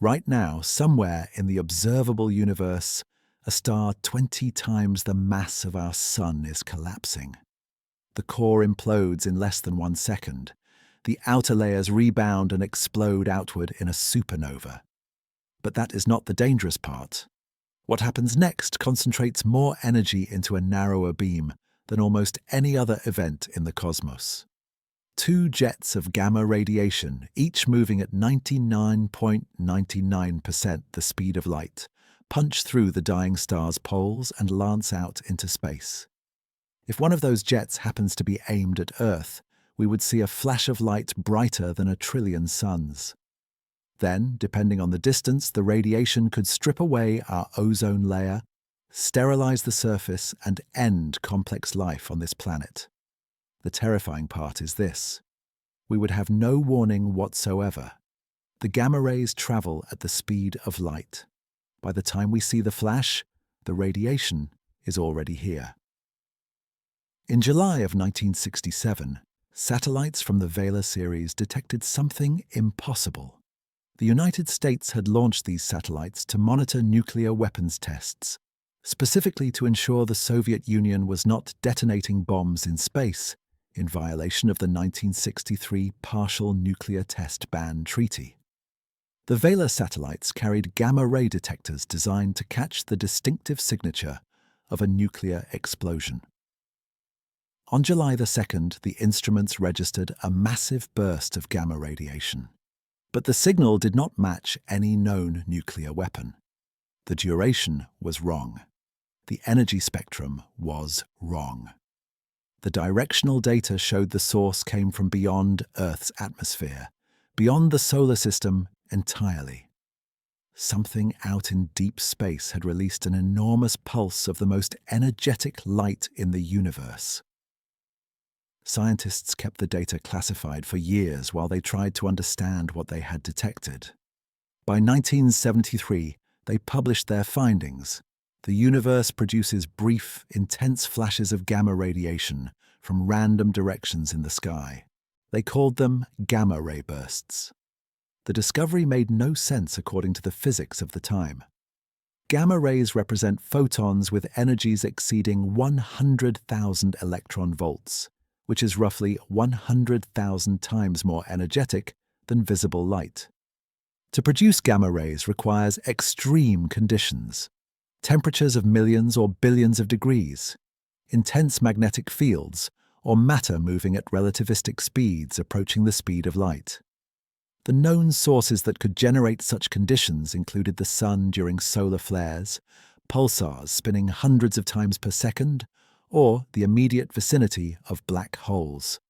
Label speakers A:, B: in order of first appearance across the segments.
A: Right now, somewhere in the observable universe, a star 20 times the mass of our Sun is collapsing. The core implodes in less than 1 second. The outer layers rebound and explode outward in a supernova. But that is not the dangerous part. What happens next concentrates more energy into a narrower beam than almost any other event in the cosmos. Two jets of gamma radiation, each moving at 99.99% the speed of light, punch through the dying star's poles and lance out into space. If one of those jets happens to be aimed at Earth, we would see a flash of light brighter than 1 trillion suns. Then, depending on the distance, the radiation could strip away our ozone layer, sterilize the surface, and end complex life on this planet. The terrifying part is this: we would have no warning whatsoever. The gamma rays travel at the speed of light. By the time we see the flash, the radiation is already here. In July of 1967, satellites from the Vela series detected something impossible. The United States had launched these satellites to monitor nuclear weapons tests, specifically to ensure the Soviet Union was not detonating bombs in space in violation of the 1963 Partial Nuclear Test Ban Treaty. The Vela satellites carried gamma-ray detectors designed to catch the distinctive signature of a nuclear explosion. On July the 2nd, the instruments registered a massive burst of gamma radiation. But the signal did not match any known nuclear weapon. The duration was wrong. The energy spectrum was wrong. The directional data showed the source came from beyond Earth's atmosphere, beyond the solar system entirely. Something out in deep space had released an enormous pulse of the most energetic light in the universe. Scientists kept the data classified for years while they tried to understand what they had detected. By 1973, they published their findings. The universe produces brief, intense flashes of gamma radiation from random directions in the sky. They called them gamma-ray bursts. The discovery made no sense according to the physics of the time. Gamma rays represent photons with energies exceeding 100,000 electron volts, which is roughly 100,000 times more energetic than visible light. To produce gamma rays requires extreme conditions: temperatures of millions or billions of degrees, intense magnetic fields, or matter moving at relativistic speeds approaching the speed of light. The known sources that could generate such conditions included the Sun during solar flares, pulsars spinning hundreds of times per second, or the immediate vicinity of black holes.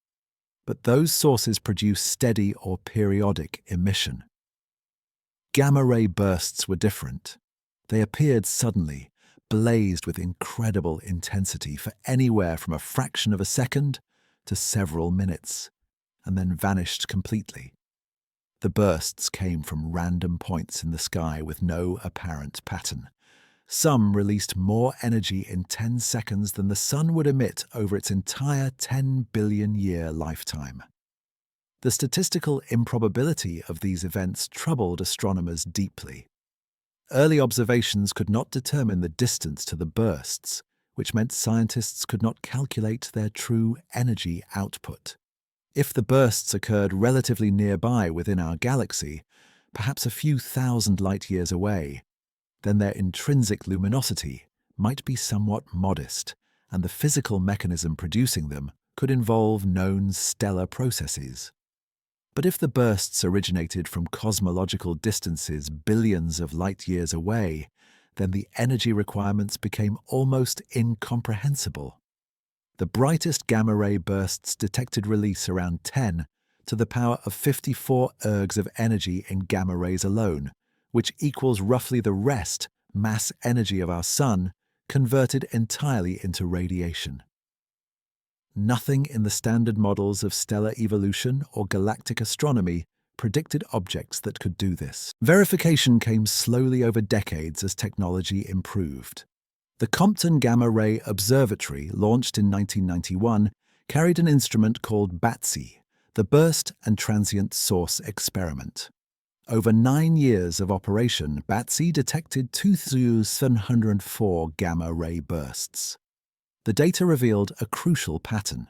A: But those sources produce steady or periodic emission. Gamma-ray bursts were different. They appeared suddenly, blazed with incredible intensity for anywhere from a fraction of a second to several minutes, and then vanished completely. The bursts came from random points in the sky with no apparent pattern. Some released more energy in 10 seconds than the Sun would emit over its entire 10 billion-year lifetime. The statistical improbability of these events troubled astronomers deeply. Early observations could not determine the distance to the bursts, which meant scientists could not calculate their true energy output. If the bursts occurred relatively nearby within our galaxy, perhaps a few thousand light-years away, then their intrinsic luminosity might be somewhat modest, and the physical mechanism producing them could involve known stellar processes. But if the bursts originated from cosmological distances billions of light-years away, then the energy requirements became almost incomprehensible. The brightest gamma-ray bursts detected release around 10 to the power of 54 ergs of energy in gamma rays alone, which equals roughly the rest mass energy of our Sun, converted entirely into radiation. Nothing in the standard models of stellar evolution or galactic astronomy predicted objects that could do this. Verification came slowly over decades as technology improved. The Compton Gamma Ray Observatory, launched in 1991, carried an instrument called BATSI, the Burst and Transient Source Experiment. Over 9 years of operation, BATSI detected 2,704 gamma-ray bursts. The data revealed a crucial pattern.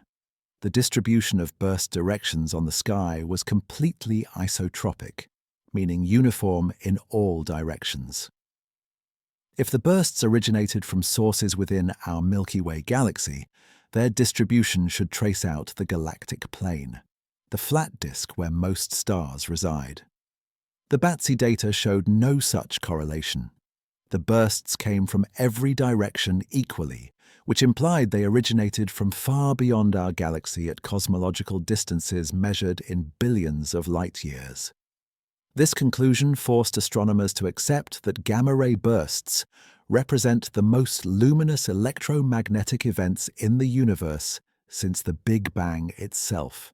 A: The distribution of burst directions on the sky was completely isotropic, meaning uniform in all directions. If the bursts originated from sources within our Milky Way galaxy, their distribution should trace out the galactic plane, the flat disk where most stars reside. The BATSI data showed no such correlation. The bursts came from every direction equally, which implied they originated from far beyond our galaxy at cosmological distances measured in billions of light-years. This conclusion forced astronomers to accept that gamma-ray bursts represent the most luminous electromagnetic events in the universe since the Big Bang itself.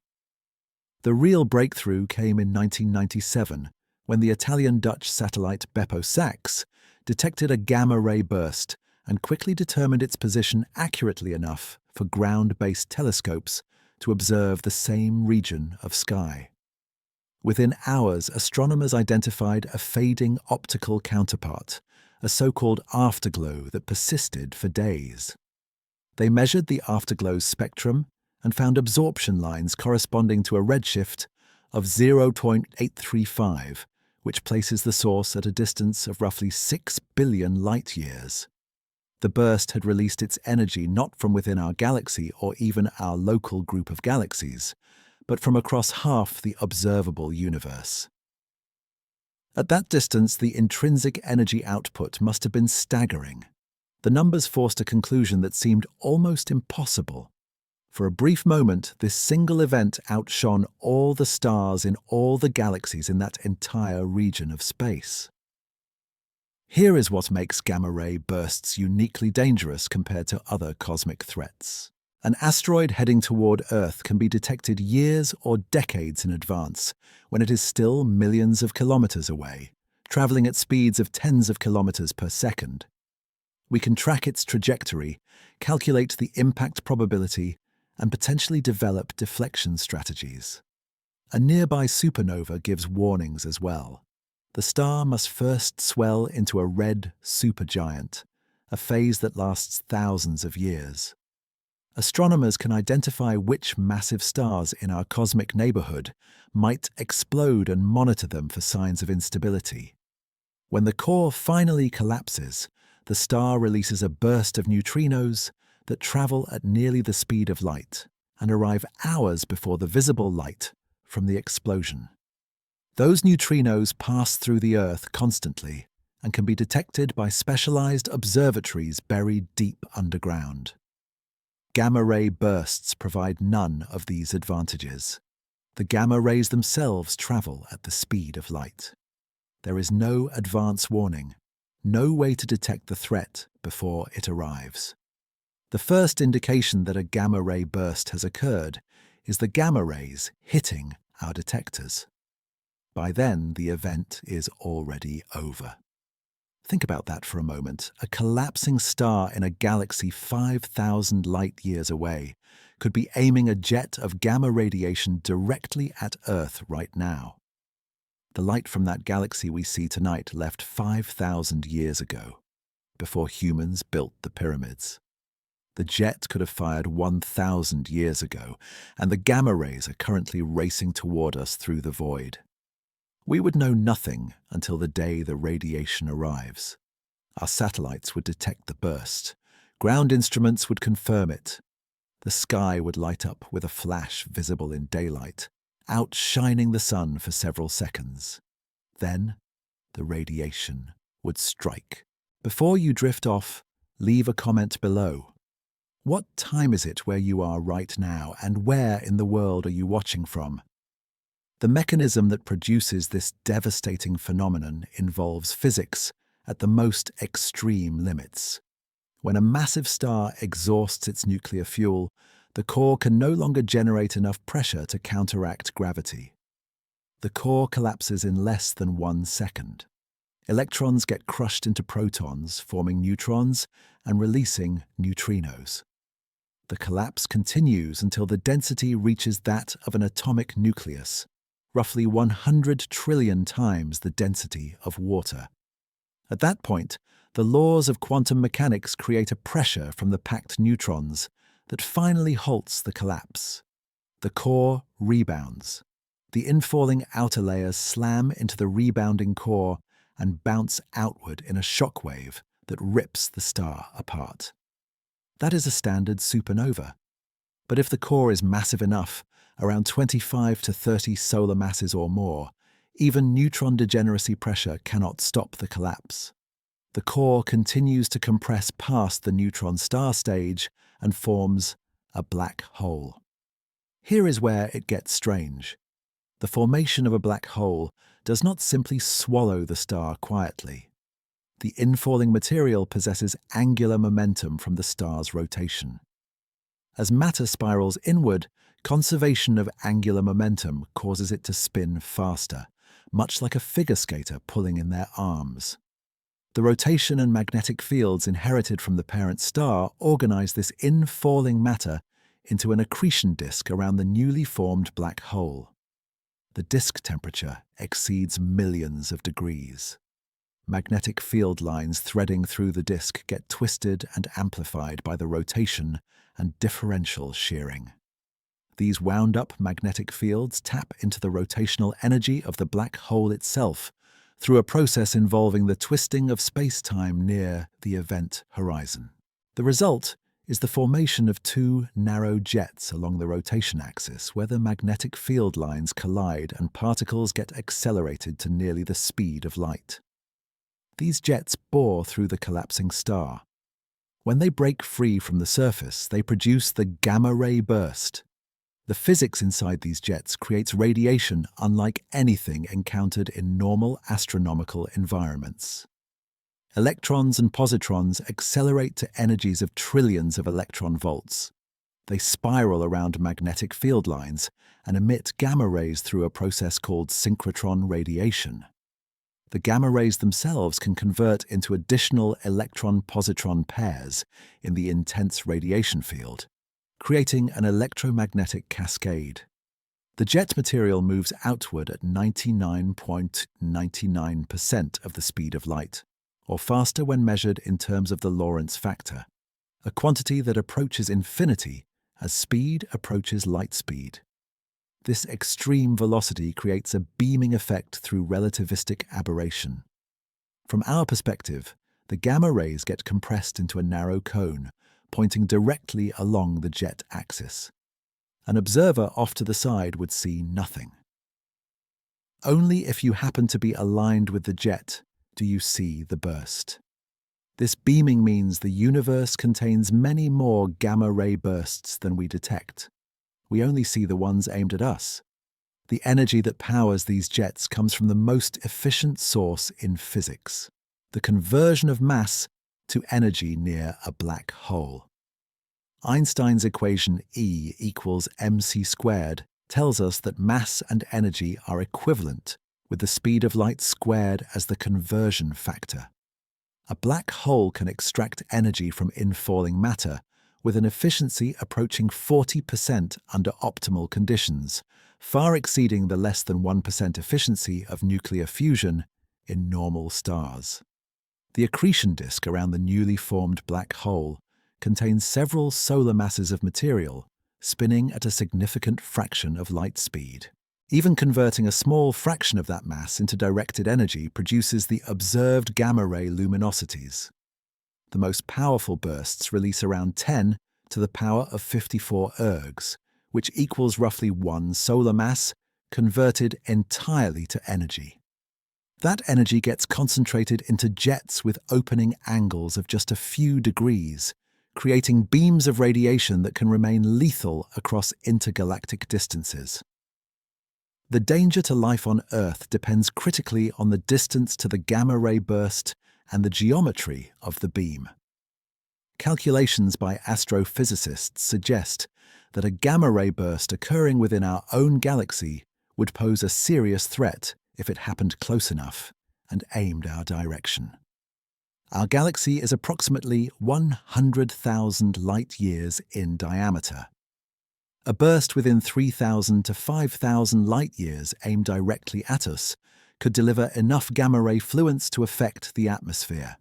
A: The real breakthrough came in 1997, when the Italian-Dutch satellite Beppo-Sax detected a gamma-ray burst and quickly determined its position accurately enough for ground-based telescopes to observe the same region of sky. Within hours, astronomers identified a fading optical counterpart, a so-called afterglow that persisted for days. They measured the afterglow's spectrum and found absorption lines corresponding to a redshift of 0.835, which places the source at a distance of roughly 6 billion light-years. The burst had released its energy not from within our galaxy or even our local group of galaxies, but from across half the observable universe. At that distance, the intrinsic energy output must have been staggering. The numbers forced a conclusion that seemed almost impossible. For a brief moment, this single event outshone all the stars in all the galaxies in that entire region of space. Here is what makes gamma-ray bursts uniquely dangerous compared to other cosmic threats. An asteroid heading toward Earth can be detected years or decades in advance, when it is still millions of kilometers away, traveling at speeds of tens of kilometers per second. We can track its trajectory, calculate the impact probability, and potentially develop deflection strategies. A nearby supernova gives warnings as well. The star must first swell into a red supergiant, a phase that lasts thousands of years. Astronomers can identify which massive stars in our cosmic neighborhood might explode and monitor them for signs of instability. When the core finally collapses, the star releases a burst of neutrinos that travel at nearly the speed of light and arrive hours before the visible light from the explosion. Those neutrinos pass through the Earth constantly and can be detected by specialized observatories buried deep underground. Gamma-ray bursts provide none of these advantages. The gamma rays themselves travel at the speed of light. There is no advance warning, no way to detect the threat before it arrives. The first indication that a gamma-ray burst has occurred is the gamma rays hitting our detectors. By then, the event is already over. Think about that for a moment. A collapsing star in a galaxy 5,000 light-years away could be aiming a jet of gamma radiation directly at Earth right now. The light from that galaxy we see tonight left 5,000 years ago, before humans built the pyramids. The jet could have fired 1,000 years ago, and the gamma rays are currently racing toward us through the void. We would know nothing until the day the radiation arrives. Our satellites would detect the burst. Ground instruments would confirm it. The sky would light up with a flash visible in daylight, outshining the sun for several seconds. Then, the radiation would strike. Before you drift off, leave a comment below. What time is it where you are right now, and where in the world are you watching from? The mechanism that produces this devastating phenomenon involves physics at the most extreme limits. When a massive star exhausts its nuclear fuel, the core can no longer generate enough pressure to counteract gravity. The core collapses in less than 1 second. Electrons get crushed into protons, forming neutrons and releasing neutrinos. The collapse continues until the density reaches that of an atomic nucleus, roughly 100 trillion times the density of water. At that point, the laws of quantum mechanics create a pressure from the packed neutrons that finally halts the collapse. The core rebounds. The infalling outer layers slam into the rebounding core and bounce outward in a shockwave that rips the star apart. That is a standard supernova. But if the core is massive enough, around 25 to 30 solar masses or more, even neutron degeneracy pressure cannot stop the collapse. The core continues to compress past the neutron star stage and forms a black hole. Here is where it gets strange. The formation of a black hole does not simply swallow the star quietly. The infalling material possesses angular momentum from the star's rotation. As matter spirals inward, conservation of angular momentum causes it to spin faster, much like a figure skater pulling in their arms. The rotation and magnetic fields inherited from the parent star organize this infalling matter into an accretion disk around the newly formed black hole. The disk temperature exceeds millions of degrees. Magnetic field lines threading through the disk get twisted and amplified by the rotation and differential shearing. These wound-up magnetic fields tap into the rotational energy of the black hole itself through a process involving the twisting of space-time near the event horizon. The result is the formation of two narrow jets along the rotation axis where the magnetic field lines collide and particles get accelerated to nearly the speed of light. These jets bore through the collapsing star. When they break free from the surface, they produce the gamma-ray burst. The physics inside these jets creates radiation unlike anything encountered in normal astronomical environments. Electrons and positrons accelerate to energies of trillions of electron volts. They spiral around magnetic field lines and emit gamma rays through a process called synchrotron radiation. The gamma rays themselves can convert into additional electron-positron pairs in the intense radiation field, creating an electromagnetic cascade. The jet material moves outward at 99.99% of the speed of light, or faster when measured in terms of the Lorentz factor, a quantity that approaches infinity as speed approaches light speed. This extreme velocity creates a beaming effect through relativistic aberration. From our perspective, the gamma rays get compressed into a narrow cone, pointing directly along the jet axis. An observer off to the side would see nothing. Only if you happen to be aligned with the jet do you see the burst. This beaming means the universe contains many more gamma-ray bursts than we detect. We only see the ones aimed at us. The energy that powers these jets comes from the most efficient source in physics, the conversion of mass to energy near a black hole. Einstein's equation E equals mc squared tells us that mass and energy are equivalent, with the speed of light squared as the conversion factor. A black hole can extract energy from infalling matter with an efficiency approaching 40% under optimal conditions, far exceeding the less than 1% efficiency of nuclear fusion in normal stars. The accretion disk around the newly formed black hole contains several solar masses of material, spinning at a significant fraction of light speed. Even converting a small fraction of that mass into directed energy produces the observed gamma-ray luminosities. The most powerful bursts release around 10 to the power of 54 ergs, which equals roughly 1 solar mass, converted entirely to energy. That energy gets concentrated into jets with opening angles of just a few degrees, creating beams of radiation that can remain lethal across intergalactic distances. The danger to life on Earth depends critically on the distance to the gamma-ray burst and the geometry of the beam. Calculations by astrophysicists suggest that a gamma-ray burst occurring within our own galaxy would pose a serious threat if it happened close enough and aimed our direction. Our galaxy is approximately 100,000 light-years in diameter. A burst within 3,000 to 5,000 light-years aimed directly at us could deliver enough gamma-ray fluence to affect the atmosphere.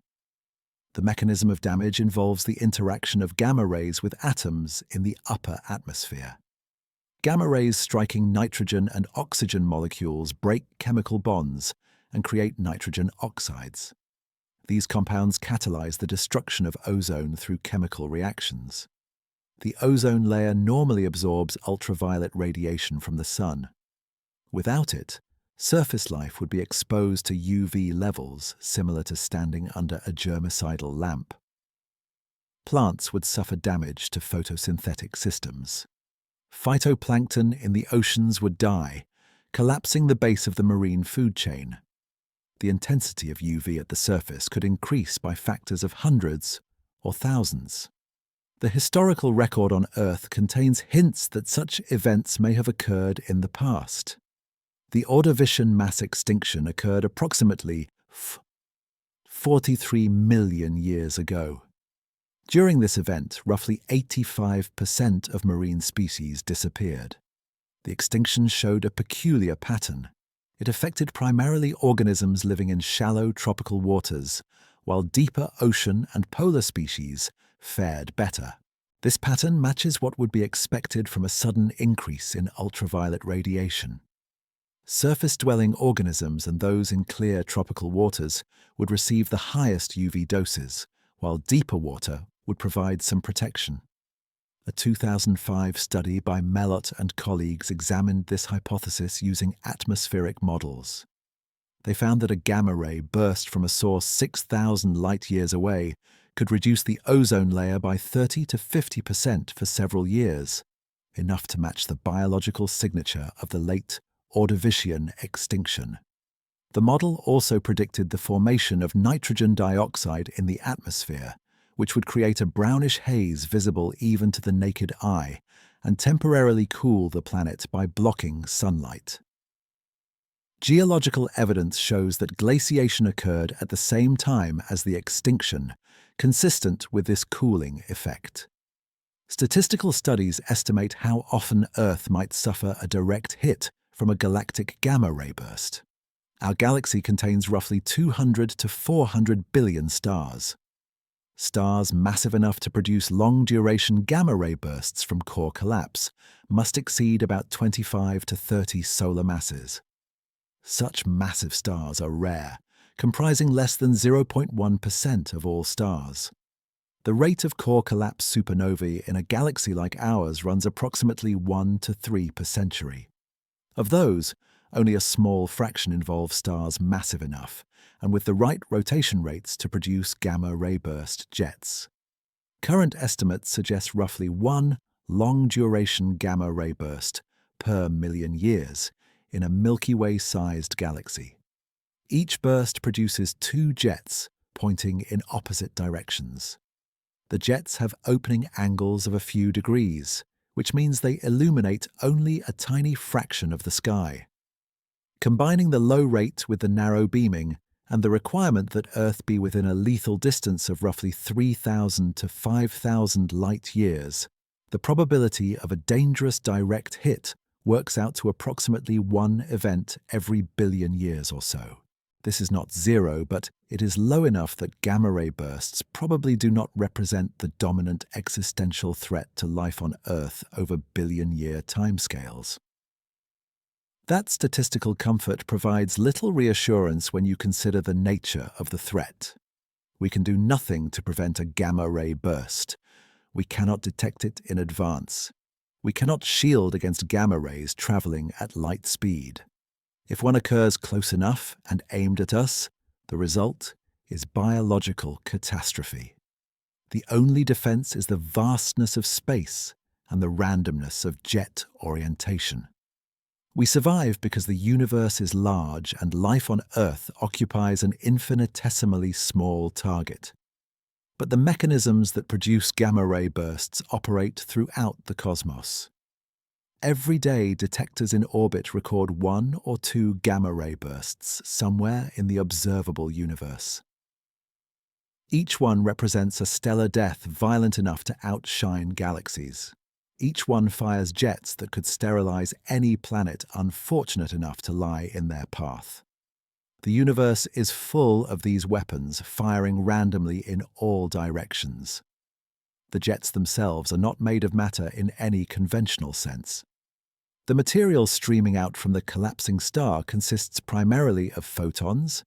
A: The mechanism of damage involves the interaction of gamma rays with atoms in the upper atmosphere. Gamma rays striking nitrogen and oxygen molecules break chemical bonds and create nitrogen oxides. These compounds catalyze the destruction of ozone through chemical reactions. The ozone layer normally absorbs ultraviolet radiation from the sun. Without it, surface life would be exposed to UV levels similar to standing under a germicidal lamp. Plants would suffer damage to photosynthetic systems. Phytoplankton in the oceans would die, collapsing the base of the marine food chain. The intensity of UV at the surface could increase by factors of hundreds or thousands. The historical record on Earth contains hints that such events may have occurred in the past. The Ordovician mass extinction occurred approximately 43 million years ago. During this event, roughly 85% of marine species disappeared. The extinction showed a peculiar pattern. It affected primarily organisms living in shallow tropical waters, while deeper ocean and polar species fared better. This pattern matches what would be expected from a sudden increase in ultraviolet radiation. Surface-dwelling organisms and those in clear tropical waters would receive the highest UV doses, while deeper water would provide some protection. A 2005 study by Mellott and colleagues examined this hypothesis using atmospheric models. They found that a gamma ray burst from a source 6,000 light-years away could reduce the ozone layer by 30 to 50% for several years, enough to match the biological signature of the late Ordovician extinction. The model also predicted the formation of nitrogen dioxide in the atmosphere, which would create a brownish haze visible even to the naked eye and temporarily cool the planet by blocking sunlight. Geological evidence shows that glaciation occurred at the same time as the extinction, consistent with this cooling effect. Statistical studies estimate how often Earth might suffer a direct hit from a galactic gamma-ray burst. Our galaxy contains roughly 200 to 400 billion stars. Stars massive enough to produce long-duration gamma-ray bursts from core collapse must exceed about 25 to 30 solar masses. Such massive stars are rare, comprising less than 0.1% of all stars. The rate of core collapse supernovae in a galaxy like ours runs approximately 1 to 3 per century. Of those, only a small fraction involve stars massive enough, and with the right rotation rates to produce gamma-ray burst jets. Current estimates suggest roughly one long-duration gamma-ray burst per million years in a Milky Way-sized galaxy. Each burst produces two jets pointing in opposite directions. The jets have opening angles of a few degrees, which means they illuminate only a tiny fraction of the sky. Combining the low rate with the narrow beaming and the requirement that Earth be within a lethal distance of roughly 3,000 to 5,000 light-years, the probability of a dangerous direct hit works out to approximately one event every billion years or so. This is not zero, but it is low enough that gamma-ray bursts probably do not represent the dominant existential threat to life on Earth over billion-year timescales. That statistical comfort provides little reassurance when you consider the nature of the threat. We can do nothing to prevent a gamma-ray burst. We cannot detect it in advance. We cannot shield against gamma rays traveling at light speed. If one occurs close enough and aimed at us, the result is biological catastrophe. The only defense is the vastness of space and the randomness of jet orientation. We survive because the universe is large and life on Earth occupies an infinitesimally small target. But the mechanisms that produce gamma-ray bursts operate throughout the cosmos. Every day, detectors in orbit record one or two gamma-ray bursts somewhere in the observable universe. Each one represents a stellar death violent enough to outshine galaxies. each one fires jets that could sterilize any planet unfortunate enough to lie in their path. The universe is full of these weapons firing randomly in all directions. The jets themselves are not made of matter in any conventional sense. The material streaming out from the collapsing star consists primarily of photons,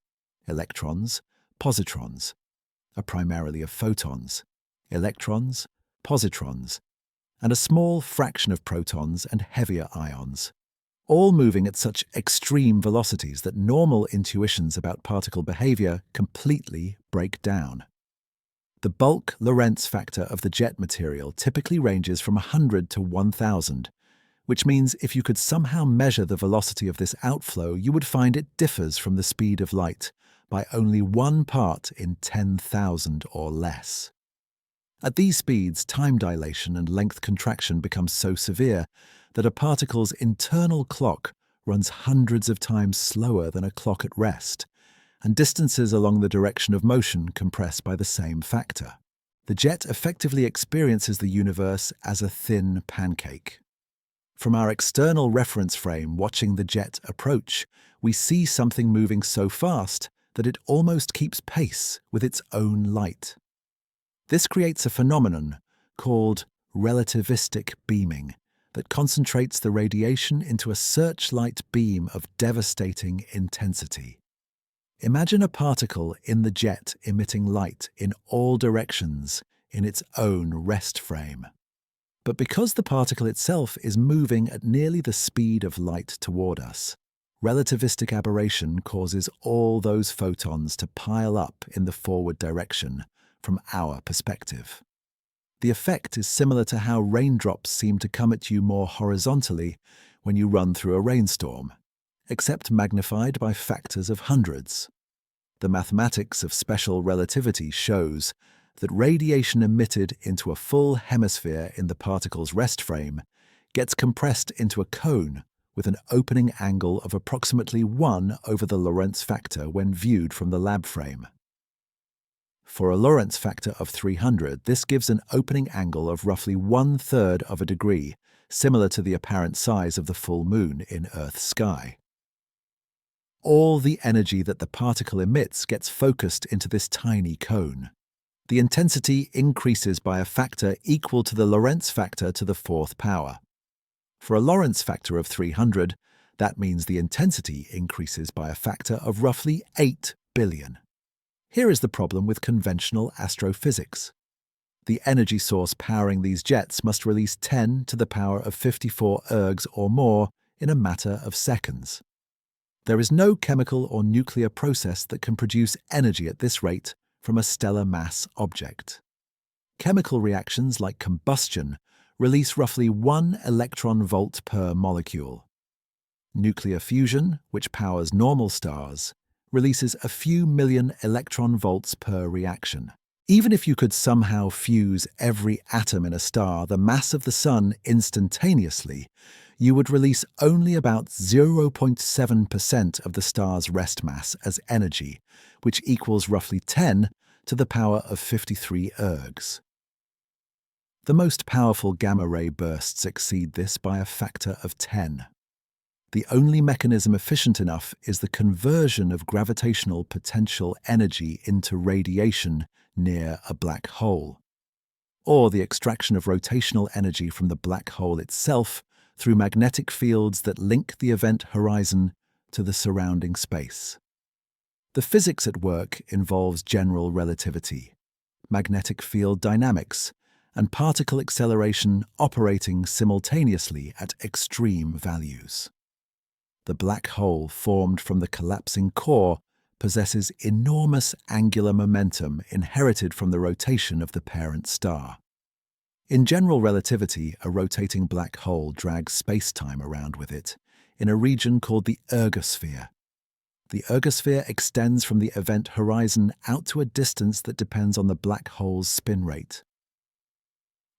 A: electrons, positrons, primarily of photons, electrons, positrons, and a small fraction of protons and heavier ions, all moving at such extreme velocities that normal intuitions about particle behavior completely break down. The bulk Lorentz factor of the jet material typically ranges from 100 to 1000, which means if you could somehow measure the velocity of this outflow, you would find it differs from the speed of light by only 1 part in 10,000 or less. At these speeds, time dilation and length contraction become so severe that a particle's internal clock runs hundreds of times slower than a clock at rest, and distances along the direction of motion compress by the same factor. The jet effectively experiences the universe as a thin pancake. From our external reference frame watching the jet approach, we see something moving so fast that it almost keeps pace with its own light. This creates a phenomenon called relativistic beaming that concentrates the radiation into a searchlight beam of devastating intensity. Imagine a particle in the jet emitting light in all directions in its own rest frame. But because the particle itself is moving at nearly the speed of light toward us, relativistic aberration causes all those photons to pile up in the forward direction from our perspective. The effect is similar to how raindrops seem to come at you more horizontally when you run through a rainstorm, except magnified by factors of hundreds. The mathematics of special relativity shows that radiation emitted into a full hemisphere in the particle's rest frame gets compressed into a cone with an opening angle of approximately 1 over the Lorentz factor when viewed from the lab frame. For a Lorentz factor of 300, this gives an opening angle of roughly 1/3 of a degree, similar to the apparent size of the full moon in Earth's sky. All the energy that the particle emits gets focused into this tiny cone. The intensity increases by a factor equal to the Lorentz factor to the 4th power. For a Lorentz factor of 300, that means the intensity increases by a factor of roughly 8 billion. Here is the problem with conventional astrophysics. The energy source powering these jets must release 10 to the power of 54 ergs or more in a matter of seconds. There is no chemical or nuclear process that can produce energy at this rate from a stellar mass object. Chemical reactions like combustion release roughly 1 electron volt per molecule. Nuclear fusion, which powers normal stars, releases a few million electron volts per reaction. Even if you could somehow fuse every atom in a star the mass of the Sun instantaneously, you would release only about 0.7% of the star's rest mass as energy, which equals roughly 10 to the power of 53 ergs. The most powerful gamma-ray bursts exceed this by a factor of 10. The only mechanism efficient enough is the conversion of gravitational potential energy into radiation near a black hole, or the extraction of rotational energy from the black hole itself through magnetic fields that link the event horizon to the surrounding space. The physics at work involves general relativity, magnetic field dynamics, and particle acceleration operating simultaneously at extreme values. The black hole formed from the collapsing core possesses enormous angular momentum inherited from the rotation of the parent star. In general relativity, a rotating black hole drags space-time around with it in a region called the ergosphere. The ergosphere extends from the event horizon out to a distance that depends on the black hole's spin rate.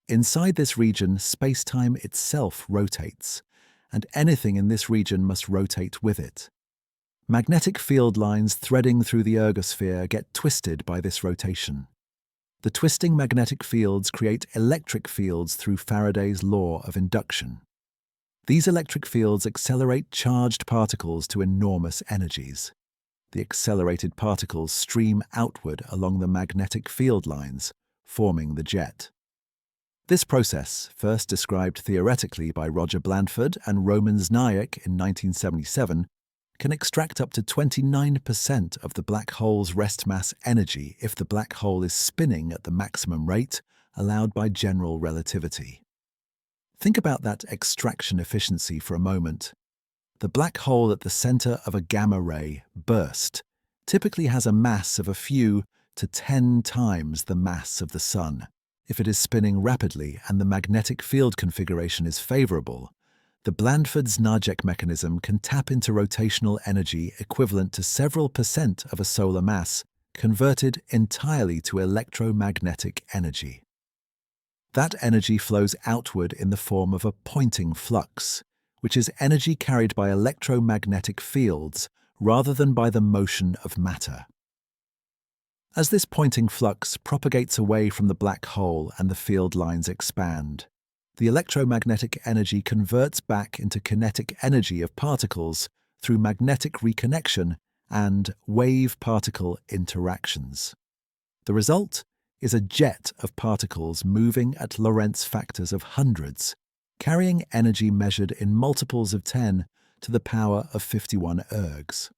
A: Inside this region, space-time itself rotates, and anything in this region must rotate with it. Magnetic field lines threading through the ergosphere get twisted by this rotation. The twisting magnetic fields create electric fields through Faraday's law of induction. These electric fields accelerate charged particles to enormous energies. The accelerated particles stream outward along the magnetic field lines, forming the jet. This process, first described theoretically by Roger Blandford and Roman Znayak in 1977, can extract up to 29% of the black hole's rest mass energy if the black hole is spinning at the maximum rate allowed by general relativity. Think about that extraction efficiency for a moment. The black hole at the center of a gamma ray burst typically has a mass of a few to 10 times the mass of the Sun. If it is spinning rapidly and the magnetic field configuration is favorable, the Blandford-Znayak mechanism can tap into rotational energy equivalent to several percent of a solar mass, converted entirely to electromagnetic energy. That energy flows outward in the form of a pointing flux, which is energy carried by electromagnetic fields rather than by the motion of matter. As this pointing flux propagates away from the black hole and the field lines expand, the electromagnetic energy converts back into kinetic energy of particles through magnetic reconnection and wave-particle interactions. The result is a jet of particles moving at Lorentz factors of hundreds, carrying energy measured in multiples of 10 to the power of 51 ergs.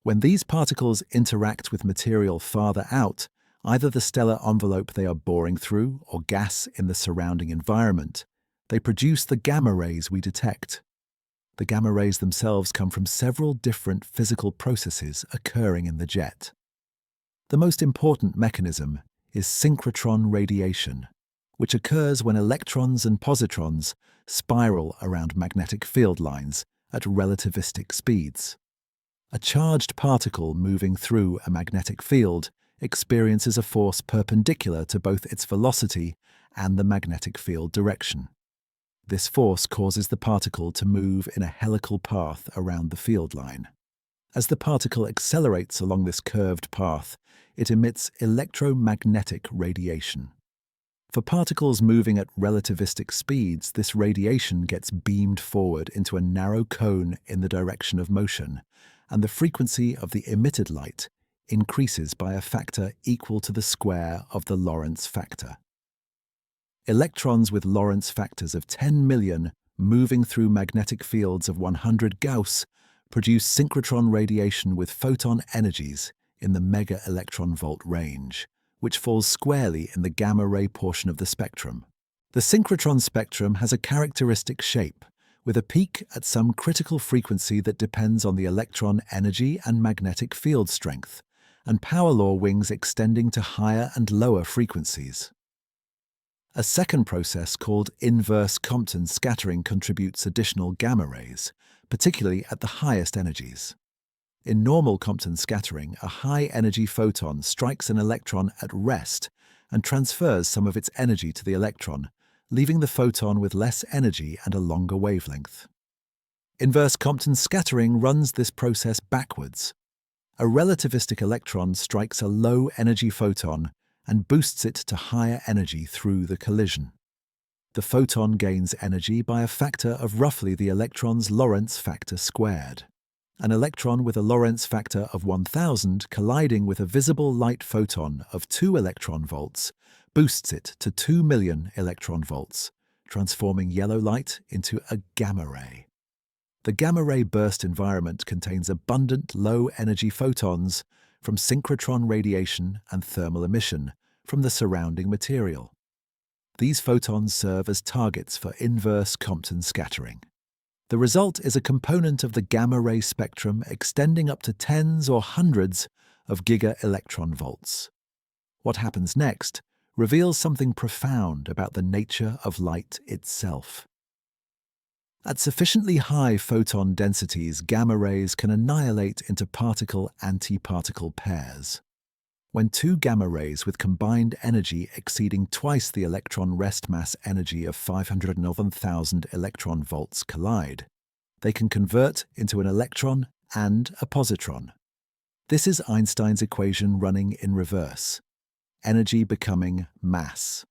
A: When these particles interact with material farther out, either the stellar envelope they are boring through or gas in the surrounding environment, they produce the gamma rays we detect. The gamma rays themselves come from several different physical processes occurring in the jet. The most important mechanism is synchrotron radiation, which occurs when electrons and positrons spiral around magnetic field lines at relativistic speeds. A charged particle moving through a magnetic field experiences a force perpendicular to both its velocity and the magnetic field direction. This force causes the particle to move in a helical path around the field line. As the particle accelerates along this curved path, it emits electromagnetic radiation. For particles moving at relativistic speeds, this radiation gets beamed forward into a narrow cone in the direction of motion, and the frequency of the emitted light increases by a factor equal to the square of the Lorentz factor. Electrons with Lorentz factors of 10 million moving through magnetic fields of 100 Gauss produce synchrotron radiation with photon energies in the mega-electron-volt range, which falls squarely in the gamma-ray portion of the spectrum. The synchrotron spectrum has a characteristic shape, with a peak at some critical frequency that depends on the electron energy and magnetic field strength, and power law wings extending to higher and lower frequencies. A second process called inverse Compton scattering contributes additional gamma rays, particularly at the highest energies. In normal Compton scattering, a high-energy photon strikes an electron at rest and transfers some of its energy to the electron, leaving the photon with less energy and a longer wavelength. Inverse Compton scattering runs this process backwards. A relativistic electron strikes a low-energy photon and boosts it to higher energy through the collision. The photon gains energy by a factor of roughly the electron's Lorentz factor squared. An electron with a Lorentz factor of 1000 colliding with a visible light photon of 2 electron volts boosts it to 2 million electron volts, transforming yellow light into a gamma ray. The gamma ray burst environment contains abundant low-energy photons from synchrotron radiation and thermal emission from the surrounding material. These photons serve as targets for inverse Compton scattering. The result is a component of the gamma-ray spectrum extending up to tens or hundreds of giga-electron volts. What happens next reveals something profound about the nature of light itself. At sufficiently high photon densities, gamma rays can annihilate into particle-antiparticle pairs. When two gamma rays with combined energy exceeding twice the electron rest mass energy of 511,000 electron volts collide, they can convert into an electron and a positron. This is Einstein's equation running in reverse. energy becoming mass.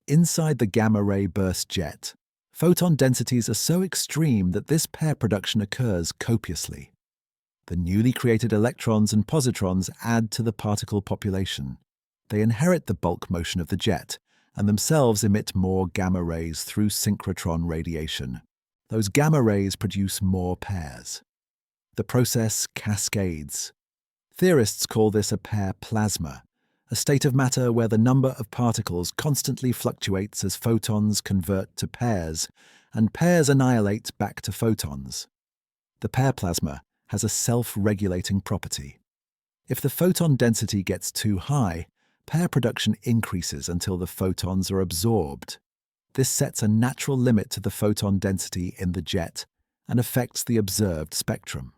A: Inside the gamma-ray burst jet, photon densities are so extreme that this pair production occurs copiously. The newly created electrons and positrons add to the particle population. They inherit the bulk motion of the jet and themselves emit more gamma rays through synchrotron radiation. Those gamma rays produce more pairs. The process cascades. Theorists call this a pair plasma, a state of matter where the number of particles constantly fluctuates as photons convert to pairs, and pairs annihilate back to photons. The pair plasma has a self-regulating property. If the photon density gets too high, pair production increases until the photons are absorbed. This sets a natural limit to the photon density in the jet and affects the observed spectrum.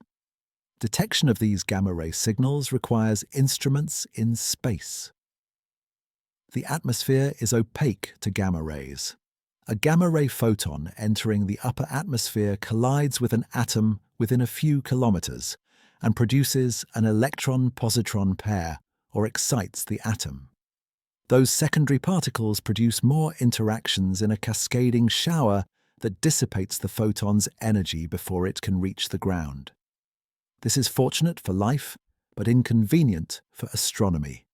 A: Detection of these gamma-ray signals requires instruments in space. The atmosphere is opaque to gamma rays. A gamma-ray photon entering the upper atmosphere collides with an atom within a few kilometers and produces an electron-positron pair, or excites the atom. Those secondary particles produce more interactions in a cascading shower that dissipates the photon's energy before it can reach the ground. This is fortunate for life, but inconvenient for astronomy.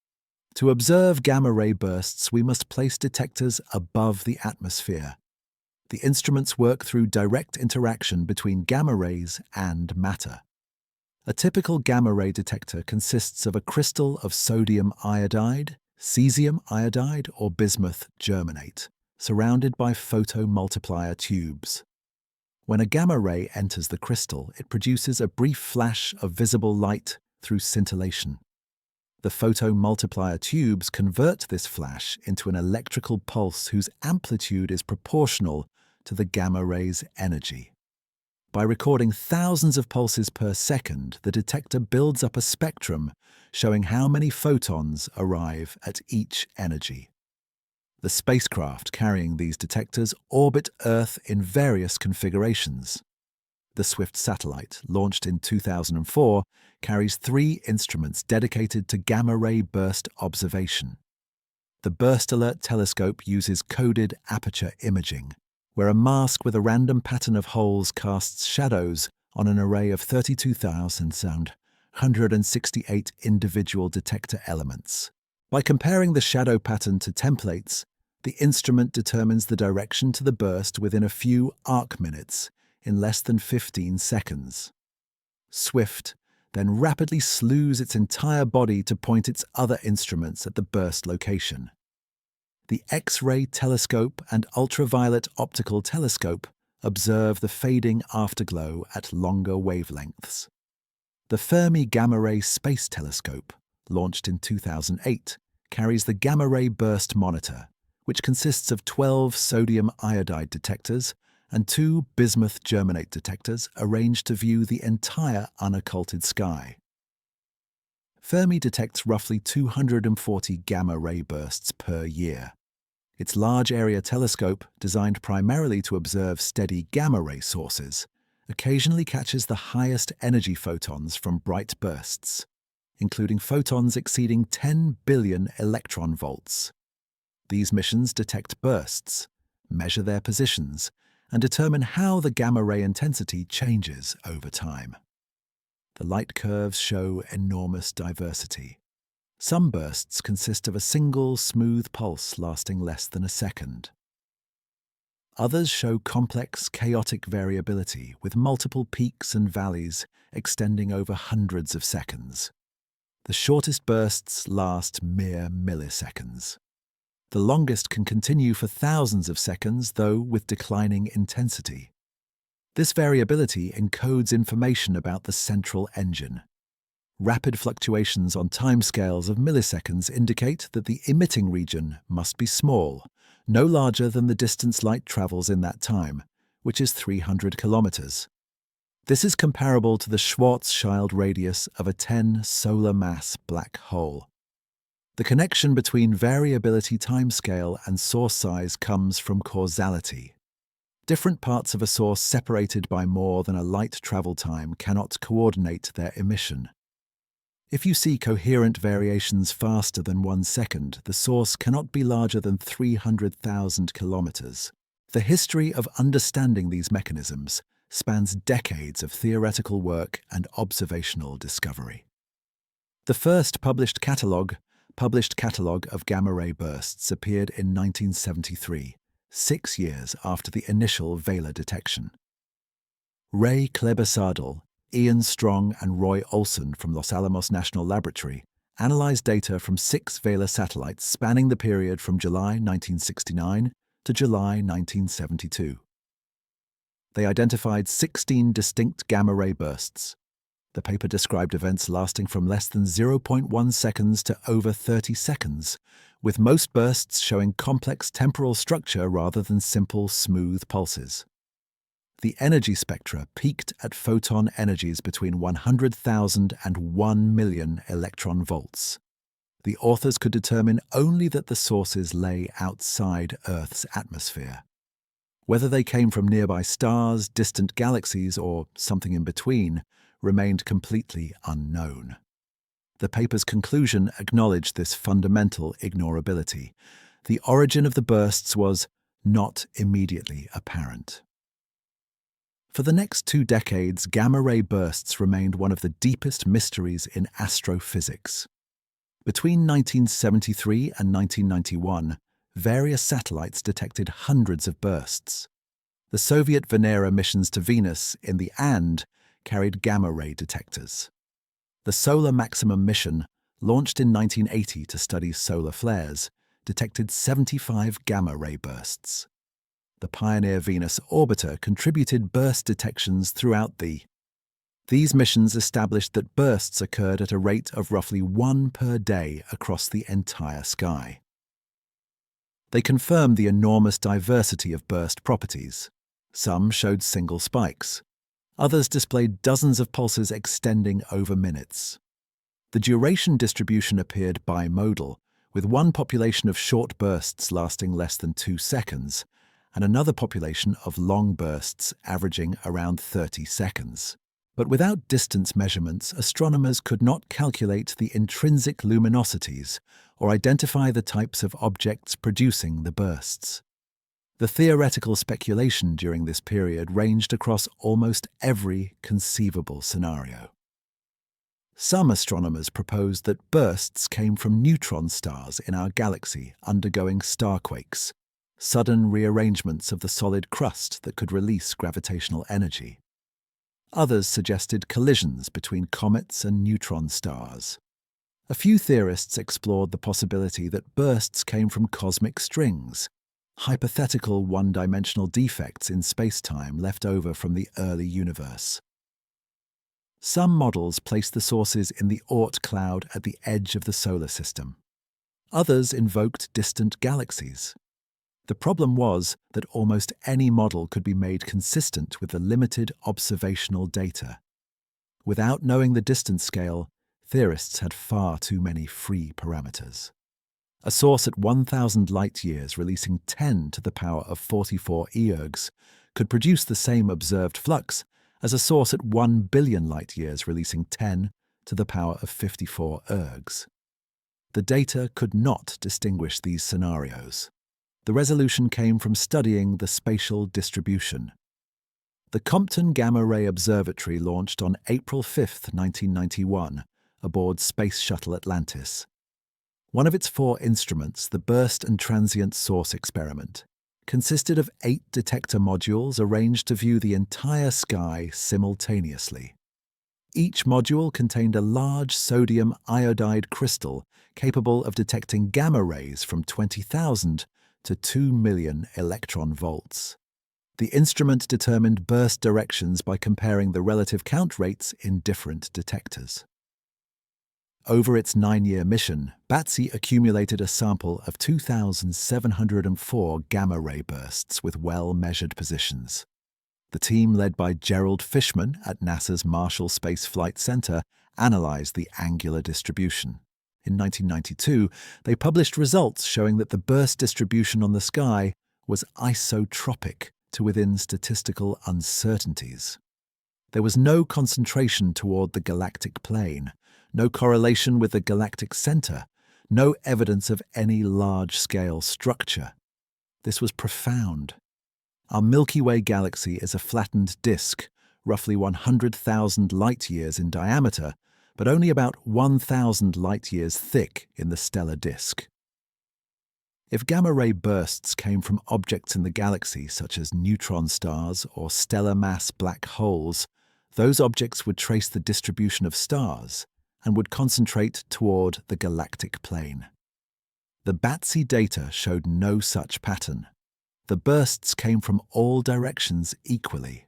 A: To observe gamma-ray bursts, we must place detectors above the atmosphere. The instruments work through direct interaction between gamma rays and matter. A typical gamma-ray detector consists of a crystal of sodium iodide, cesium iodide, or bismuth germanate, surrounded by photomultiplier tubes. When a gamma ray enters the crystal, it produces a brief flash of visible light through scintillation. The photomultiplier tubes convert this flash into an electrical pulse whose amplitude is proportional to the gamma ray's energy. By recording thousands of pulses per second, the detector builds up a spectrum showing how many photons arrive at each energy. The spacecraft carrying these detectors orbit Earth in various configurations. The Swift satellite, launched in 2004, carries 3 instruments dedicated to gamma-ray burst observation. The Burst Alert telescope uses coded aperture imaging, where a mask with a random pattern of holes casts shadows on an array of 32,168 individual detector elements. By comparing the shadow pattern to templates, the instrument determines the direction to the burst within a few arc minutes in less than 15 seconds. Swift then rapidly slews its entire body to point its other instruments at the burst location. The X-ray telescope and ultraviolet optical telescope observe the fading afterglow at longer wavelengths. The Fermi Gamma Ray Space Telescope, launched in 2008, carries the Gamma Ray Burst Monitor, which consists of 12 sodium iodide detectors and 2 bismuth germanate detectors arranged to view the entire unocculted sky. Fermi detects roughly 240 gamma-ray bursts per year. Its large-area telescope, designed primarily to observe steady gamma-ray sources, occasionally catches the highest energy photons from bright bursts, including photons exceeding 10 billion electron volts. These missions detect bursts, measure their positions, and determine how the gamma-ray intensity changes over time. The light curves show enormous diversity. Some bursts consist of a single smooth pulse lasting less than a second. Others show complex, chaotic variability with multiple peaks and valleys extending over hundreds of seconds. The shortest bursts last mere milliseconds. The longest can continue for thousands of seconds, though with declining intensity. This variability encodes information about the central engine. Rapid fluctuations on timescales of milliseconds indicate that the emitting region must be small, no larger than the distance light travels in that time, which is 300 kilometers. This is comparable to the Schwarzschild radius of a 10 solar mass black hole. The connection between variability timescale and source size comes from causality. Different parts of a source separated by more than a light travel time cannot coordinate their emission. If you see coherent variations faster than 1 second, the source cannot be larger than 300,000 kilometers. The history of understanding these mechanisms spans decades of theoretical work and observational discovery. The first published catalogue of gamma-ray bursts appeared in 1973, 6 years after the initial Vela detection. Ray Kleber-Sardell, Ian Strong and Roy Olson from Los Alamos National Laboratory analyzed data from 6 Vela satellites spanning the period from July 1969 to July 1972. They identified 16 distinct gamma-ray bursts. The paper described events lasting from less than 0.1 seconds to over 30 seconds, with most bursts showing complex temporal structure rather than simple, smooth pulses. The energy spectra peaked at photon energies between 100,000 and 1 million electron volts. The authors could determine only that the sources lay outside Earth's atmosphere. Whether they came from nearby stars, distant galaxies, or something in between remained completely unknown. The paper's conclusion acknowledged this fundamental ignorability. The origin of the bursts was not immediately apparent. For the next 2 decades, gamma-ray bursts remained one of the deepest mysteries in astrophysics. Between 1973 and 1991, various satellites detected hundreds of bursts. The Soviet Venera missions to Venus in the And carried gamma-ray detectors. The Solar Maximum mission, launched in 1980 to study solar flares, detected 75 gamma-ray bursts. The Pioneer Venus orbiter contributed burst detections throughout These missions established that bursts occurred at a rate of roughly 1 per day across the entire sky. They confirmed the enormous diversity of burst properties. Some showed single spikes. Others displayed dozens of pulses extending over minutes. The duration distribution appeared bimodal, with one population of short bursts lasting less than 2 seconds, and another population of long bursts averaging around 30 seconds. But without distance measurements, astronomers could not calculate the intrinsic luminosities or identify the types of objects producing the bursts. The theoretical speculation during this period ranged across almost every conceivable scenario. Some astronomers proposed that bursts came from neutron stars in our galaxy undergoing starquakes, sudden rearrangements of the solid crust that could release gravitational energy. Others suggested collisions between comets and neutron stars. A few theorists explored the possibility that bursts came from cosmic strings, hypothetical one-dimensional defects in space-time left over from the early universe. Some models placed the sources in the Oort cloud at the edge of the solar system. Others invoked distant galaxies. The problem was that almost any model could be made consistent with the limited observational data. Without knowing the distance scale, theorists had far too many free parameters. A source at 1,000 light-years releasing 10 to the power of 44 ergs could produce the same observed flux as a source at 1 billion light-years releasing 10 to the power of 54 ergs. The data could not distinguish these scenarios. The resolution came from studying the spatial distribution. The Compton Gamma Ray Observatory launched on April 5, 1991, aboard Space Shuttle Atlantis. One of its 4 instruments, the Burst and Transient Source Experiment, consisted of 8 detector modules arranged to view the entire sky simultaneously. Each module contained a large sodium iodide crystal capable of detecting gamma rays from 20,000 to 2 million electron volts. The instrument determined burst directions by comparing the relative count rates in different detectors. Over its 9-year mission, BATSI accumulated a sample of 2,704 gamma-ray bursts with well-measured positions. The team, led by Gerald Fishman at NASA's Marshall Space Flight Center, analyzed the angular distribution. In 1992, they published results showing that the burst distribution on the sky was isotropic to within statistical uncertainties. There was no concentration toward the galactic plane, no correlation with the galactic center, no evidence of any large-scale structure. This was profound. Our Milky Way galaxy is a flattened disk, roughly 100,000 light-years in diameter, but only about 1,000 light-years thick in the stellar disk. If gamma-ray bursts came from objects in the galaxy, such as neutron stars or stellar mass black holes, those objects would trace the distribution of stars and would concentrate toward the galactic plane. The BATSI data showed no such pattern. The bursts came from all directions equally.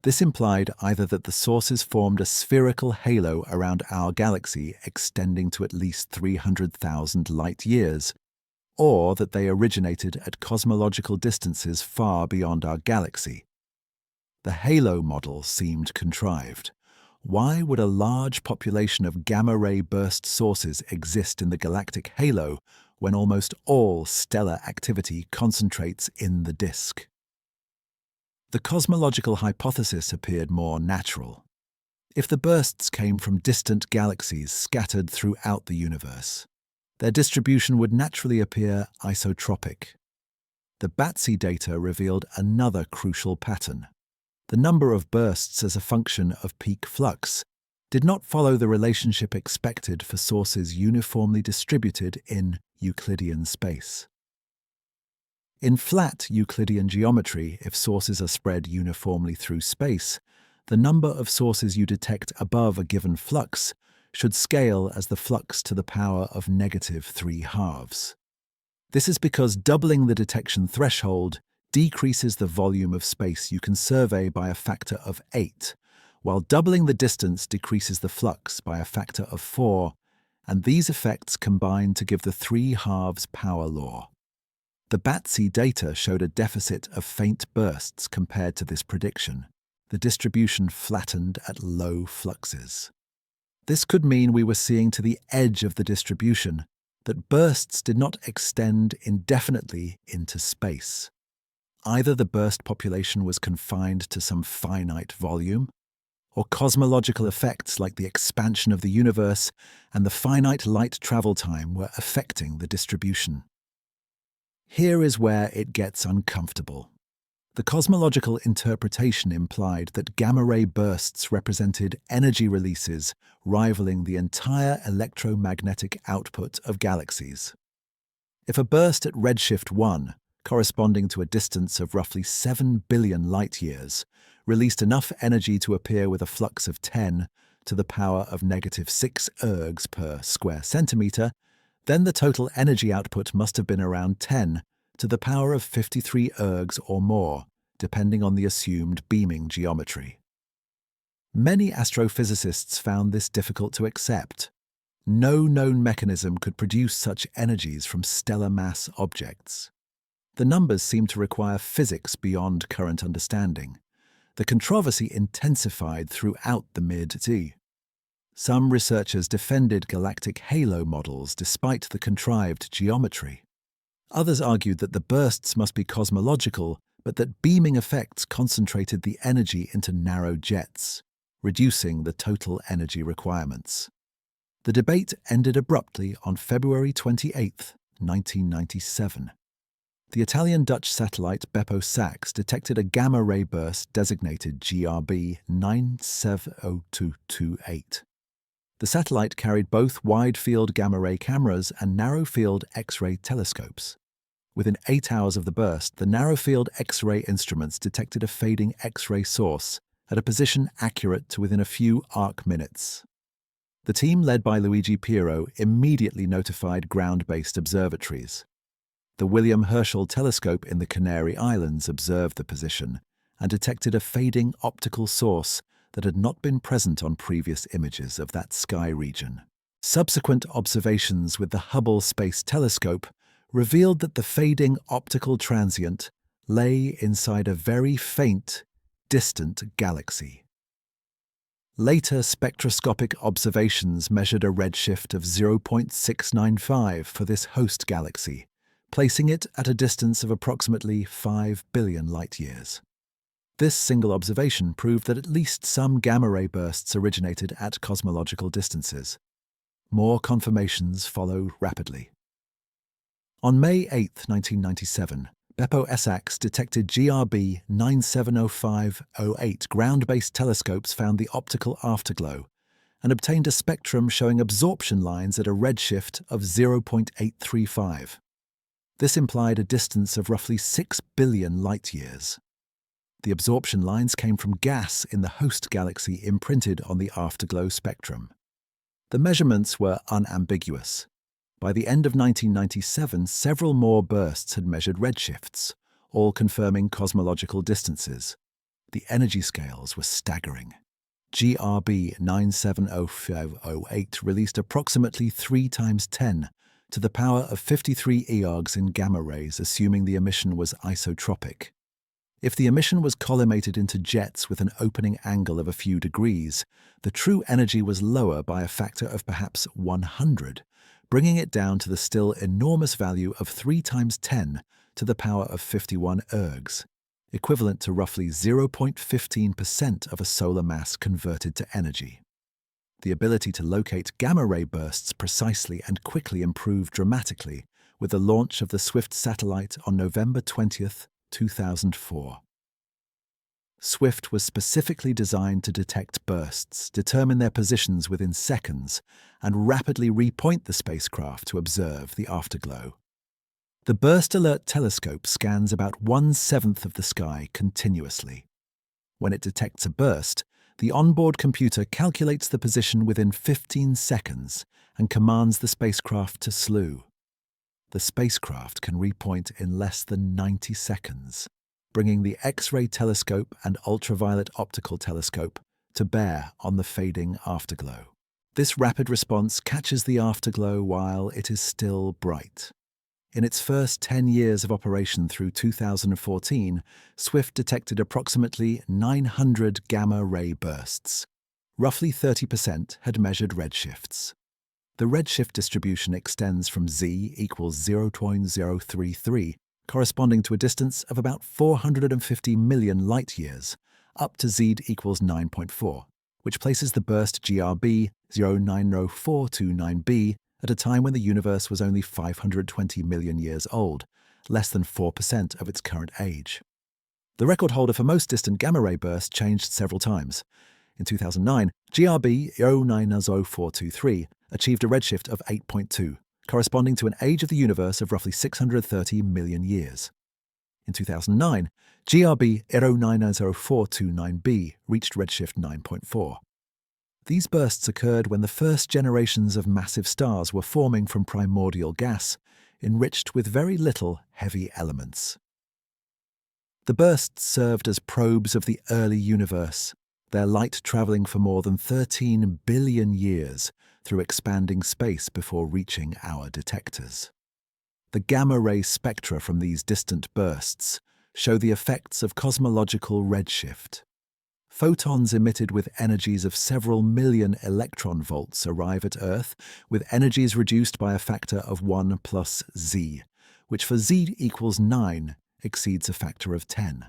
A: This implied either that the sources formed a spherical halo around our galaxy extending to at least 300,000 light-years, or that they originated at cosmological distances far beyond our galaxy. The halo model seemed contrived. Why would a large population of gamma-ray burst sources exist in the galactic halo when almost all stellar activity concentrates in the disk? The cosmological hypothesis appeared more natural. If the bursts came from distant galaxies scattered throughout the universe, their distribution would naturally appear isotropic. The BATSI data revealed another crucial pattern. The number of bursts as a function of peak flux did not follow the relationship expected for sources uniformly distributed in Euclidean space. In flat Euclidean geometry, if sources are spread uniformly through space, the number of sources you detect above a given flux should scale as the flux to the power of -3/2. This is because doubling the detection threshold decreases the volume of space you can survey by a factor of 8, while doubling the distance decreases the flux by a factor of 4, and these effects combine to give the 3/2 power law. The BATSI data showed a deficit of faint bursts compared to this prediction. The distribution flattened at low fluxes. This could mean we were seeing to the edge of the distribution, that bursts did not extend indefinitely into space. Either the burst population was confined to some finite volume, or cosmological effects like the expansion of the universe and the finite light travel time were affecting the distribution. Here is where it gets uncomfortable. The cosmological interpretation implied that gamma-ray bursts represented energy releases rivaling the entire electromagnetic output of galaxies. If a burst at redshift 1, corresponding to a distance of roughly 7 billion light-years, released enough energy to appear with a flux of 10 to the power of -6 ergs per square centimeter, then the total energy output must have been around 10 to the power of 53 ergs or more, depending on the assumed beaming geometry. Many astrophysicists found this difficult to accept. No known mechanism could produce such energies from stellar mass objects. The numbers seemed to require physics beyond current understanding. The controversy intensified throughout the mid-20s. Some researchers defended galactic halo models despite the contrived geometry. Others argued that the bursts must be cosmological, but that beaming effects concentrated the energy into narrow jets, reducing the total energy requirements. The debate ended abruptly on February 28, 1997. The Italian-Dutch satellite Beppo-Sachs detected a gamma-ray burst designated GRB 97028. The satellite carried both wide-field gamma-ray cameras and narrow-field X-ray telescopes. Within 8 hours of the burst, the narrow-field X-ray instruments detected a fading X-ray source at a position accurate to within a few arc minutes. The team led by Luigi Piero immediately notified ground-based observatories. The William Herschel telescope in the Canary Islands observed the position and detected a fading optical source that had not been present on previous images of that sky region. Subsequent observations with the Hubble Space Telescope revealed that the fading optical transient lay inside a very faint, distant galaxy. Later spectroscopic observations measured a redshift of 0.695 for this host galaxy, placing it at a distance of approximately 5 billion light-years. This single observation proved that at least some gamma-ray bursts originated at cosmological distances. More confirmations follow rapidly. On May 8, 1997, Beppo Essex detected GRB 970508 ground-based telescopes found the optical afterglow and obtained a spectrum showing absorption lines at a redshift of 0.835. This implied a distance of roughly 6 billion light-years. The absorption lines came from gas in the host galaxy imprinted on the afterglow spectrum. The measurements were unambiguous. By the end of 1997, several more bursts had measured redshifts, all confirming cosmological distances. The energy scales were staggering. GRB 970508 released approximately 3 times 10 to the power of 53 eogs in gamma rays, assuming the emission was isotropic. If the emission was collimated into jets with an opening angle of a few degrees, the true energy was lower by a factor of perhaps 100, bringing it down to the still enormous value of 3 times 10 to the power of 51 ergs, equivalent to roughly 0.15% of a solar mass converted to energy. The ability to locate gamma-ray bursts precisely and quickly improved dramatically with the launch of the SWIFT satellite on November 20, 2004. SWIFT was specifically designed to detect bursts, determine their positions within seconds, and rapidly repoint the spacecraft to observe the afterglow. The Burst Alert telescope scans about 1/7 of the sky continuously. When it detects a burst, the onboard computer calculates the position within 15 seconds and commands the spacecraft to slew. The spacecraft can repoint in less than 90 seconds, bringing the X-ray telescope and ultraviolet optical telescope to bear on the fading afterglow. This rapid response catches the afterglow while it is still bright. In its first 10 years of operation through 2014, SWIFT detected approximately 900 gamma-ray bursts. Roughly 30% had measured redshifts. The redshift distribution extends from Z equals 0.033, corresponding to a distance of about 450 million light-years, up to Z equals 9.4, which places the burst GRB 090429b at a time when the universe was only 520 million years old, less than 4% of its current age. The record holder for most distant gamma-ray bursts changed several times. In 2009, GRB 090423 achieved a redshift of 8.2, corresponding to an age of the universe of roughly 630 million years. In 2009, GRB 090429b reached redshift 9.4. These bursts occurred when the first generations of massive stars were forming from primordial gas, enriched with very little heavy elements. The bursts served as probes of the early universe, their light traveling for more than 13 billion years through expanding space before reaching our detectors. The gamma-ray spectra from these distant bursts show the effects of cosmological redshift. Photons emitted with energies of several million electron volts arrive at Earth with energies reduced by a factor of 1 plus Z, which for Z equals 9 exceeds a factor of 10.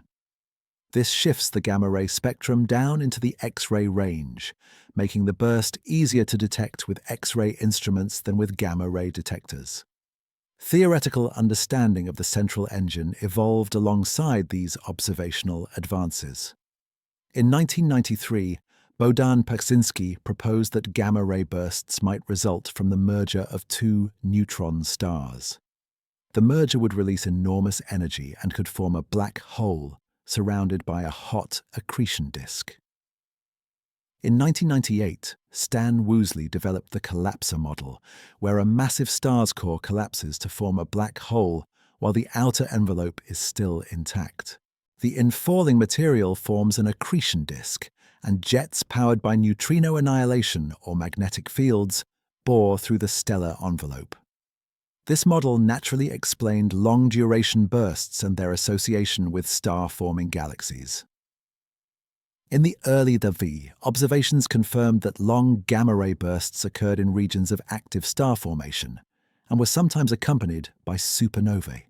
A: This shifts the gamma-ray spectrum down into the X-ray range, making the burst easier to detect with X-ray instruments than with gamma-ray detectors. Theoretical understanding of the central engine evolved alongside these observational advances. In 1993, Bohdan Paksinski proposed that gamma-ray bursts might result from the merger of 2 neutron stars. The merger would release enormous energy and could form a black hole surrounded by a hot accretion disk. In 1998, Stan Woosley developed the collapsor model, where a massive star's core collapses to form a black hole while the outer envelope is still intact. The infalling material forms an accretion disk, and jets powered by neutrino annihilation or magnetic fields bore through the stellar envelope. This model naturally explained long-duration bursts and their association with star-forming galaxies. In the early Davi, observations confirmed that long gamma-ray bursts occurred in regions of active star formation and were sometimes accompanied by supernovae.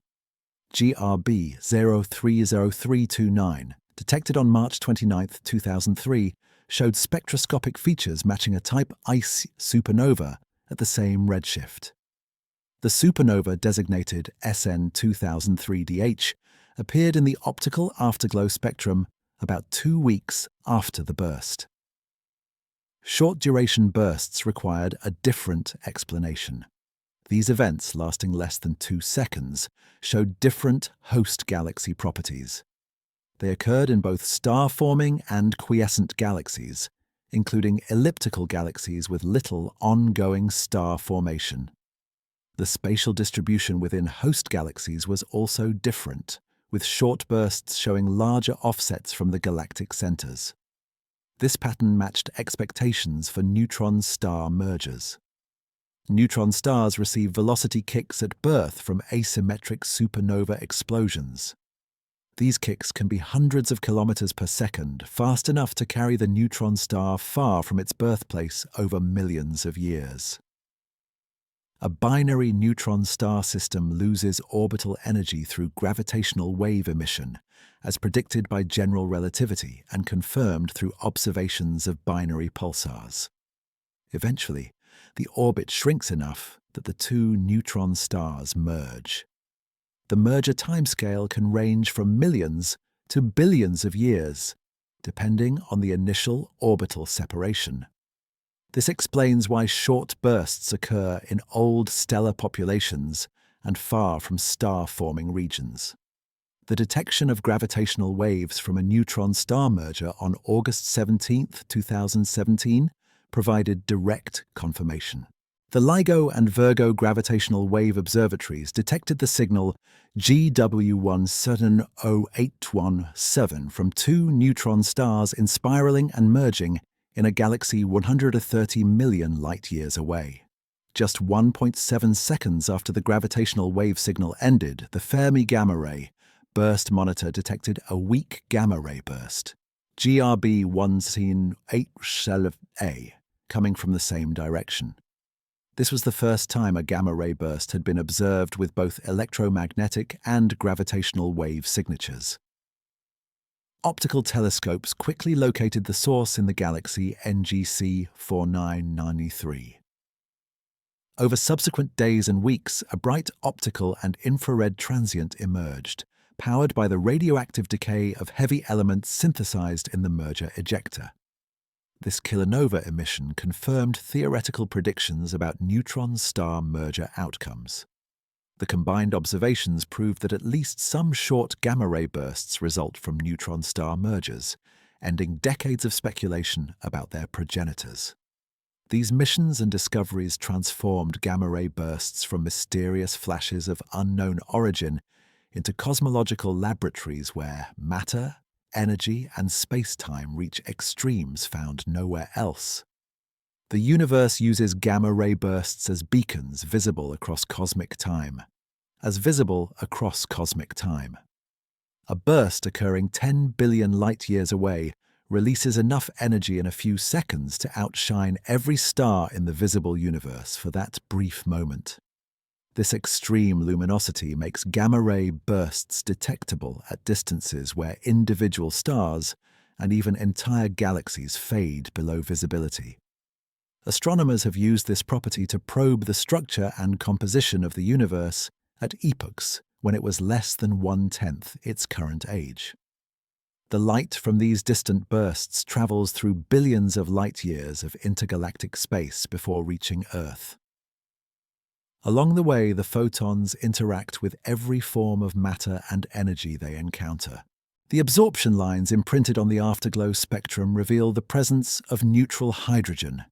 A: GRB 030329 detected on March 29, 2003, showed spectroscopic features matching a Type Ice supernova at the same redshift. The supernova, designated SN 2003DH, appeared in the optical afterglow spectrum about 2 weeks after the burst. Short-duration bursts required a different explanation. These events, lasting less than 2 seconds, showed different host galaxy properties. They occurred in both star-forming and quiescent galaxies, including elliptical galaxies with little ongoing star formation. The spatial distribution within host galaxies was also different, with short bursts showing larger offsets from the galactic centers. This pattern matched expectations for neutron-star mergers. Neutron stars receive velocity kicks at birth from asymmetric supernova explosions. These kicks can be hundreds of kilometers per second, fast enough to carry the neutron star far from its birthplace over millions of years. A binary neutron star system loses orbital energy through gravitational wave emission, as predicted by general relativity and confirmed through observations of binary pulsars. Eventually, the orbit shrinks enough that the two neutron stars merge. The merger timescale can range from millions to billions of years, depending on the initial orbital separation. This explains why short bursts occur in old stellar populations and far from star-forming regions. The detection of gravitational waves from a neutron-star merger on August 17, 2017, provided direct confirmation. The LIGO and Virgo gravitational wave observatories detected the signal GW170817 from two neutron stars inspiraling and merging in a galaxy 130 million light-years away. Just 1.7 seconds after the gravitational wave signal ended, the Fermi Gamma Ray burst monitor detected a weak gamma-ray burst, GRB178A, coming from the same direction. This was the first time a gamma-ray burst had been observed with both electromagnetic and gravitational wave signatures. Optical telescopes quickly located the source in the galaxy NGC 4993. Over subsequent days and weeks, a bright optical and infrared transient emerged, powered by the radioactive decay of heavy elements synthesized in the merger ejector. This kilonova emission confirmed theoretical predictions about neutron-star merger outcomes. The combined observations proved that at least some short gamma-ray bursts result from neutron-star mergers, ending decades of speculation about their progenitors. These missions and discoveries transformed gamma-ray bursts from mysterious flashes of unknown origin into cosmological laboratories where matter, energy, and space-time reach extremes found nowhere else. The universe uses gamma-ray bursts as beacons visible across cosmic time. A burst occurring 10 billion light-years away releases enough energy in a few seconds to outshine every star in the visible universe for that brief moment. This extreme luminosity makes gamma-ray bursts detectable at distances where individual stars and even entire galaxies fade below visibility. Astronomers have used this property to probe the structure and composition of the universe at epochs when it was less than 1/10 its current age. The light from these distant bursts travels through billions of light-years of intergalactic space before reaching Earth. Along the way, the photons interact with every form of matter and energy they encounter. The absorption lines imprinted on the afterglow spectrum reveal the presence of neutral hydrogen,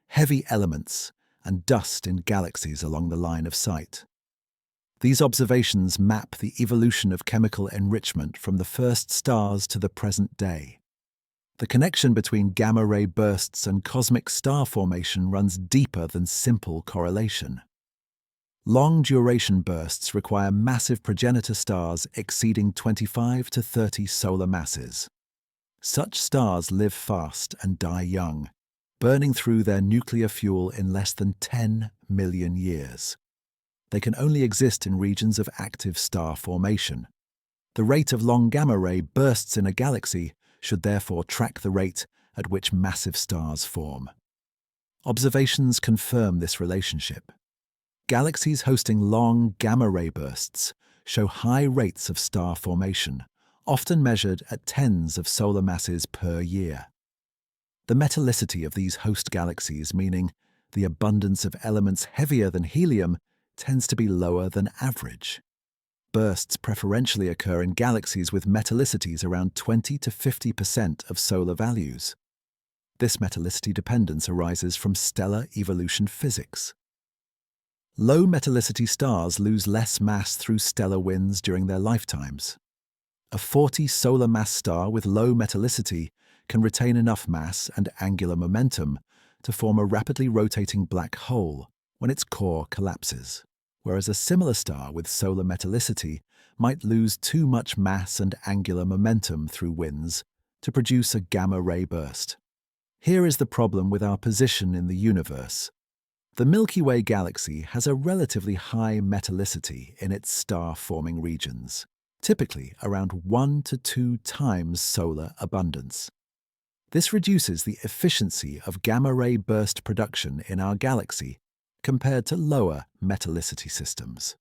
A: heavy elements, and dust in galaxies along the line of sight. These observations map the evolution of chemical enrichment from the first stars to the present day. The connection between gamma-ray bursts and cosmic star formation runs deeper than simple correlation. Long-duration bursts require massive progenitor stars exceeding 25 to 30 solar masses. Such stars live fast and die young, burning through their nuclear fuel in less than 10 million years. They can only exist in regions of active star formation. The rate of long gamma-ray bursts in a galaxy should therefore track the rate at which massive stars form. Observations confirm this relationship. Galaxies hosting long gamma-ray bursts show high rates of star formation, often measured at tens of solar masses per year. The metallicity of these host galaxies, meaning the abundance of elements heavier than helium, tends to be lower than average. Bursts preferentially occur in galaxies with metallicities around 20 to 50% of solar values. This metallicity dependence arises from stellar evolution physics. Low metallicity stars lose less mass through stellar winds during their lifetimes. A 40 solar mass star with low metallicity can retain enough mass and angular momentum to form a rapidly rotating black hole when its core collapses, whereas a similar star with solar metallicity might lose too much mass and angular momentum through winds to produce a gamma-ray burst. Here is the problem with our position in the universe. The Milky Way galaxy has a relatively high metallicity in its star-forming regions, typically around 1 to 2 times solar abundance. This reduces the efficiency of gamma-ray burst production in our galaxy compared to lower metallicity systems.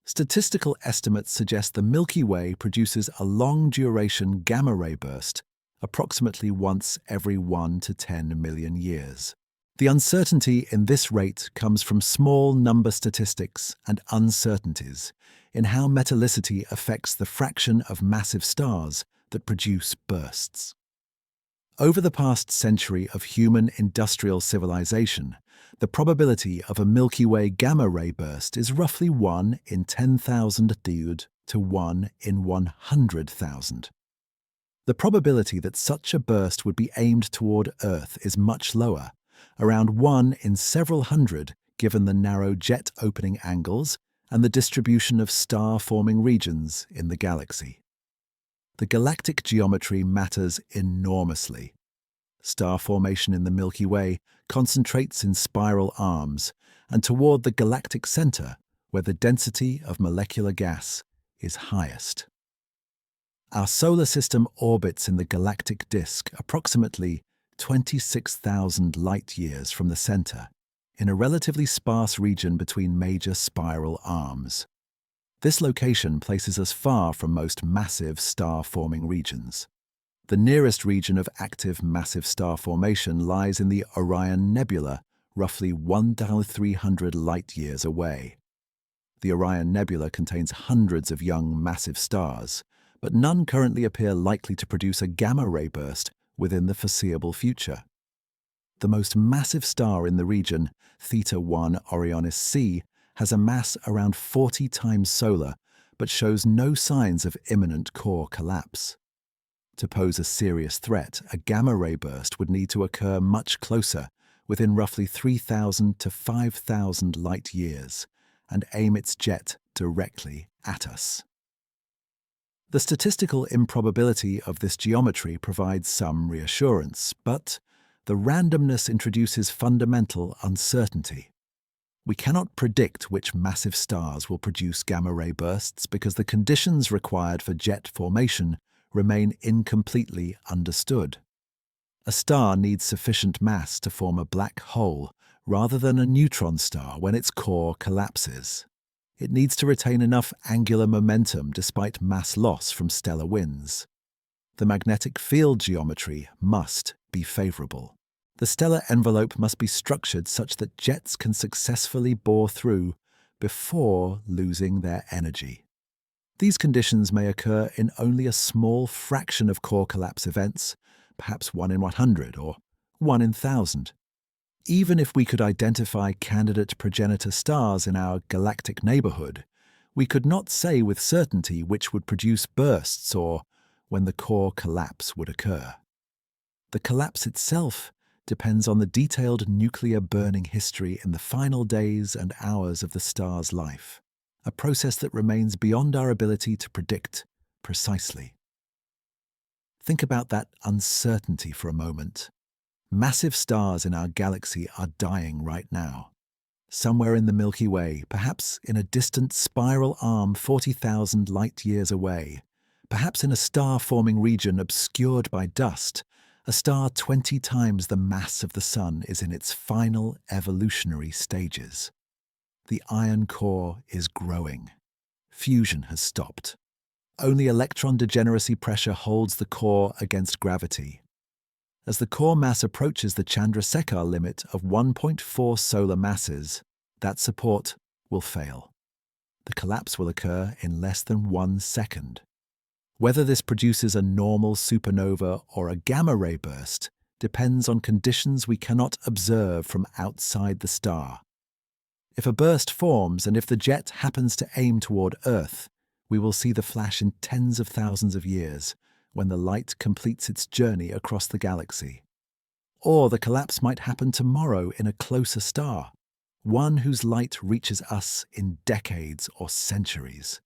A: Statistical estimates suggest the Milky Way produces a long-duration gamma-ray burst approximately once every 1 to 10 million years. The uncertainty in this rate comes from small number statistics and uncertainties in how metallicity affects the fraction of massive stars that produce bursts. Over the past century of human industrial civilization, the probability of a Milky Way gamma-ray burst is roughly 1 in 10,000 to 1 in 100,000. The probability that such a burst would be aimed toward Earth is much lower, around 1 in several hundred given the narrow jet opening angles and the distribution of star-forming regions in the galaxy. The galactic geometry matters enormously. Star formation in the Milky Way concentrates in spiral arms and toward the galactic center, where the density of molecular gas is highest. Our solar system orbits in the galactic disk approximately 26,000 light-years from the center, in a relatively sparse region between major spiral arms. This location places us far from most massive star-forming regions. The nearest region of active massive star formation lies in the Orion Nebula, roughly 1,300 light-years away. The Orion Nebula contains hundreds of young massive stars, but none currently appear likely to produce a gamma-ray burst within the foreseeable future. The most massive star in the region, Theta 1 Orionis C, has a mass around 40 times solar, but shows no signs of imminent core collapse. To pose a serious threat, a gamma-ray burst would need to occur much closer, within roughly 3,000 to 5,000 light-years, and aim its jet directly at us. The statistical improbability of this geometry provides some reassurance, but the randomness introduces fundamental uncertainty. We cannot predict which massive stars will produce gamma-ray bursts because the conditions required for jet formation remain incompletely understood. A star needs sufficient mass to form a black hole rather than a neutron star when its core collapses. It needs to retain enough angular momentum despite mass loss from stellar winds. The magnetic field geometry must be favorable. The stellar envelope must be structured such that jets can successfully bore through before losing their energy. These conditions may occur in only a small fraction of core collapse events, perhaps 1 in 100 or 1 in 1,000. Even if we could identify candidate progenitor stars in our galactic neighborhood, we could not say with certainty which would produce bursts or when the core collapse would occur. The collapse itself depends on the detailed nuclear burning history in the final days and hours of the star's life, a process that remains beyond our ability to predict precisely. Think about that uncertainty for a moment. Massive stars in our galaxy are dying right now. Somewhere in the Milky Way, perhaps in a distant spiral arm 40,000 light-years away, Perhaps in a star-forming region obscured by dust, a star 20 times the mass of the Sun is in its final evolutionary stages. The iron core is growing. Fusion has stopped. Only electron degeneracy pressure holds the core against gravity. As the core mass approaches the Chandrasekhar limit of 1.4 solar masses, that support will fail. The collapse will occur in less than 1 second. Whether this produces a normal supernova or a gamma-ray burst depends on conditions we cannot observe from outside the star. If a burst forms and if the jet happens to aim toward Earth, we will see the flash in tens of thousands of years when the light completes its journey across the galaxy. Or the collapse might happen tomorrow in a closer star, one whose light reaches us in decades or centuries.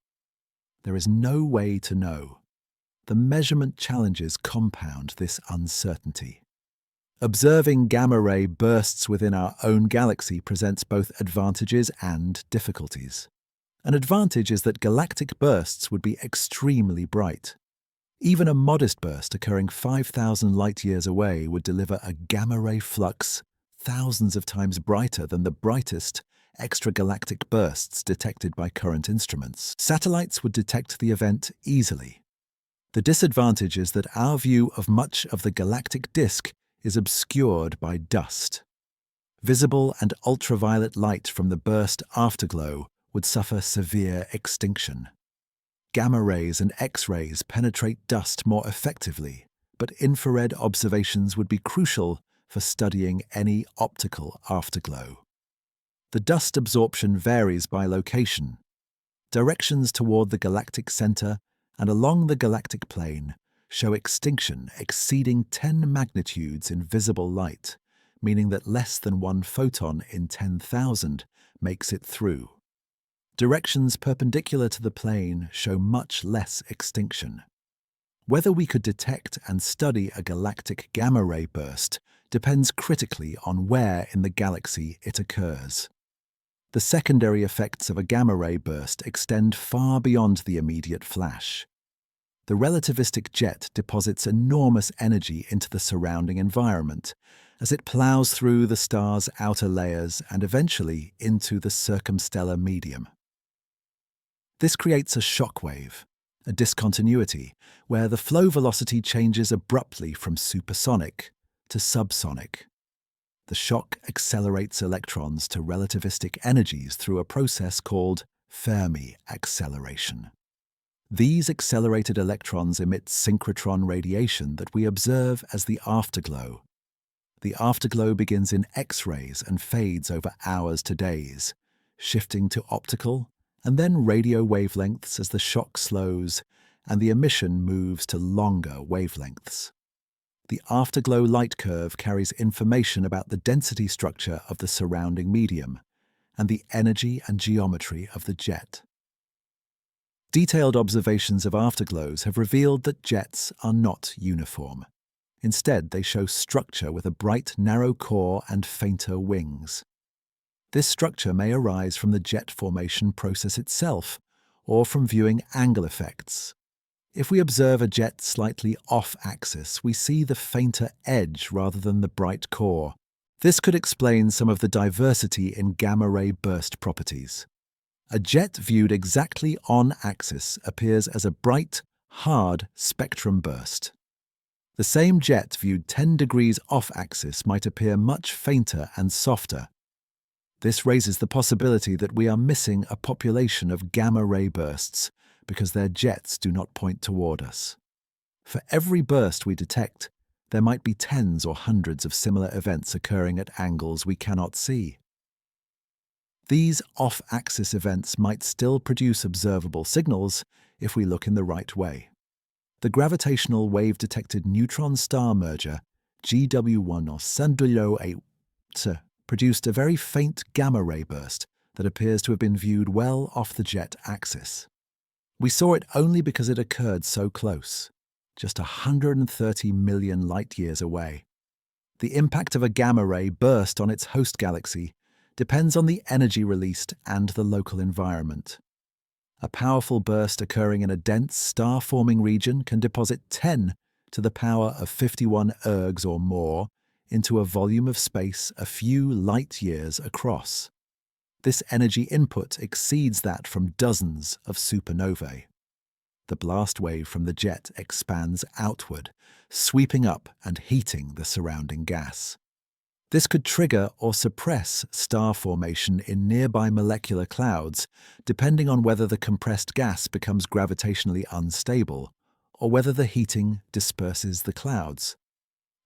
A: There is no way to know. The measurement challenges compound this uncertainty. Observing gamma-ray bursts within our own galaxy presents both advantages and difficulties. An advantage is that galactic bursts would be extremely bright. Even a modest burst occurring 5,000 light-years away would deliver a gamma-ray flux thousands of times brighter than the brightest extragalactic bursts detected by current instruments. Satellites would detect the event easily. The disadvantage is that our view of much of the galactic disk is obscured by dust. Visible and ultraviolet light from the burst afterglow would suffer severe extinction. Gamma rays and X-rays penetrate dust more effectively, but infrared observations would be crucial for studying any optical afterglow. The dust absorption varies by location. Directions toward the galactic center and along the galactic plane show extinction exceeding 10 magnitudes in visible light, meaning that less than 1 photon in 10,000 makes it through. Directions perpendicular to the plane show much less extinction. Whether we could detect and study a galactic gamma-ray burst depends critically on where in the galaxy it occurs. The secondary effects of a gamma-ray burst extend far beyond the immediate flash. The relativistic jet deposits enormous energy into the surrounding environment as it plows through the star's outer layers and eventually into the circumstellar medium. This creates a shockwave, a discontinuity, where the flow velocity changes abruptly from supersonic to subsonic. The shock accelerates electrons to relativistic energies through a process called Fermi acceleration. These accelerated electrons emit synchrotron radiation that we observe as the afterglow. The afterglow begins in X-rays and fades over hours to days, shifting to optical and then radio wavelengths as the shock slows and the emission moves to longer wavelengths. The afterglow light curve carries information about the density structure of the surrounding medium and the energy and geometry of the jet. Detailed observations of afterglows have revealed that jets are not uniform. Instead, they show structure with a bright, narrow core and fainter wings. This structure may arise from the jet formation process itself or from viewing angle effects. If we observe a jet slightly off-axis, we see the fainter edge rather than the bright core. This could explain some of the diversity in gamma-ray burst properties. A jet viewed exactly on-axis appears as a bright, hard spectrum burst. The same jet viewed 10 degrees off-axis might appear much fainter and softer. This raises the possibility that we are missing a population of gamma-ray bursts because their jets do not point toward us. For every burst we detect, there might be tens or hundreds of similar events occurring at angles we cannot see. These off-axis events might still produce observable signals if we look in the right way. The gravitational wave-detected neutron-star merger, GW1 produced a very faint gamma-ray burst that appears to have been viewed well off the jet axis. We saw it only because it occurred so close, just 130 million light-years away. The impact of a gamma-ray burst on its host galaxy depends on the energy released and the local environment. A powerful burst occurring in a dense star-forming region can deposit 10 to the power of 51 ergs or more into a volume of space a few light-years across. This energy input exceeds that from dozens of supernovae. The blast wave from the jet expands outward, sweeping up and heating the surrounding gas. This could trigger or suppress star formation in nearby molecular clouds, depending on whether the compressed gas becomes gravitationally unstable or whether the heating disperses the clouds.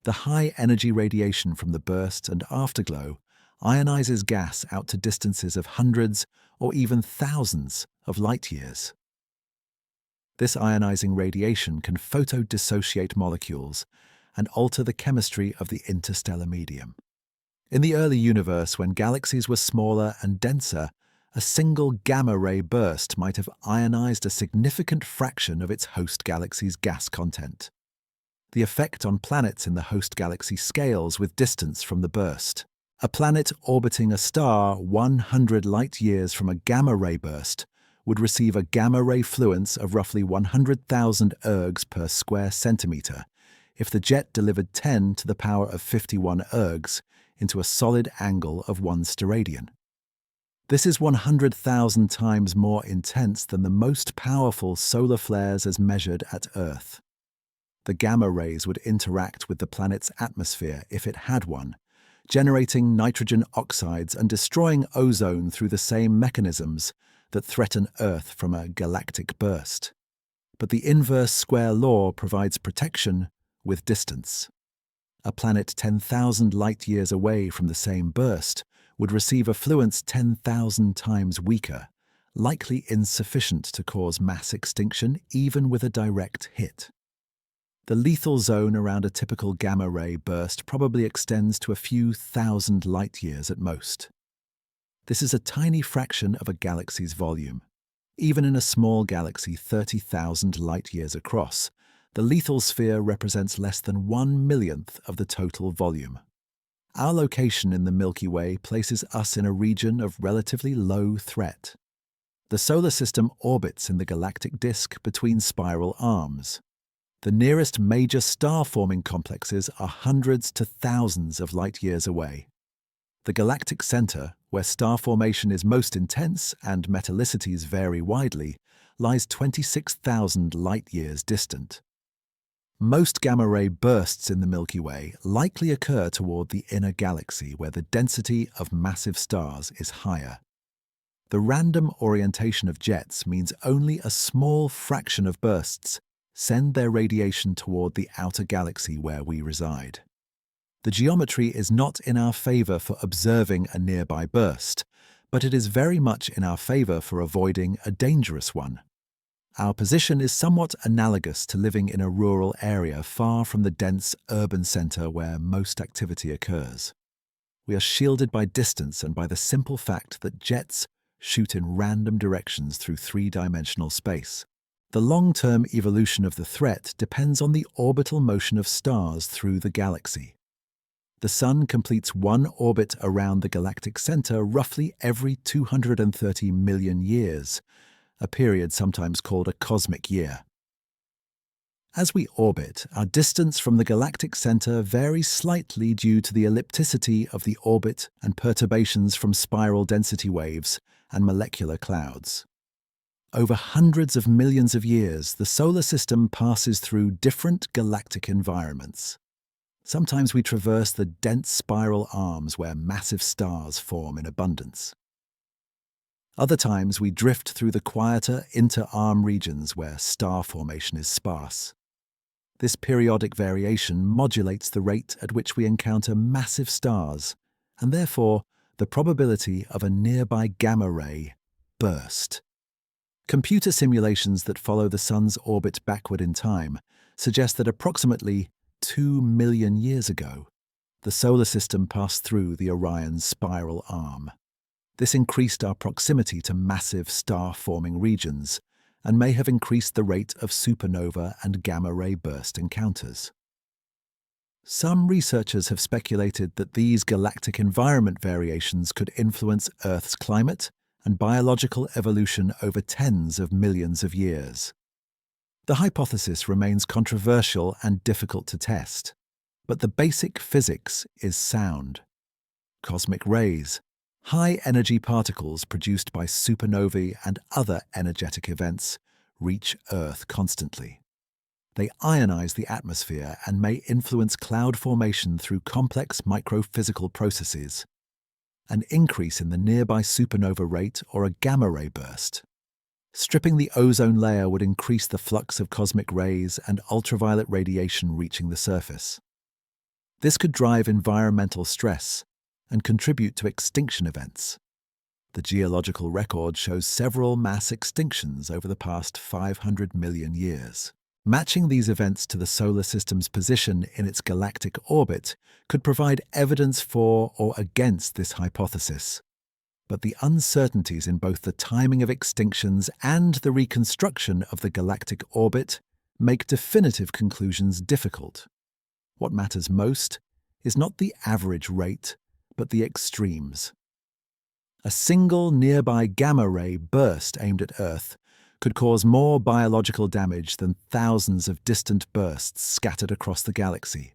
A: The high-energy radiation from the burst and afterglow ionizes gas out to distances of hundreds or even thousands of light-years. This ionizing radiation can photodissociate molecules and alter the chemistry of the interstellar medium. In the early universe, when galaxies were smaller and denser, a single gamma-ray burst might have ionized a significant fraction of its host galaxy's gas content. The effect on planets in the host galaxy scales with distance from the burst. A planet orbiting a star 100 light-years from a gamma-ray burst would receive a gamma-ray fluence of roughly 100,000 ergs per square centimeter if the jet delivered 10 to the power of 51 ergs into a solid angle of 1 steradian. This is 100,000 times more intense than the most powerful solar flares as measured at Earth. The gamma rays would interact with the planet's atmosphere if it had one, generating nitrogen oxides and destroying ozone through the same mechanisms that threaten Earth from a galactic burst. But the inverse square law provides protection with distance. A planet 10,000 light-years away from the same burst would receive a fluence 10,000 times weaker, likely insufficient to cause mass extinction even with a direct hit. The lethal zone around a typical gamma-ray burst probably extends to a few thousand light-years at most. This is a tiny fraction of a galaxy's volume. Even in a small galaxy 30,000 light-years across, the lethal sphere represents less than 1/1,000,000th of the total volume. Our location in the Milky Way places us in a region of relatively low threat. The solar system orbits in the galactic disk between spiral arms. The nearest major star-forming complexes are hundreds to thousands of light-years away. The galactic center, where star formation is most intense and metallicities vary widely, lies 26,000 light-years distant. Most gamma-ray bursts in the Milky Way likely occur toward the inner galaxy, where the density of massive stars is higher. The random orientation of jets means only a small fraction of bursts send their radiation toward the outer galaxy where we reside. The geometry is not in our favor for observing a nearby burst, but it is very much in our favor for avoiding a dangerous one. Our position is somewhat analogous to living in a rural area far from the dense urban center where most activity occurs. We are shielded by distance and by the simple fact that jets shoot in random directions through three-dimensional space. The long-term evolution of the threat depends on the orbital motion of stars through the galaxy. The Sun completes one orbit around the galactic center roughly every 230 million years, a period sometimes called a cosmic year. As we orbit, our distance from the galactic center varies slightly due to the ellipticity of the orbit and perturbations from spiral density waves and molecular clouds. Over hundreds of millions of years, the solar system passes through different galactic environments. Sometimes we traverse the dense spiral arms where massive stars form in abundance. Other times we drift through the quieter inter-arm regions where star formation is sparse. This periodic variation modulates the rate at which we encounter massive stars, and therefore the probability of a nearby gamma-ray burst. Computer simulations that follow the Sun's orbit backward in time suggest that approximately 2 million years ago, the solar system passed through the Orion spiral arm. This increased our proximity to massive star-forming regions and may have increased the rate of supernova and gamma-ray burst encounters. Some researchers have speculated that these galactic environment variations could influence Earth's climate and biological evolution over tens of millions of years. The hypothesis remains controversial and difficult to test, but the basic physics is sound. Cosmic rays, high-energy particles produced by supernovae and other energetic events, reach Earth constantly. They ionize the atmosphere and may influence cloud formation through complex microphysical processes. An increase in the nearby supernova rate or a gamma-ray burst. Stripping the ozone layer would increase the flux of cosmic rays and ultraviolet radiation reaching the surface. This could drive environmental stress and contribute to extinction events. The geological record shows several mass extinctions over the past 500 million years. Matching these events to the solar system's position in its galactic orbit could provide evidence for or against this hypothesis. But the uncertainties in both the timing of extinctions and the reconstruction of the galactic orbit make definitive conclusions difficult. What matters most is not the average rate, but the extremes. A single nearby gamma-ray burst aimed at Earth could cause more biological damage than thousands of distant bursts scattered across the galaxy.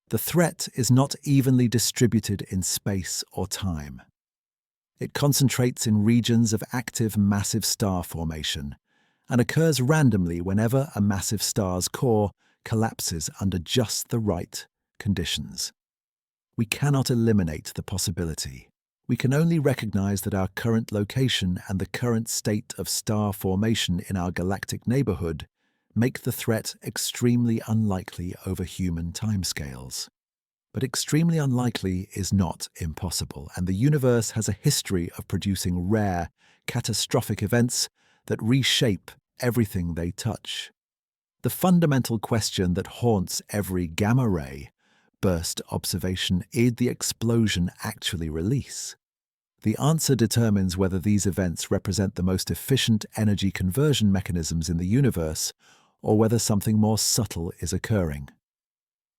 A: The threat is not evenly distributed in space or time. It concentrates in regions of active massive star formation and occurs randomly whenever a massive star's core collapses under just the right conditions. We cannot eliminate the possibility. We can only recognize that our current location and the current state of star formation in our galactic neighborhood make the threat extremely unlikely over human timescales. But extremely unlikely is not impossible, and the universe has a history of producing rare, catastrophic events that reshape everything they touch. The fundamental question that haunts every gamma-ray burst observation is the explosion actually release? The answer determines whether these events represent the most efficient energy conversion mechanisms in the universe or whether something more subtle is occurring.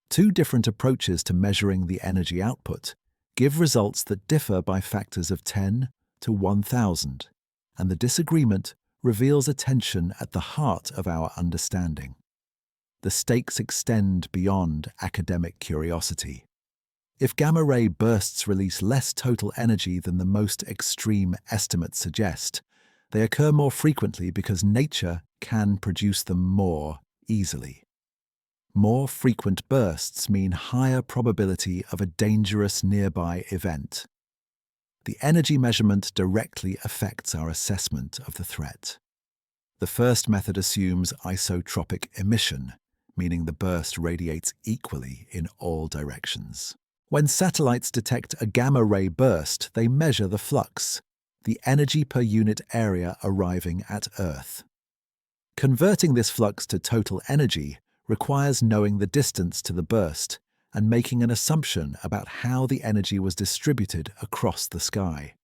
A: Two different approaches to measuring the energy output give results that differ by factors of 10 to 1,000, and the disagreement reveals a tension at the heart of our understanding. The stakes extend beyond academic curiosity. If gamma-ray bursts release less total energy than the most extreme estimates suggest, they occur more frequently because nature can produce them more easily. More frequent bursts mean higher probability of a dangerous nearby event. The energy measurement directly affects our assessment of the threat. The first method assumes isotropic emission, meaning the burst radiates equally in all directions. When satellites detect a gamma-ray burst, they measure the flux, the energy per unit area arriving at Earth. Converting this flux to total energy requires knowing the distance to the burst and making an assumption about how the energy was distributed across the sky.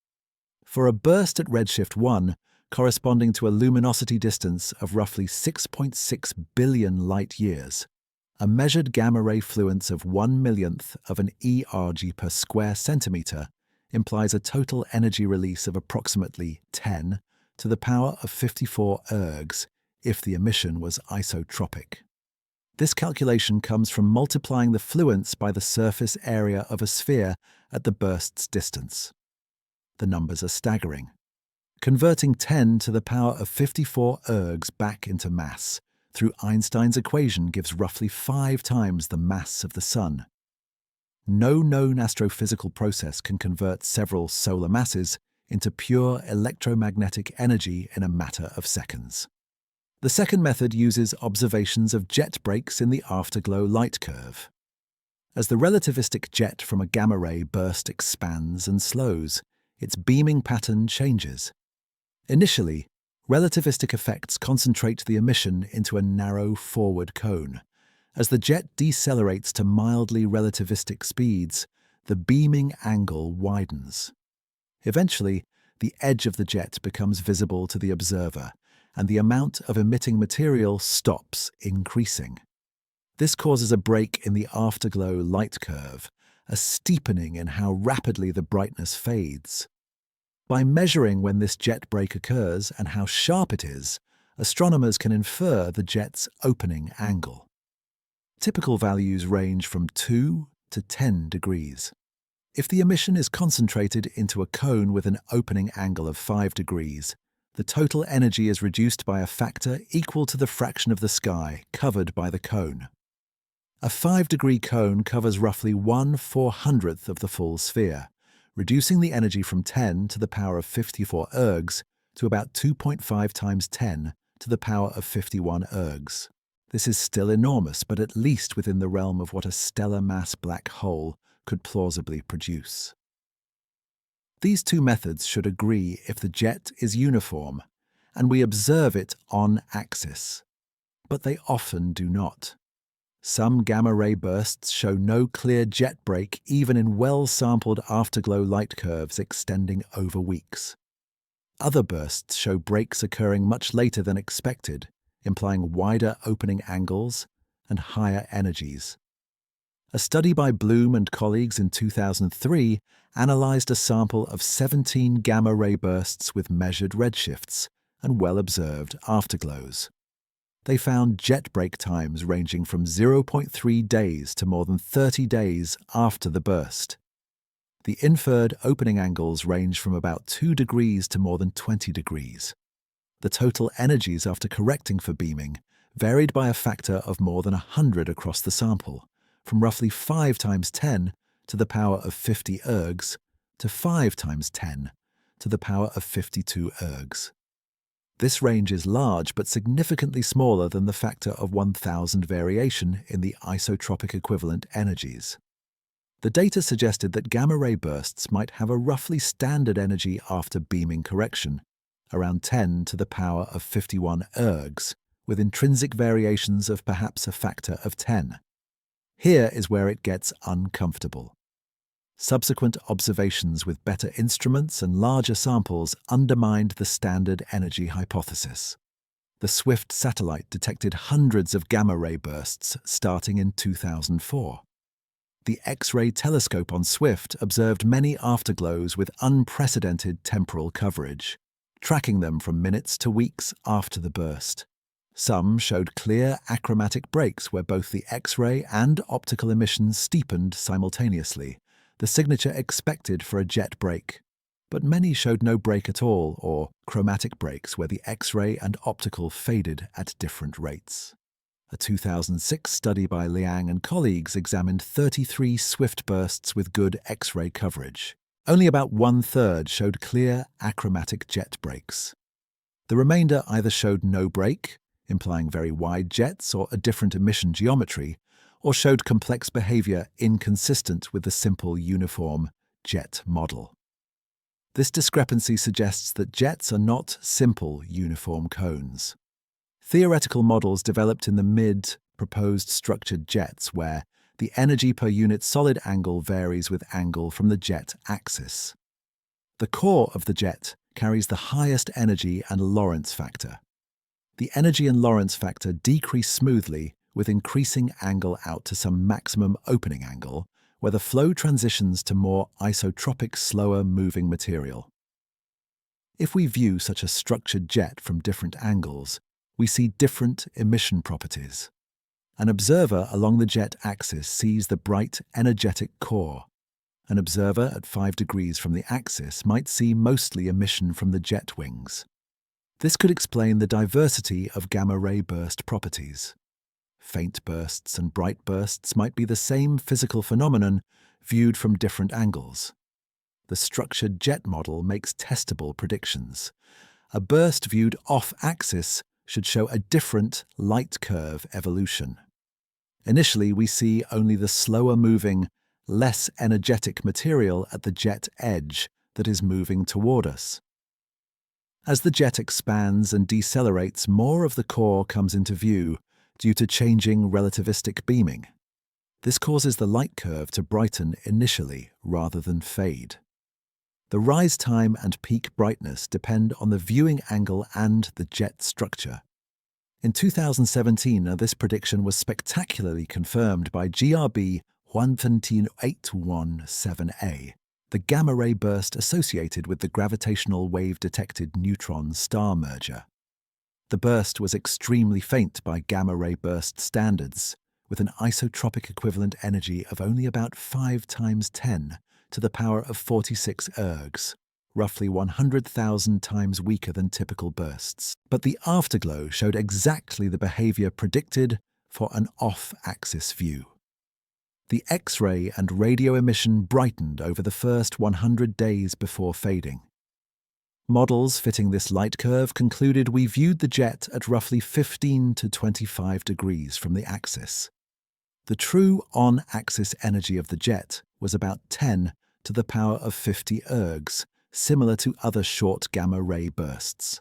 A: For a burst at redshift 1, corresponding to a luminosity distance of roughly 6.6 billion light-years, a measured gamma-ray fluence of 1/1,000,000th of an ERG per square centimeter implies a total energy release of approximately 10 to the power of 54 ergs if the emission was isotropic. This calculation comes from multiplying the fluence by the surface area of a sphere at the burst's distance. The numbers are staggering. Converting 10 to the power of 54 ergs back into mass through Einstein's equation gives roughly 5 times the mass of the Sun. No known astrophysical process can convert several solar masses into pure electromagnetic energy in a matter of seconds. The second method uses observations of jet breaks in the afterglow light curve. As the relativistic jet from a gamma-ray burst expands and slows, its beaming pattern changes. Initially, relativistic effects concentrate the emission into a narrow forward cone. As the jet decelerates to mildly relativistic speeds, the beaming angle widens. Eventually, the edge of the jet becomes visible to the observer, and the amount of emitting material stops increasing. This causes a break in the afterglow light curve, a steepening in how rapidly the brightness fades. By measuring when this jet break occurs and how sharp it is, astronomers can infer the jet's opening angle. Typical values range from 2 to 10 degrees. If the emission is concentrated into a cone with an opening angle of 5 degrees, the total energy is reduced by a factor equal to the fraction of the sky covered by the cone. A 5-degree cone covers roughly 1/400th of the full sphere, reducing the energy from 10 to the power of 54 ergs to about 2.5 times 10 to the power of 51 ergs. This is still enormous, but at least within the realm of what a stellar mass black hole could plausibly produce. These two methods should agree if the jet is uniform, and we observe it on axis. But they often do not. Some gamma-ray bursts show no clear jet break even in well-sampled afterglow light curves extending over weeks. Other bursts show breaks occurring much later than expected, implying wider opening angles and higher energies. A study by Bloom and colleagues in 2003 analyzed a sample of 17 gamma-ray bursts with measured redshifts and well-observed afterglows. They found jet break times ranging from 0.3 days to more than 30 days after the burst. The inferred opening angles range from about 2 degrees to more than 20 degrees. The total energies after correcting for beaming varied by a factor of more than 100 across the sample, from roughly 5 times 10 to the power of 50 ergs to 5 times 10 to the power of 52 ergs. This range is large but significantly smaller than the factor of 1,000 variation in the isotropic equivalent energies. The data suggested that gamma-ray bursts might have a roughly standard energy after beaming correction, around 10 to the power of 51 ergs, with intrinsic variations of perhaps a factor of 10. Here is where it gets uncomfortable. Subsequent observations with better instruments and larger samples undermined the standard energy hypothesis. The SWIFT satellite detected hundreds of gamma-ray bursts starting in 2004. The X-ray telescope on SWIFT observed many afterglows with unprecedented temporal coverage, tracking them from minutes to weeks after the burst. Some showed clear achromatic breaks where both the X-ray and optical emissions steepened simultaneously, the signature expected for a jet break. But many showed no break at all, or chromatic breaks where the X-ray and optical faded at different rates. A 2006 study by Liang and colleagues examined 33 SWIFT bursts with good X-ray coverage. Only about 1/3 showed clear achromatic jet breaks. The remainder either showed no break, implying very wide jets or a different emission geometry, or showed complex behavior inconsistent with the simple uniform jet model. This discrepancy suggests that jets are not simple uniform cones. Theoretical models developed in the mid proposed structured jets where the energy per unit solid angle varies with angle from the jet axis. The core of the jet carries the highest energy and Lorentz factor. The energy and Lorentz factor decrease smoothly with increasing angle out to some maximum opening angle, where the flow transitions to more isotropic, slower moving material. If we view such a structured jet from different angles, we see different emission properties. An observer along the jet axis sees the bright, energetic core. An observer at 5 degrees from the axis might see mostly emission from the jet wings. This could explain the diversity of gamma-ray burst properties. Faint bursts and bright bursts might be the same physical phenomenon viewed from different angles. The structured jet model makes testable predictions. A burst viewed off-axis should show a different light curve evolution. Initially, we see only the slower-moving, less energetic material at the jet edge that is moving toward us. As the jet expands and decelerates, more of the core comes into view due to changing relativistic beaming. This causes the light curve to brighten initially rather than fade. The rise time and peak brightness depend on the viewing angle and the jet structure. In 2017, this prediction was spectacularly confirmed by GRB 17817A. the gamma-ray burst associated with the gravitational wave-detected neutron-star merger. The burst was extremely faint by gamma-ray burst standards, with an isotropic equivalent energy of only about 5 times 10 to the power of 46 ergs, roughly 100,000 times weaker than typical bursts. But the afterglow showed exactly the behavior predicted for an off-axis view. The X-ray and radio emission brightened over the first 100 days before fading. Models fitting this light curve concluded we viewed the jet at roughly 15 to 25 degrees from the axis. The true on-axis energy of the jet was about 10 to the power of 50 ergs, similar to other short gamma-ray bursts.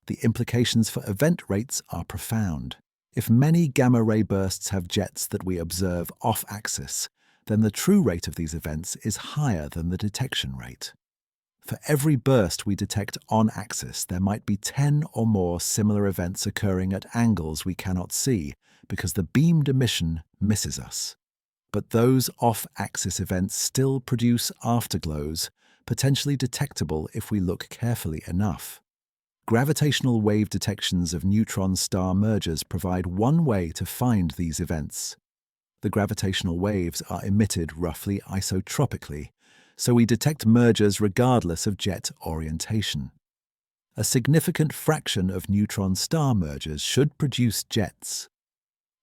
A: The implications for event rates are profound. If many gamma-ray bursts have jets that we observe off-axis, then the true rate of these events is higher than the detection rate. For every burst we detect on-axis, there might be 10 or more similar events occurring at angles we cannot see because the beamed emission misses us. But those off-axis events still produce afterglows, potentially detectable if we look carefully enough. Gravitational wave detections of neutron-star mergers provide one way to find these events. The gravitational waves are emitted roughly isotropically, so we detect mergers regardless of jet orientation. A significant fraction of neutron-star mergers should produce jets.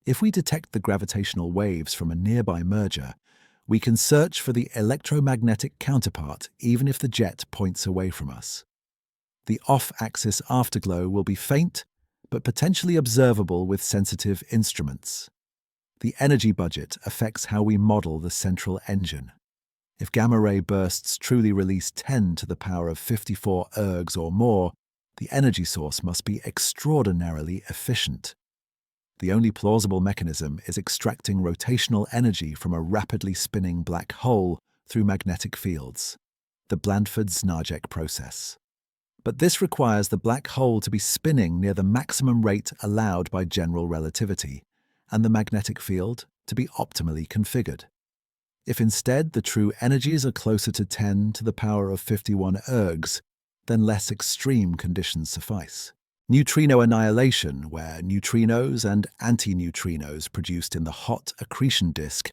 A: If we detect the gravitational waves from a nearby merger, we can search for the electromagnetic counterpart even if the jet points away from us. The off-axis afterglow will be faint, but potentially observable with sensitive instruments. The energy budget affects how we model the central engine. If gamma-ray bursts truly release 10 to the power of 54 ergs or more, the energy source must be extraordinarily efficient. The only plausible mechanism is extracting rotational energy from a rapidly spinning black hole through magnetic fields, the Blandford-Znajek process. But this requires the black hole to be spinning near the maximum rate allowed by general relativity, and the magnetic field to be optimally configured. If instead the true energies are closer to 10 to the power of 51 ergs, then less extreme conditions suffice. Neutrino annihilation, where neutrinos and antineutrinos produced in the hot accretion disk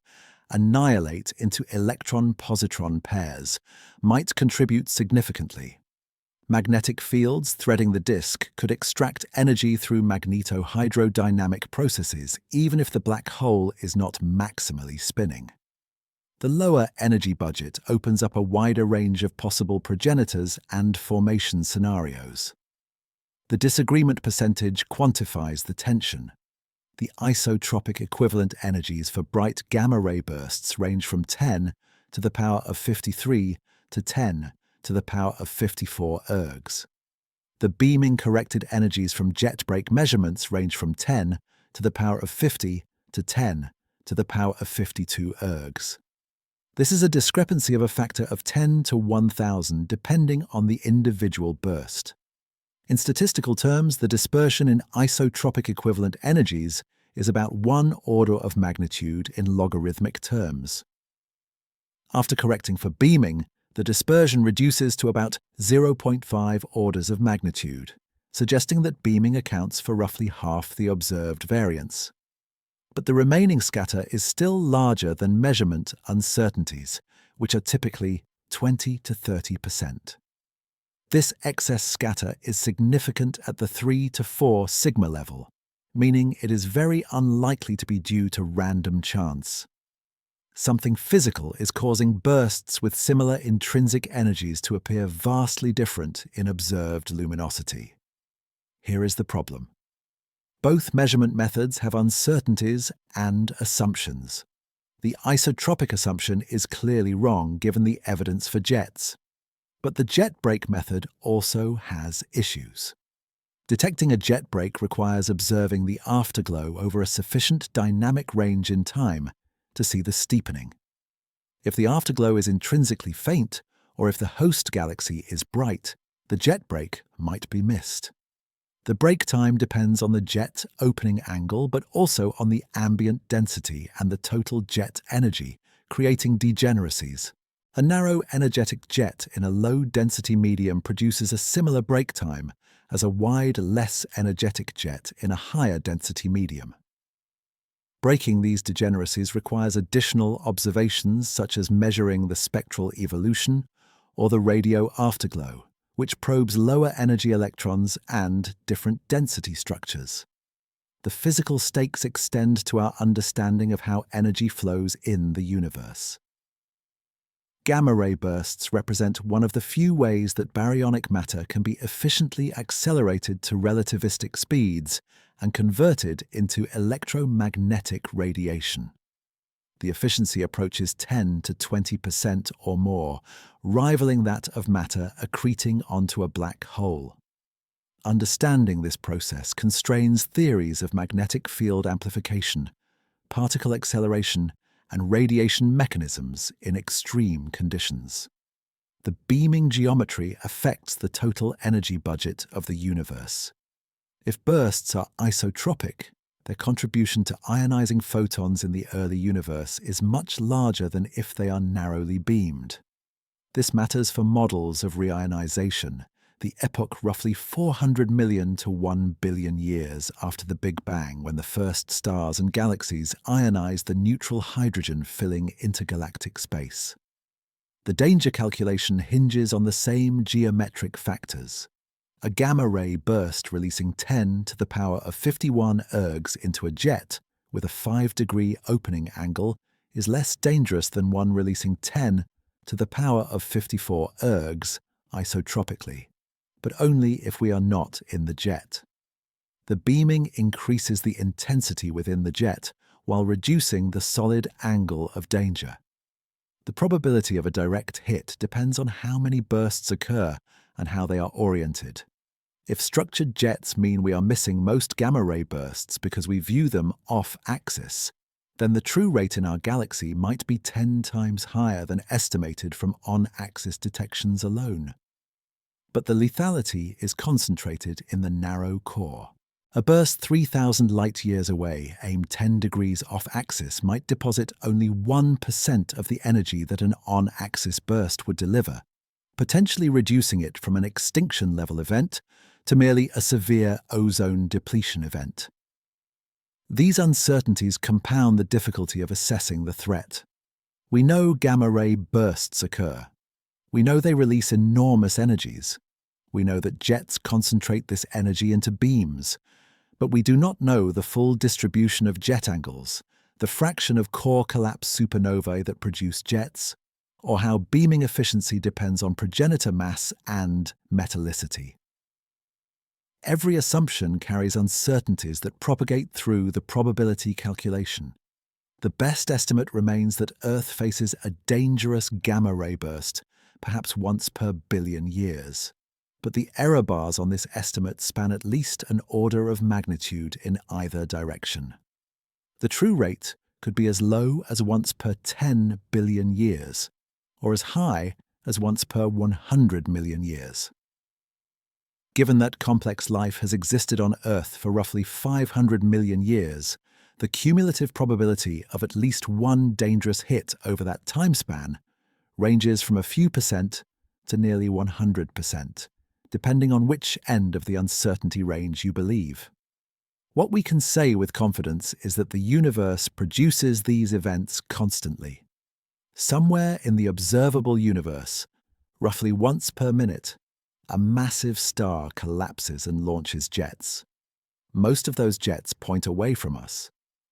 A: annihilate into electron-positron pairs, might contribute significantly. Magnetic fields threading the disk could extract energy through magnetohydrodynamic processes even if the black hole is not maximally spinning. The lower energy budget opens up a wider range of possible progenitors and formation scenarios. The disagreement percentage quantifies the tension. The isotropic equivalent energies for bright gamma-ray bursts range from 10 to the power of 53 to 10 to the power of 54 ergs. The beaming-corrected energies from jet brake measurements range from 10 to the power of 50 to 10 to the power of 52 ergs. This is a discrepancy of a factor of 10 to 1,000 depending on the individual burst. In statistical terms, the dispersion in isotropic equivalent energies is about 1 order of magnitude in logarithmic terms. After correcting for beaming, the dispersion reduces to about 0.5 orders of magnitude, suggesting that beaming accounts for roughly half the observed variance. But the remaining scatter is still larger than measurement uncertainties, which are typically 20 to 30%. This excess scatter is significant at the 3 to 4 sigma level, meaning it is very unlikely to be due to random chance. Something physical is causing bursts with similar intrinsic energies to appear vastly different in observed luminosity. Here is the problem. Both measurement methods have uncertainties and assumptions. The isotropic assumption is clearly wrong given the evidence for jets. But the jet brake method also has issues. Detecting a jet brake requires observing the afterglow over a sufficient dynamic range in time to see the steepening. If the afterglow is intrinsically faint, or if the host galaxy is bright, the jet brake might be missed. The brake time depends on the jet opening angle, but also on the ambient density and the total jet energy, creating degeneracies. A narrow energetic jet in a low-density medium produces a similar break time as a wide, less energetic jet in a higher density medium. Breaking these degeneracies requires additional observations such as measuring the spectral evolution or the radio afterglow, which probes lower energy electrons and different density structures. The physical stakes extend to our understanding of how energy flows in the universe. Gamma-ray bursts represent one of the few ways that baryonic matter can be efficiently accelerated to relativistic speeds and converted into electromagnetic radiation. The efficiency approaches 10 to 20% or more, rivaling that of matter accreting onto a black hole. Understanding this process constrains theories of magnetic field amplification, particle acceleration, and radiation mechanisms in extreme conditions. The beaming geometry affects the total energy budget of the universe. If bursts are isotropic, their contribution to ionizing photons in the early universe is much larger than if they are narrowly beamed. This matters for models of reionization, the epoch roughly 400 million to 1 billion years after the Big Bang, when the first stars and galaxies ionized the neutral hydrogen filling intergalactic space. The danger calculation hinges on the same geometric factors. A gamma-ray burst releasing 10 to the power of 51 ergs into a jet with a 5-degree opening angle is less dangerous than one releasing 10 to the power of 54 ergs isotropically, but only if we are not in the jet. The beaming increases the intensity within the jet while reducing the solid angle of danger. The probability of a direct hit depends on how many bursts occur and how they are oriented. If structured jets mean we are missing most gamma-ray bursts because we view them off-axis, then the true rate in our galaxy might be 10 times higher than estimated from on-axis detections alone. But the lethality is concentrated in the narrow core. A burst 3,000 light-years away, aimed 10 degrees off-axis, might deposit only 1% of the energy that an on-axis burst would deliver, potentially reducing it from an extinction-level event to merely a severe ozone depletion event. These uncertainties compound the difficulty of assessing the threat. We know gamma-ray bursts occur. We know they release enormous energies. We know that jets concentrate this energy into beams, but we do not know the full distribution of jet angles, the fraction of core collapse supernovae that produce jets, or how beaming efficiency depends on progenitor mass and metallicity. Every assumption carries uncertainties that propagate through the probability calculation. The best estimate remains that Earth faces a dangerous gamma-ray burst, perhaps once per billion years. But the error bars on this estimate span at least an order of magnitude in either direction. The true rate could be as low as once per 10 billion years, or as high as once per 100 million years. Given that complex life has existed on Earth for roughly 500 million years, the cumulative probability of at least one dangerous hit over that time span ranges from a few percent to nearly 100%, depending on which end of the uncertainty range you believe. What we can say with confidence is that the universe produces these events constantly. Somewhere in the observable universe, roughly once per minute, a massive star collapses and launches jets. Most of those jets point away from us.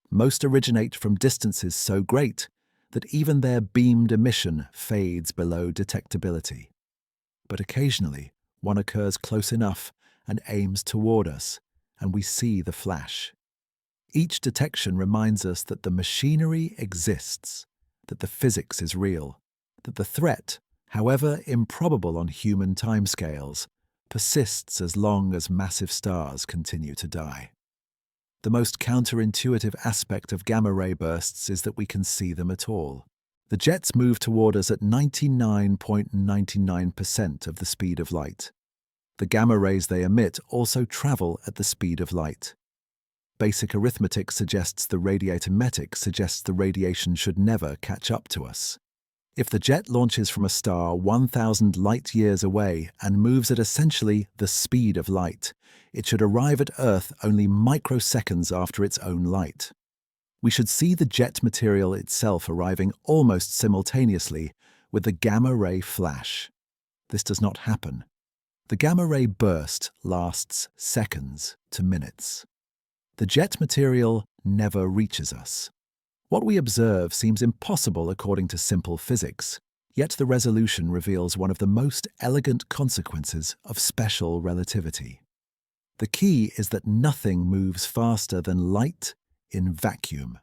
A: Most originate from distances so great that even their beamed emission fades below detectability. But occasionally, one occurs close enough and aims toward us, and we see the flash. Each detection reminds us that the machinery exists, that the physics is real, that the threat, however improbable on human timescales, persists as long as massive stars continue to die. The most counterintuitive aspect of gamma-ray bursts is that we can see them at all. The jets move toward us at 99.99% of the speed of light. The gamma rays they emit also travel at the speed of light. Basic arithmetic suggests the radiator metric suggests the radiation should never catch up to us. If the jet launches from a star 1,000 light-years away and moves at essentially the speed of light, it should arrive at Earth only microseconds after its own light. We should see the jet material itself arriving almost simultaneously with the gamma-ray flash. This does not happen. The gamma-ray burst lasts seconds to minutes. The jet material never reaches us. What we observe seems impossible according to simple physics, yet the resolution reveals one of the most elegant consequences of special relativity. The key is that nothing moves faster than light in vacuum.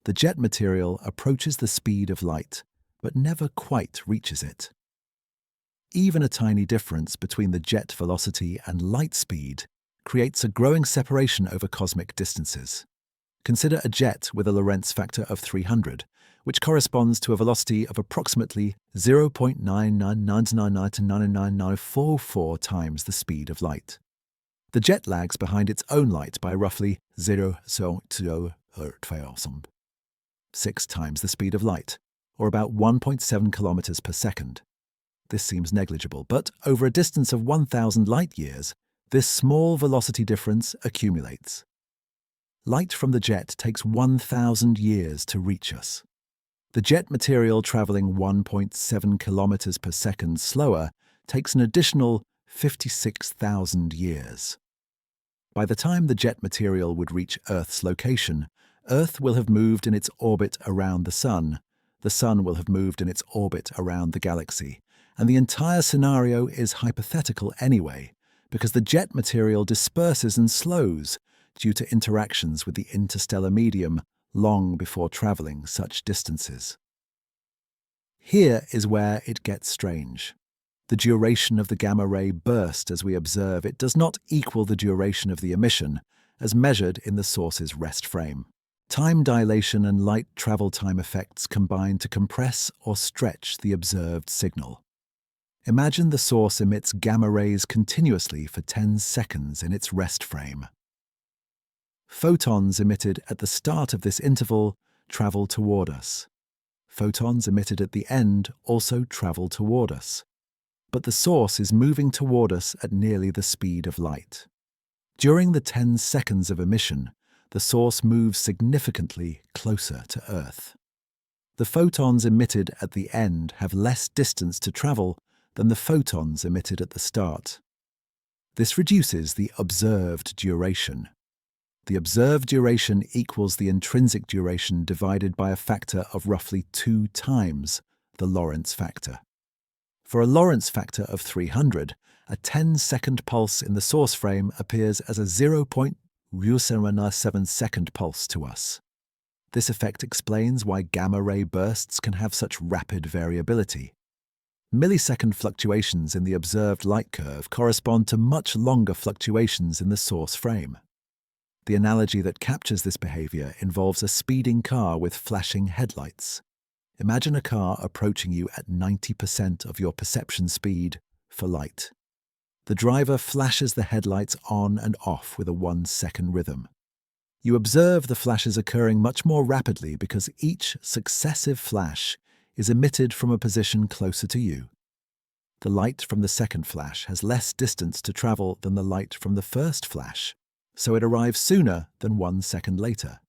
A: The jet material approaches the speed of light, but never quite reaches it. Even a tiny difference between the jet velocity and light speed creates a growing separation over cosmic distances. Consider a jet with a Lorentz factor of 300, which corresponds to a velocity of approximately 0.999999944 times the speed of light. The jet lags behind its own light by roughly 6 times the speed of light, or about 1.7 kilometers per second. This seems negligible, but over a distance of 1,000 light-years, this small velocity difference accumulates. Light from the jet takes 1,000 years to reach us. The jet material traveling 1.7 kilometers per second slower takes an additional 56,000 years. By the time the jet material would reach Earth's location, Earth will have moved in its orbit around the Sun will have moved in its orbit around the galaxy, and the entire scenario is hypothetical anyway, because the jet material disperses and slows due to interactions with the interstellar medium long before traveling such distances. Here is where it gets strange. The duration of the gamma-ray burst as we observe it does not equal the duration of the emission, as measured in the source's rest frame. Time dilation and light travel time effects combine to compress or stretch the observed signal. Imagine the source emits gamma rays continuously for 10 seconds in its rest frame. Photons emitted at the start of this interval travel toward us. Photons emitted at the end also travel toward us. But the source is moving toward us at nearly the speed of light. During the 10 seconds of emission, the source moves significantly closer to Earth. The photons emitted at the end have less distance to travel than the photons emitted at the start. This reduces the observed duration. The observed duration equals the intrinsic duration divided by a factor of roughly 2 times the Lorentz factor. For a Lorentz factor of 300, a 10-second pulse in the source frame appears as a 0.077-second pulse to us. This effect explains why gamma-ray bursts can have such rapid variability. Millisecond fluctuations in the observed light curve correspond to much longer fluctuations in the source frame. The analogy that captures this behavior involves a speeding car with flashing headlights. Imagine a car approaching you at 90% of your perception speed for light. The driver flashes the headlights on and off with a 1-second rhythm. You observe the flashes occurring much more rapidly because each successive flash is emitted from a position closer to you. The light from the second flash has less distance to travel than the light from the first flash, so it arrives sooner than 1 second later.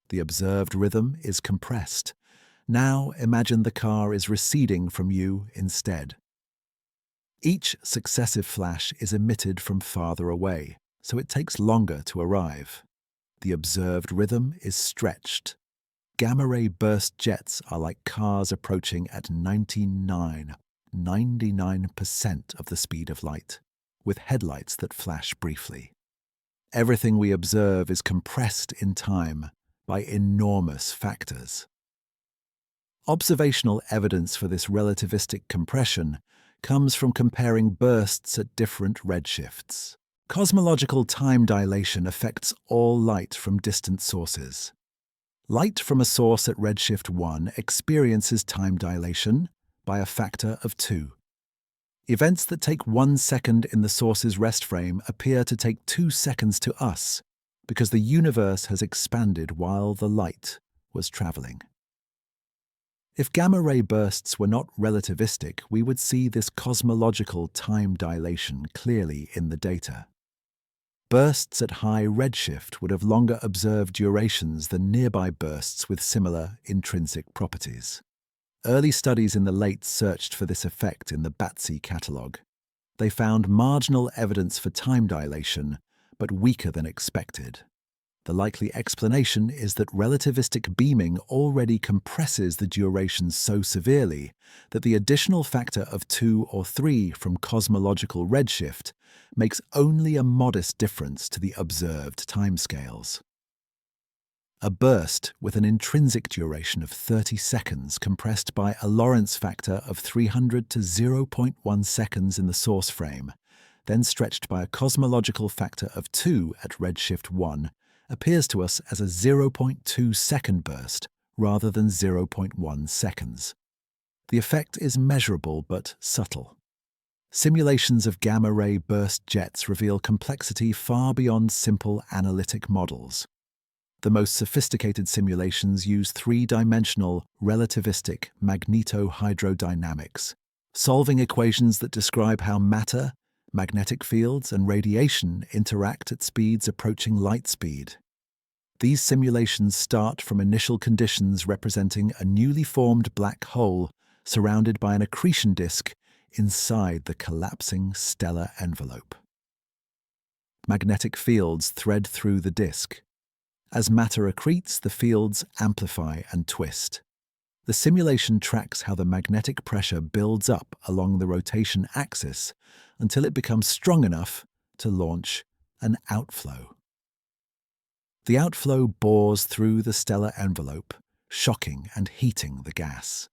A: The observed rhythm is compressed. Now imagine the car is receding from you instead. Each successive flash is emitted from farther away, so it takes longer to arrive. The observed rhythm is stretched. Gamma-ray burst jets are like cars approaching at 99% of the speed of light, with headlights that flash briefly. Everything we observe is compressed in time by enormous factors. Observational evidence for this relativistic compression comes from comparing bursts at different redshifts. Cosmological time dilation affects all light from distant sources. Light from a source at redshift 1 experiences time dilation by a factor of 2. Events that take 1 second in the source's rest frame appear to take 2 seconds to us because the universe has expanded while the light was traveling. If gamma-ray bursts were not relativistic, we would see this cosmological time dilation clearly in the data. Bursts at high redshift would have longer observed durations than nearby bursts with similar intrinsic properties. Early studies in the late searched for this effect in the BATSI catalogue. They found marginal evidence for time dilation, but weaker than expected. The likely explanation is that relativistic beaming already compresses the duration so severely that the additional factor of 2 or 3 from cosmological redshift makes only a modest difference to the observed timescales. A burst with an intrinsic duration of 30 seconds compressed by a Lorentz factor of 300 to 0.1 seconds in the source frame, then stretched by a cosmological factor of 2 at redshift 1, appears to us as a 0.2 second burst rather than 0.1 seconds. The effect is measurable but subtle. Simulations of gamma-ray burst jets reveal complexity far beyond simple analytic models. The most sophisticated simulations use three-dimensional relativistic magnetohydrodynamics, solving equations that describe how matter, magnetic fields, and radiation interact at speeds approaching light speed. These simulations start from initial conditions representing a newly formed black hole surrounded by an accretion disk inside the collapsing stellar envelope. Magnetic fields thread through the disk. As matter accretes, the fields amplify and twist. The simulation tracks how the magnetic pressure builds up along the rotation axis until it becomes strong enough to launch an outflow. The outflow bores through the stellar envelope, shocking and heating the gas.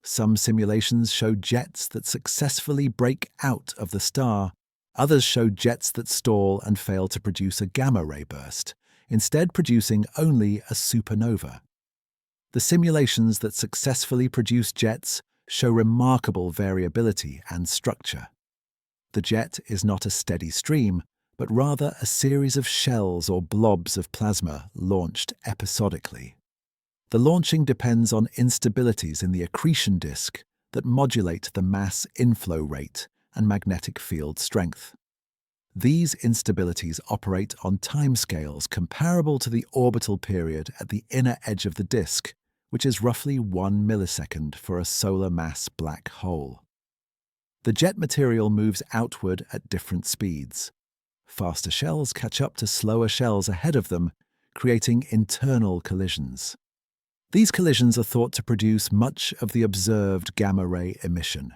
A: Some simulations show jets that successfully break out of the star. Others show jets that stall and fail to produce a gamma-ray burst, instead producing only a supernova. The simulations that successfully produce jets show remarkable variability and structure. The jet is not a steady stream, but rather a series of shells or blobs of plasma launched episodically. The launching depends on instabilities in the accretion disk that modulate the mass inflow rate and magnetic field strength. These instabilities operate on timescales comparable to the orbital period at the inner edge of the disk, which is roughly 1 millisecond for a solar mass black hole. The jet material moves outward at different speeds. Faster shells catch up to slower shells ahead of them, creating internal collisions. These collisions are thought to produce much of the observed gamma-ray emission.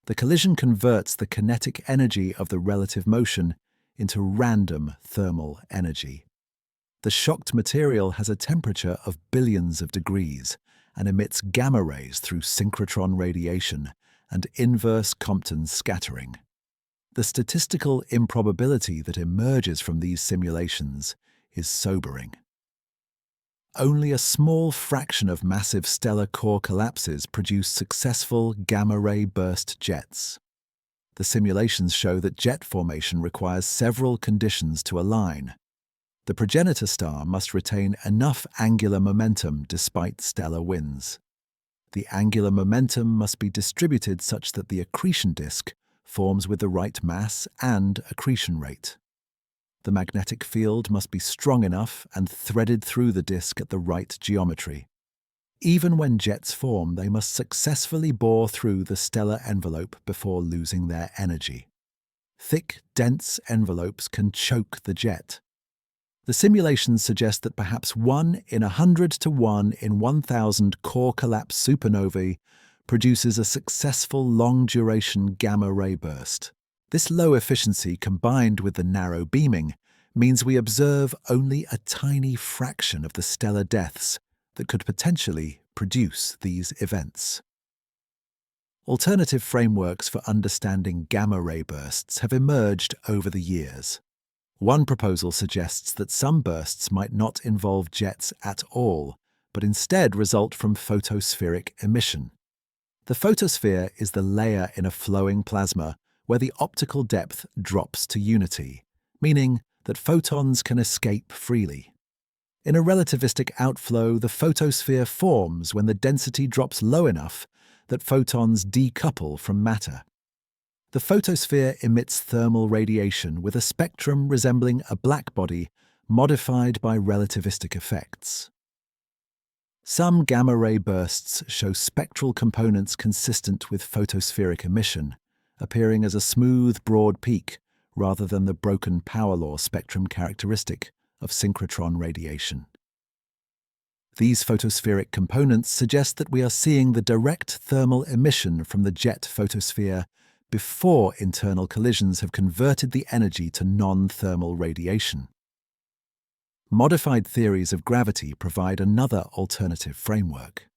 A: The collision converts the kinetic energy of the relative motion into random thermal energy. The shocked material has a temperature of billions of degrees and emits gamma rays through synchrotron radiation and inverse Compton scattering. The statistical improbability that emerges from these simulations is sobering. Only a small fraction of massive stellar core collapses produce successful gamma-ray burst jets. The simulations show that jet formation requires several conditions to align. The progenitor star must retain enough angular momentum despite stellar winds. The angular momentum must be distributed such that the accretion disk forms with the right mass and accretion rate. The magnetic field must be strong enough and threaded through the disk at the right geometry. Even when jets form, they must successfully bore through the stellar envelope before losing their energy. Thick, dense envelopes can choke the jet. The simulations suggest that perhaps 1 in 100 to 1 in 1,000 core collapse supernovae produces a successful long-duration gamma-ray burst. This low efficiency combined with the narrow beaming means we observe only a tiny fraction of the stellar deaths that could potentially produce these events. Alternative frameworks for understanding gamma-ray bursts have emerged over the years. One proposal suggests that some bursts might not involve jets at all, but instead result from photospheric emission. The photosphere is the layer in a flowing plasma where the optical depth drops to unity, meaning that photons can escape freely. In a relativistic outflow, the photosphere forms when the density drops low enough that photons decouple from matter. The photosphere emits thermal radiation with a spectrum resembling a blackbody modified by relativistic effects. Some gamma-ray bursts show spectral components consistent with photospheric emission, appearing as a smooth, broad peak rather than the broken power law spectrum characteristic of synchrotron radiation. These photospheric components suggest that we are seeing the direct thermal emission from the jet photosphere before internal collisions have converted the energy to non-thermal radiation. Modified theories of gravity provide another alternative framework.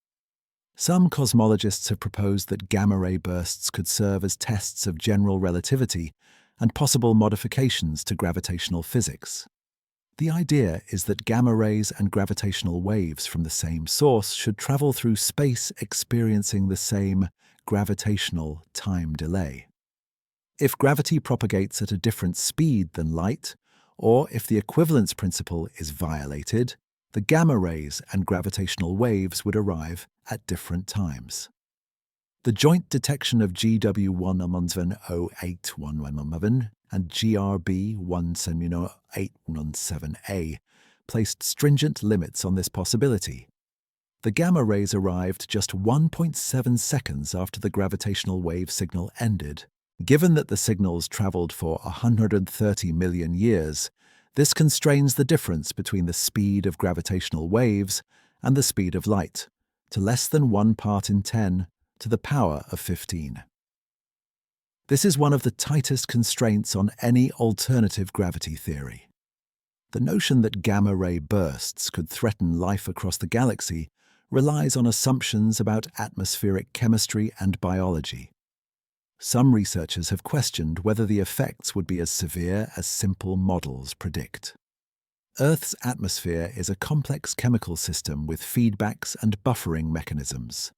A: Some cosmologists have proposed that gamma-ray bursts could serve as tests of general relativity and possible modifications to gravitational physics. The idea is that gamma rays and gravitational waves from the same source should travel through space experiencing the same gravitational time delay. If gravity propagates at a different speed than light, or if the equivalence principle is violated, the gamma rays and gravitational waves would arrive at different times. The joint detection of GW1 and GRB17817A placed stringent limits on this possibility. The gamma rays arrived just 1.7 seconds after the gravitational wave signal ended. Given that the signals traveled for 130 million years, this constrains the difference between the speed of gravitational waves and the speed of light to less than 1 part in 10 to the power of 15. This is one of the tightest constraints on any alternative gravity theory. The notion that gamma-ray bursts could threaten life across the galaxy relies on assumptions about atmospheric chemistry and biology. Some researchers have questioned whether the effects would be as severe as simple models predict. Earth's atmosphere is a complex chemical system with feedbacks and buffering mechanisms.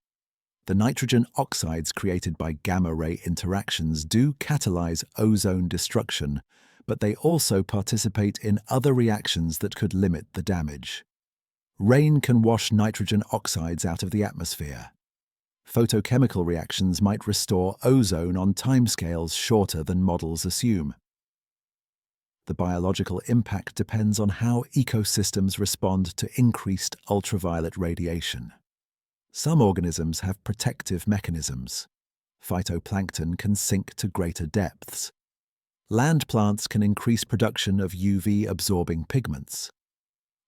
A: The nitrogen oxides created by gamma-ray interactions do catalyze ozone destruction, but they also participate in other reactions that could limit the damage. Rain can wash nitrogen oxides out of the atmosphere. Photochemical reactions might restore ozone on timescales shorter than models assume. The biological impact depends on how ecosystems respond to increased ultraviolet radiation. Some organisms have protective mechanisms. Phytoplankton can sink to greater depths. Land plants can increase production of UV-absorbing pigments.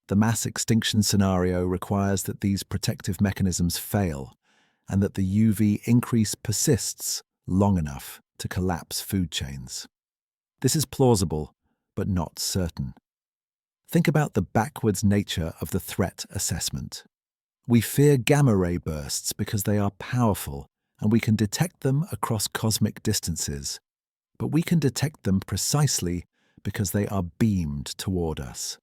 A: The mass extinction scenario requires that these protective mechanisms fail, and that the UV increase persists long enough to collapse food chains. This is plausible, but not certain. Think about the backwards nature of the threat assessment. We fear gamma-ray bursts because they are powerful and we can detect them across cosmic distances, but we can detect them precisely because they are beamed toward us.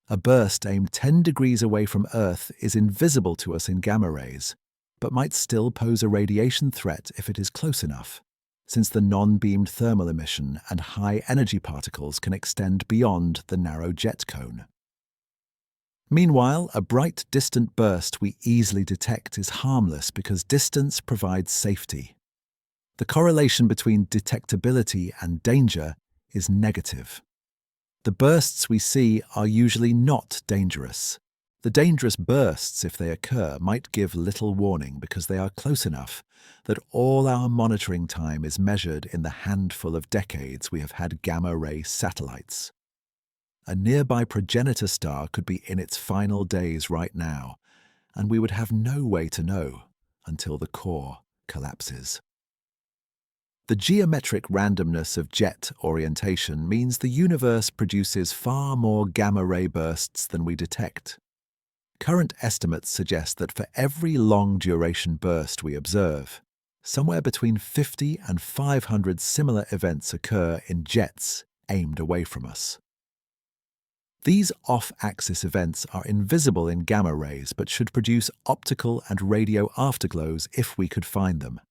A: A burst aimed 10 degrees away from Earth is invisible to us in gamma rays, but might still pose a radiation threat if it is close enough, since the non-beamed thermal emission and high-energy particles can extend beyond the narrow jet cone. Meanwhile, a bright, distant burst we easily detect is harmless because distance provides safety. The correlation between detectability and danger is negative. The bursts we see are usually not dangerous. The dangerous bursts, if they occur, might give little warning because they are close enough that all our monitoring time is measured in the handful of decades we have had gamma-ray satellites. A nearby progenitor star could be in its final days right now, and we would have no way to know until the core collapses. The geometric randomness of jet orientation means the universe produces far more gamma-ray bursts than we detect. Current estimates suggest that for every long-duration burst we observe, somewhere between 50 and 500 similar events occur in jets aimed away from us. These off-axis events are invisible in gamma rays but should produce optical and radio afterglows if we could find them.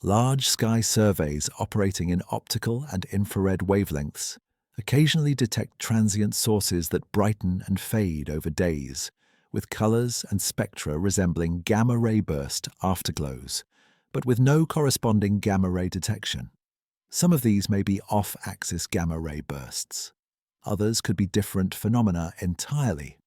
A: Large sky surveys operating in optical and infrared wavelengths occasionally detect transient sources that brighten and fade over days, with colors and spectra resembling gamma-ray burst afterglows, but with no corresponding gamma-ray detection. Some of these may be off-axis gamma-ray bursts. Others could be different phenomena entirely.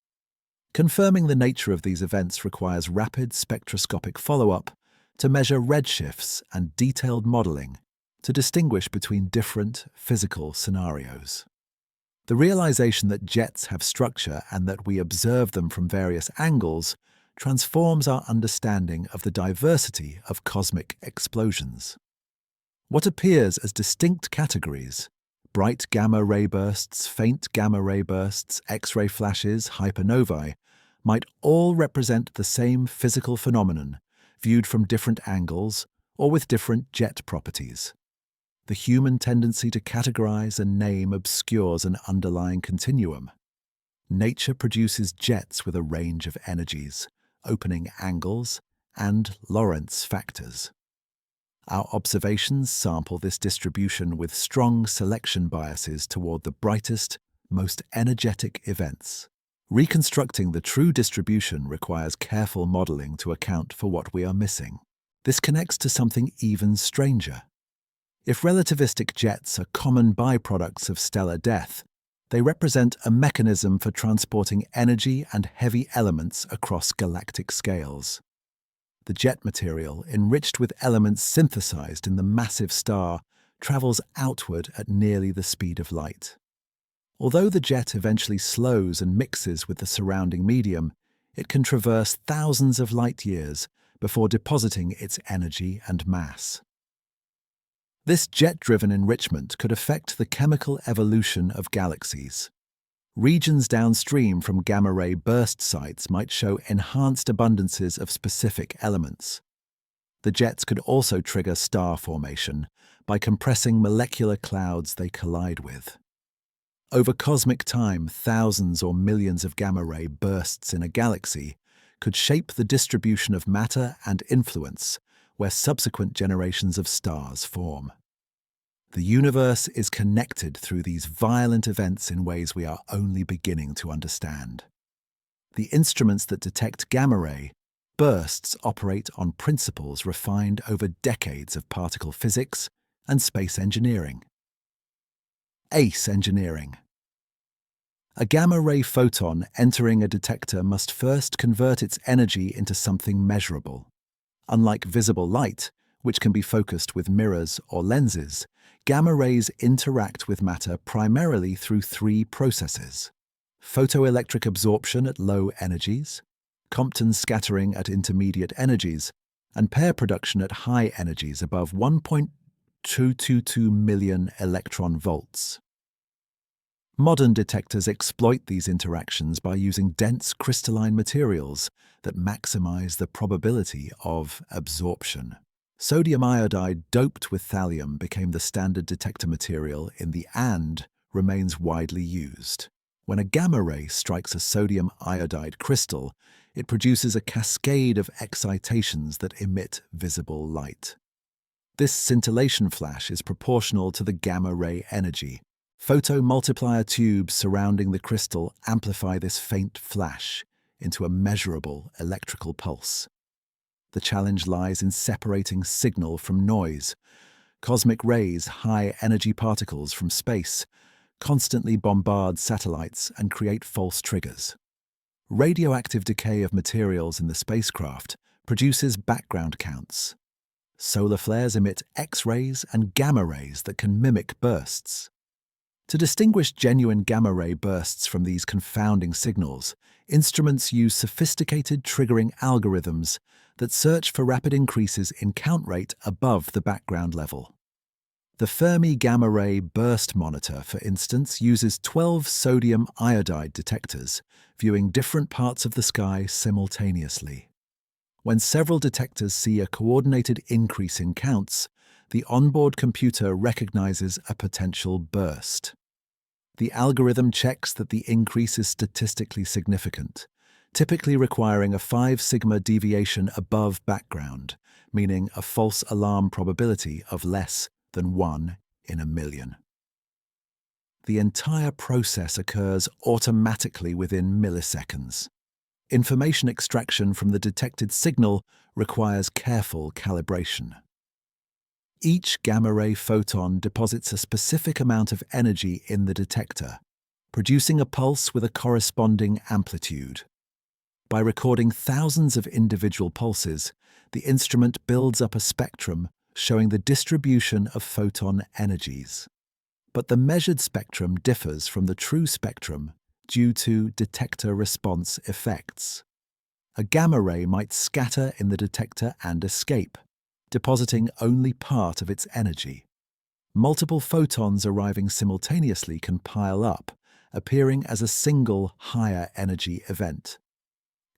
A: Confirming the nature of these events requires rapid spectroscopic follow-up to measure redshifts and detailed modeling to distinguish between different physical scenarios. The realization that jets have structure and that we observe them from various angles transforms our understanding of the diversity of cosmic explosions. What appears as distinct categories, bright gamma-ray bursts, faint gamma-ray bursts, X-ray flashes, hypernovae, might all represent the same physical phenomenon, viewed from different angles or with different jet properties. The human tendency to categorize and name obscures an underlying continuum. Nature produces jets with a range of energies, opening angles, and Lorentz factors. Our observations sample this distribution with strong selection biases toward the brightest, most energetic events. Reconstructing the true distribution requires careful modeling to account for what we are missing. This connects to something even stranger. If relativistic jets are common byproducts of stellar death, they represent a mechanism for transporting energy and heavy elements across galactic scales. The jet material, enriched with elements synthesized in the massive star, travels outward at nearly the speed of light. Although the jet eventually slows and mixes with the surrounding medium, it can traverse thousands of light years before depositing its energy and mass. This jet-driven enrichment could affect the chemical evolution of galaxies. Regions downstream from gamma-ray burst sites might show enhanced abundances of specific elements. The jets could also trigger star formation by compressing molecular clouds they collide with. Over cosmic time, thousands or millions of gamma-ray bursts in a galaxy could shape the distribution of matter and influence where subsequent generations of stars form. The universe is connected through these violent events in ways we are only beginning to understand. The instruments that detect gamma-ray bursts operate on principles refined over decades of particle physics and space engineering. ACE engineering. A gamma-ray photon entering a detector must first convert its energy into something measurable. Unlike visible light, which can be focused with mirrors or lenses, gamma rays interact with matter primarily through three processes: photoelectric absorption at low energies, Compton scattering at intermediate energies, and pair production at high energies above 1.222 million electron volts. Modern detectors exploit these interactions by using dense crystalline materials that maximize the probability of absorption. Sodium iodide doped with thallium became the standard detector material in the and remains widely used. When a gamma ray strikes a sodium iodide crystal, it produces a cascade of excitations that emit visible light. This scintillation flash is proportional to the gamma ray energy. Photomultiplier tubes surrounding the crystal amplify this faint flash into a measurable electrical pulse. The challenge lies in separating signal from noise. Cosmic rays, high-energy particles from space, constantly bombard satellites and create false triggers. Radioactive decay of materials in the spacecraft produces background counts. Solar flares emit X-rays and gamma rays that can mimic bursts. To distinguish genuine gamma-ray bursts from these confounding signals, instruments use sophisticated triggering algorithms that search for rapid increases in count rate above the background level. The Fermi gamma-ray burst monitor, for instance, uses 12 sodium iodide detectors, viewing different parts of the sky simultaneously. When several detectors see a coordinated increase in counts, the onboard computer recognizes a potential burst. The algorithm checks that the increase is statistically significant, typically requiring a 5 sigma deviation above background, meaning a false alarm probability of less than 1 in a million. The entire process occurs automatically within milliseconds. Information extraction from the detected signal requires careful calibration. Each gamma-ray photon deposits a specific amount of energy in the detector, producing a pulse with a corresponding amplitude. By recording thousands of individual pulses, the instrument builds up a spectrum showing the distribution of photon energies. But the measured spectrum differs from the true spectrum due to detector response effects. A gamma ray might scatter in the detector and escape, depositing only part of its energy. Multiple photons arriving simultaneously can pile up, appearing as a single higher energy event.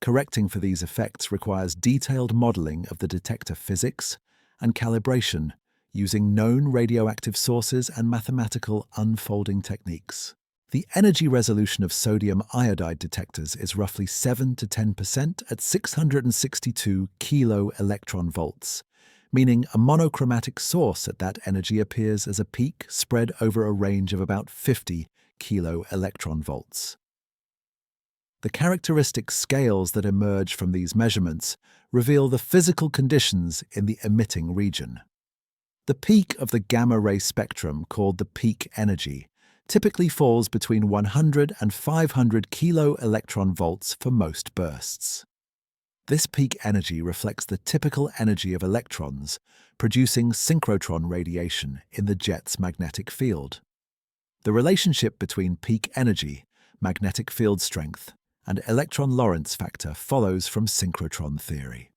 A: Correcting for these effects requires detailed modeling of the detector physics and calibration using known radioactive sources and mathematical unfolding techniques. The energy resolution of sodium iodide detectors is roughly 7 to 10% at 662 kilo-electron volts, meaning a monochromatic source at that energy appears as a peak spread over a range of about 50 kilo-electron volts. The characteristic scales that emerge from these measurements reveal the physical conditions in the emitting region. The peak of the gamma-ray spectrum, called the peak energy, typically falls between 100 and 500 kilo-electron volts for most bursts. This peak energy reflects the typical energy of electrons, producing synchrotron radiation in the jet's magnetic field. The relationship between peak energy, magnetic field strength, and electron Lorentz factor follows from synchrotron theory.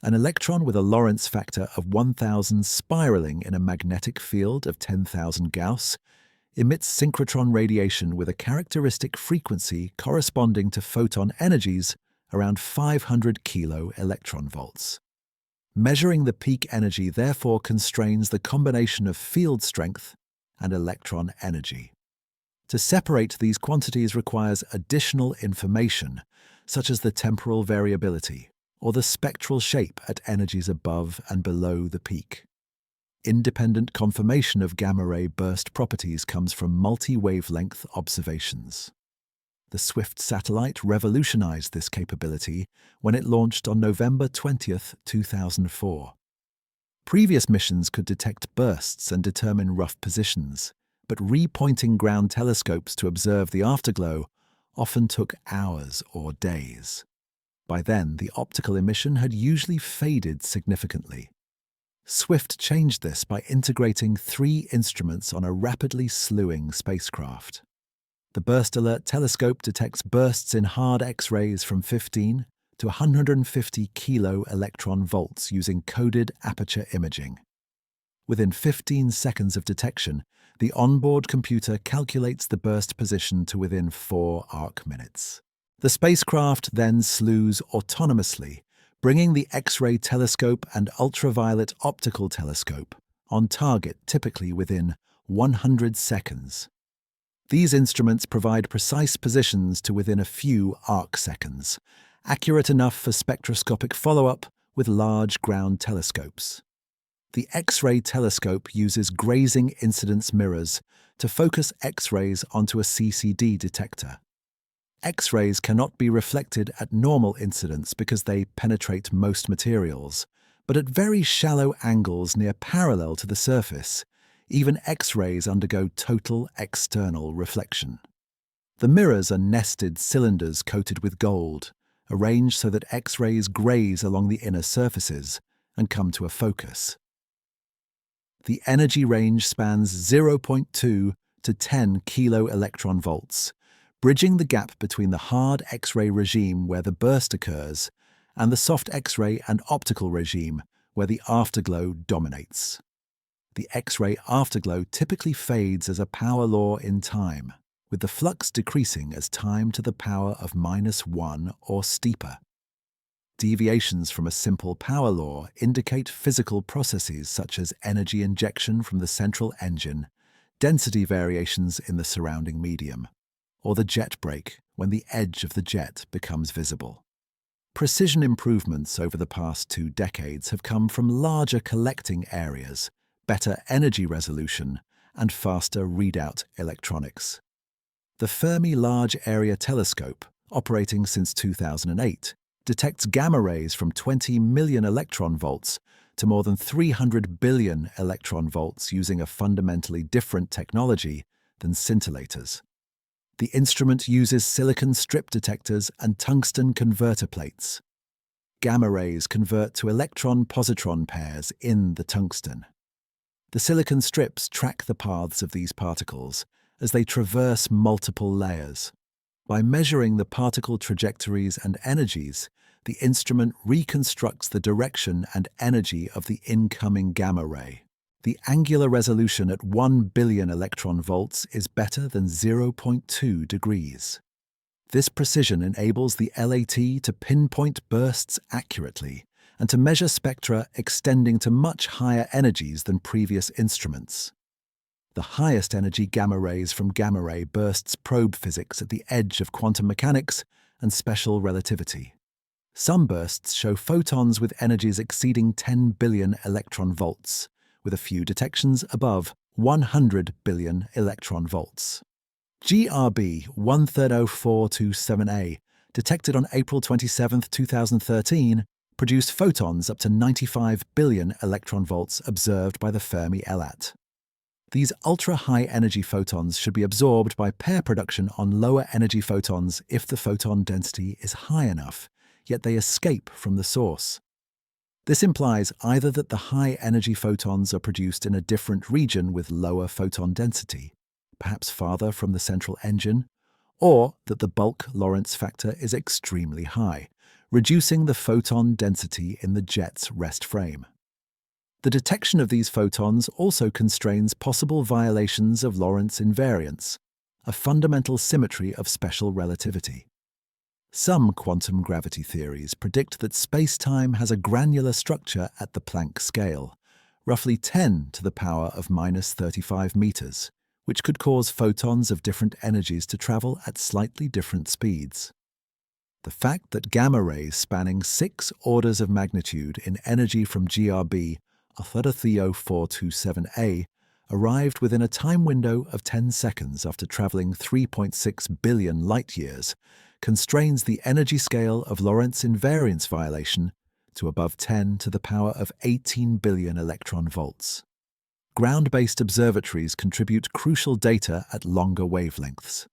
A: An electron with a Lorentz factor of 1000 spiraling in a magnetic field of 10,000 Gauss emits synchrotron radiation with a characteristic frequency corresponding to photon energies around 500 kilo-electron volts. Measuring the peak energy therefore constrains the combination of field strength and electron energy. To separate these quantities requires additional information, such as the temporal variability or the spectral shape at energies above and below the peak. Independent confirmation of gamma-ray burst properties comes from multi-wavelength observations. The SWIFT satellite revolutionized this capability when it launched on November 20, 2004. Previous missions could detect bursts and determine rough positions, but repointing ground telescopes to observe the afterglow often took hours or days. By then, the optical emission had usually faded significantly. SWIFT changed this by integrating 3 instruments on a rapidly slewing spacecraft. The Burst Alert telescope detects bursts in hard X-rays from 15 to 150 kilo-electron volts using coded aperture imaging. Within 15 seconds of detection, the onboard computer calculates the burst position to within 4 arc minutes. The spacecraft then slews autonomously, bringing the X-ray telescope and ultraviolet optical telescope on target typically within 100 seconds. These instruments provide precise positions to within a few arc seconds, accurate enough for spectroscopic follow-up with large ground telescopes. The X-ray telescope uses grazing incidence mirrors to focus X-rays onto a CCD detector. X-rays cannot be reflected at normal incidence because they penetrate most materials, but at very shallow angles near parallel to the surface, even X-rays undergo total external reflection. The mirrors are nested cylinders coated with gold, arranged so that X-rays graze along the inner surfaces and come to a focus. The energy range spans 0.2 to 10 kilo-electron volts, bridging the gap between the hard X-ray regime where the burst occurs and the soft X-ray and optical regime where the afterglow dominates. The X-ray afterglow typically fades as a power law in time, with the flux decreasing as time to the power of -1 or steeper. Deviations from a simple power law indicate physical processes such as energy injection from the central engine, density variations in the surrounding medium, or the jet break when the edge of the jet becomes visible. Precision improvements over the past 2 decades have come from larger collecting areas, better energy resolution, and faster readout electronics. The Fermi Large Area Telescope, operating since 2008, detects gamma rays from 20 million electron volts to more than 300 billion electron volts using a fundamentally different technology than scintillators. The instrument uses silicon strip detectors and tungsten converter plates. Gamma rays convert to electron-positron pairs in the tungsten. The silicon strips track the paths of these particles as they traverse multiple layers. By measuring the particle trajectories and energies, the instrument reconstructs the direction and energy of the incoming gamma ray. The angular resolution at 1 billion electron volts is better than 0.2 degrees. This precision enables the LAT to pinpoint bursts accurately and to measure spectra extending to much higher energies than previous instruments. The highest energy gamma rays from gamma ray bursts probe physics at the edge of quantum mechanics and special relativity. Some bursts show photons with energies exceeding 10 billion electron volts, with a few detections above 100 billion electron volts. GRB 130427A, detected on April 27, 2013, produced photons up to 95 billion electron volts observed by the Fermi LAT. These ultra-high energy photons should be absorbed by pair production on lower energy photons if the photon density is high enough, yet they escape from the source. This implies either that the high energy photons are produced in a different region with lower photon density, perhaps farther from the central engine, or that the bulk Lorentz factor is extremely high, reducing the photon density in the jet's rest frame. The detection of these photons also constrains possible violations of Lorentz invariance, a fundamental symmetry of special relativity. Some quantum gravity theories predict that space-time has a granular structure at the Planck scale, roughly 10 to the power of minus 35 meters, which could cause photons of different energies to travel at slightly different speeds. The fact that gamma rays spanning 6 orders of magnitude in energy from GRB 130427A arrived within a time window of 10 seconds after traveling 3.6 billion light-years constrains the energy scale of Lorentz invariance violation to above 10 to the power of 18 billion electron volts. Ground-based observatories contribute crucial data at longer wavelengths.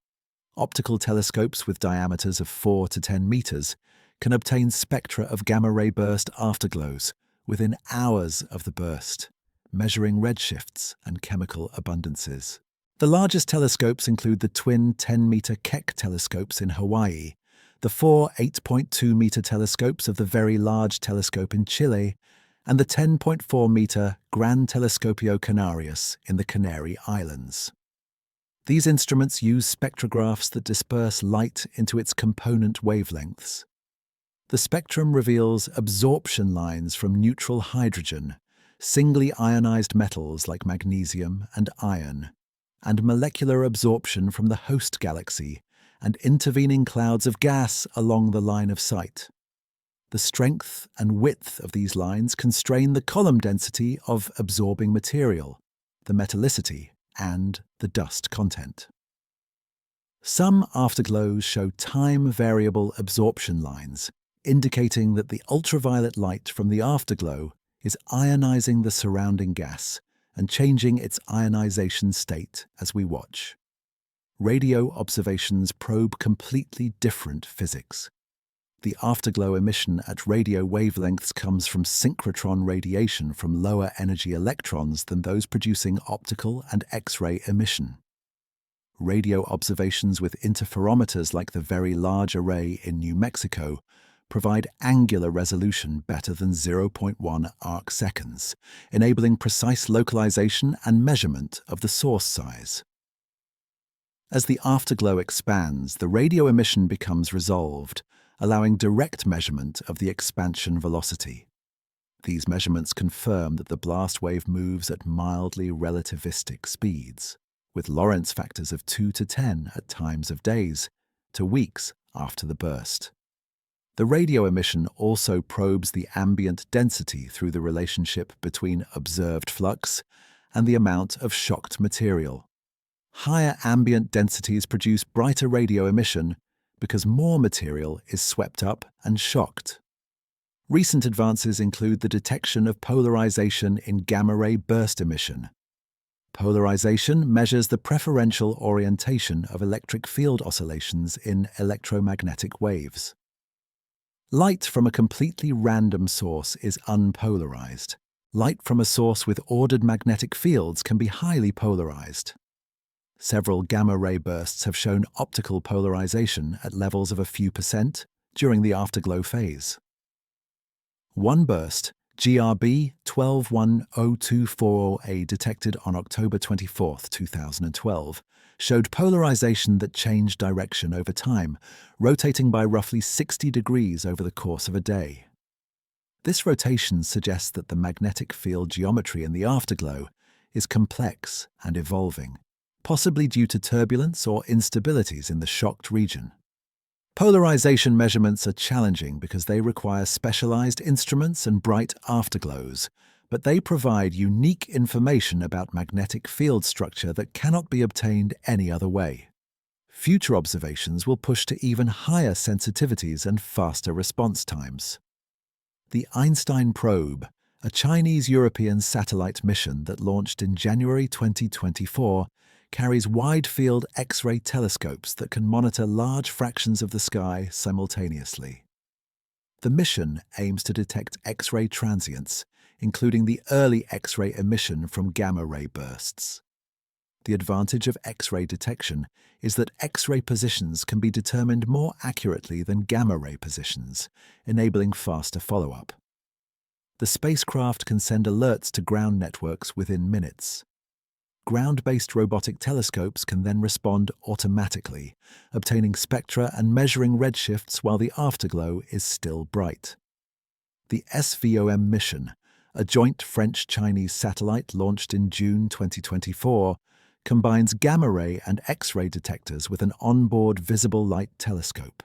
A: Optical telescopes with diameters of 4 to 10 meters can obtain spectra of gamma-ray burst afterglows within hours of the burst, measuring redshifts and chemical abundances. The largest telescopes include the twin 10-meter Keck telescopes in Hawaii, the 4 8.2-meter telescopes of the Very Large Telescope in Chile, and the 10.4-meter Gran Telescopio Canarias in the Canary Islands. These instruments use spectrographs that disperse light into its component wavelengths. The spectrum reveals absorption lines from neutral hydrogen, singly ionized metals like magnesium and iron, and molecular absorption from the host galaxy and intervening clouds of gas along the line of sight. The strength and width of these lines constrain the column density of absorbing material, the metallicity, and the dust content. Some afterglows show time-variable absorption lines, indicating that the ultraviolet light from the afterglow is ionizing the surrounding gas and changing its ionization state as we watch. Radio observations probe completely different physics. The afterglow emission at radio wavelengths comes from synchrotron radiation from lower energy electrons than those producing optical and X-ray emission. Radio observations with interferometers like the Very Large Array in New Mexico provide angular resolution better than 0.1 arc-seconds, enabling precise localization and measurement of the source size. As the afterglow expands, the radio emission becomes resolved, allowing direct measurement of the expansion velocity. These measurements confirm that the blast wave moves at mildly relativistic speeds, with Lorentz factors of 2 to 10 at times of days to weeks after the burst. The radio emission also probes the ambient density through the relationship between observed flux and the amount of shocked material. Higher ambient densities produce brighter radio emission because more material is swept up and shocked. Recent advances include the detection of polarization in gamma-ray burst emission. Polarization measures the preferential orientation of electric field oscillations in electromagnetic waves. Light from a completely random source is unpolarized. Light from a source with ordered magnetic fields can be highly polarized. Several gamma-ray bursts have shown optical polarization at levels of a few percent during the afterglow phase. One burst, GRB 121024A, detected on October 24, 2012, showed polarization that changed direction over time, rotating by roughly 60 degrees over the course of a day. This rotation suggests that the magnetic field geometry in the afterglow is complex and evolving, possibly due to turbulence or instabilities in the shocked region. Polarization measurements are challenging because they require specialized instruments and bright afterglows, but they provide unique information about magnetic field structure that cannot be obtained any other way. Future observations will push to even higher sensitivities and faster response times. The Einstein probe, a Chinese-European satellite mission that launched in January 2024, carries wide-field X-ray telescopes that can monitor large fractions of the sky simultaneously. The mission aims to detect X-ray transients, including the early X-ray emission from gamma-ray bursts. The advantage of X-ray detection is that X-ray positions can be determined more accurately than gamma-ray positions, enabling faster follow-up. The spacecraft can send alerts to ground networks within minutes. Ground-based robotic telescopes can then respond automatically, obtaining spectra and measuring redshifts while the afterglow is still bright. The SVOM mission, a joint French-Chinese satellite launched in June 2024, combines gamma-ray and X-ray detectors with an onboard visible light telescope.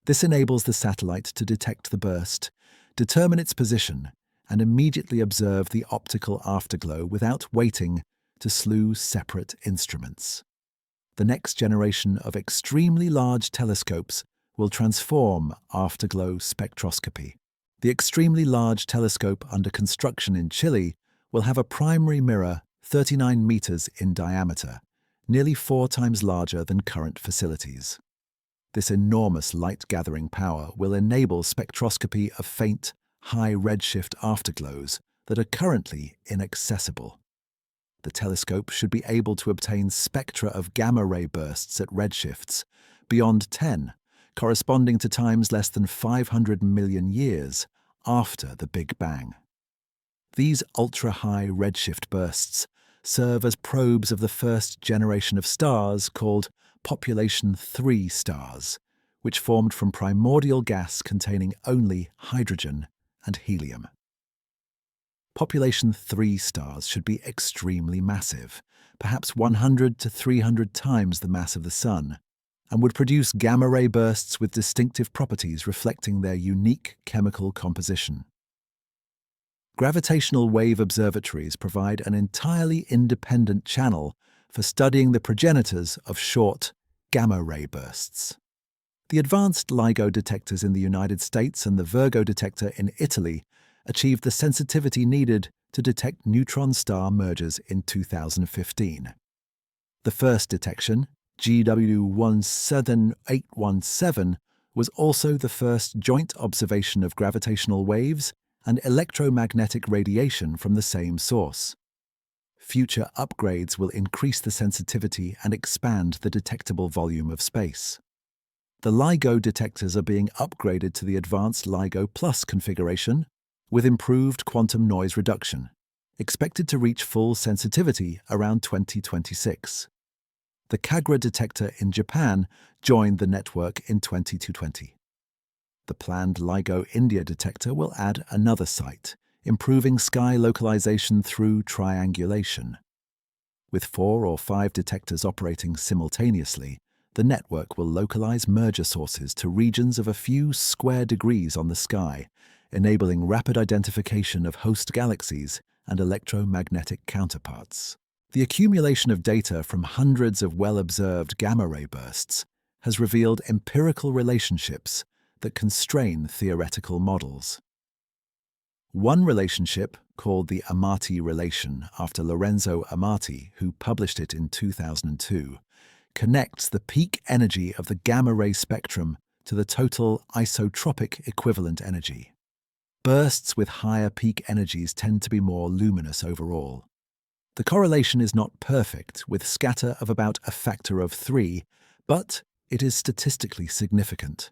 A: This enables the satellite to detect the burst, determine its position, and immediately observe the optical afterglow without waiting to slew separate instruments. The next generation of extremely large telescopes will transform afterglow spectroscopy. The extremely large telescope under construction in Chile will have a primary mirror 39 meters in diameter, nearly 4 times larger than current facilities. This enormous light-gathering power will enable spectroscopy of faint, high redshift afterglows that are currently inaccessible. The telescope should be able to obtain spectra of gamma-ray bursts at redshifts beyond 10, corresponding to times less than 500 million years after the Big Bang. These ultra-high redshift bursts serve as probes of the first generation of stars called Population 3 stars, which formed from primordial gas containing only hydrogen and helium. Population 3 stars should be extremely massive, perhaps 100 to 300 times the mass of the Sun, and would produce gamma-ray bursts with distinctive properties reflecting their unique chemical composition. Gravitational wave observatories provide an entirely independent channel for studying the progenitors of short gamma-ray bursts. The advanced LIGO detectors in the United States and the Virgo detector in Italy achieved the sensitivity needed to detect neutron star mergers in 2015. The first detection, GW17817, was also the first joint observation of gravitational waves and electromagnetic radiation from the same source. Future upgrades will increase the sensitivity and expand the detectable volume of space. The LIGO detectors are being upgraded to the advanced LIGO Plus configuration, with improved quantum noise reduction, expected to reach full sensitivity around 2026. The Kagra detector in Japan joined the network in 2020. The planned LIGO India detector will add another site, improving sky localization through triangulation. With 4 or 5 detectors operating simultaneously, the network will localize merger sources to regions of a few square degrees on the sky, enabling rapid identification of host galaxies and electromagnetic counterparts. The accumulation of data from hundreds of well-observed gamma-ray bursts has revealed empirical relationships that constrain theoretical models. One relationship, called the Amati relation after Lorenzo Amati, who published it in 2002, connects the peak energy of the gamma-ray spectrum to the total isotropic equivalent energy. Bursts with higher peak energies tend to be more luminous overall. The correlation is not perfect, with scatter of about a factor of 3, but it is statistically significant.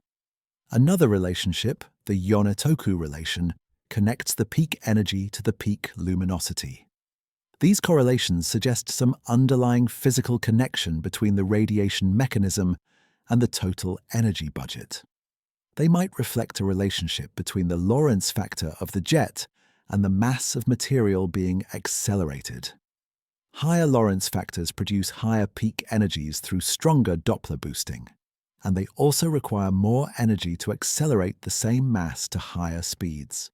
A: Another relationship, the Yonetoku relation, connects the peak energy to the peak luminosity. These correlations suggest some underlying physical connection between the radiation mechanism and the total energy budget. They might reflect a relationship between the Lorentz factor of the jet and the mass of material being accelerated. Higher Lorentz factors produce higher peak energies through stronger Doppler boosting, and they also require more energy to accelerate the same mass to higher speeds.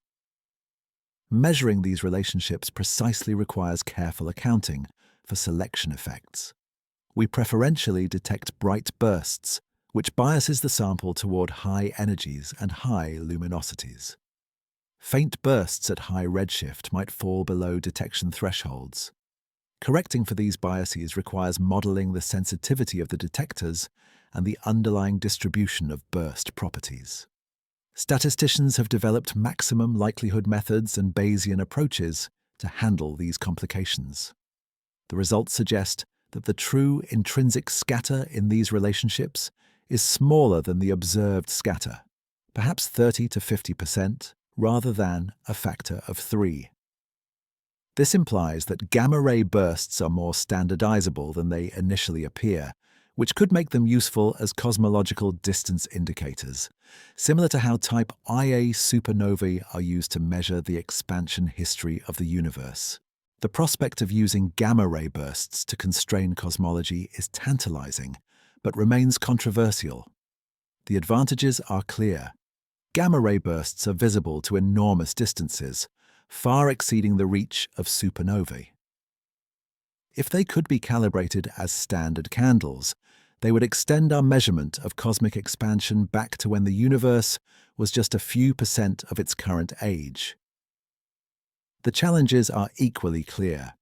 A: Measuring these relationships precisely requires careful accounting for selection effects. We preferentially detect bright bursts, which biases the sample toward high energies and high luminosities. Faint bursts at high redshift might fall below detection thresholds. Correcting for these biases requires modeling the sensitivity of the detectors and the underlying distribution of burst properties. Statisticians have developed maximum likelihood methods and Bayesian approaches to handle these complications. The results suggest that the true intrinsic scatter in these relationships is smaller than the observed scatter, perhaps 30 to 50%, rather than a factor of 3. This implies that gamma-ray bursts are more standardizable than they initially appear, which could make them useful as cosmological distance indicators, similar to how type Ia supernovae are used to measure the expansion history of the universe. The prospect of using gamma-ray bursts to constrain cosmology is tantalizing, but remains controversial. The advantages are clear. Gamma-ray bursts are visible to enormous distances, far exceeding the reach of supernovae. If they could be calibrated as standard candles, they would extend our measurement of cosmic expansion back to when the universe was just a few percent of its current age. The challenges are equally clear.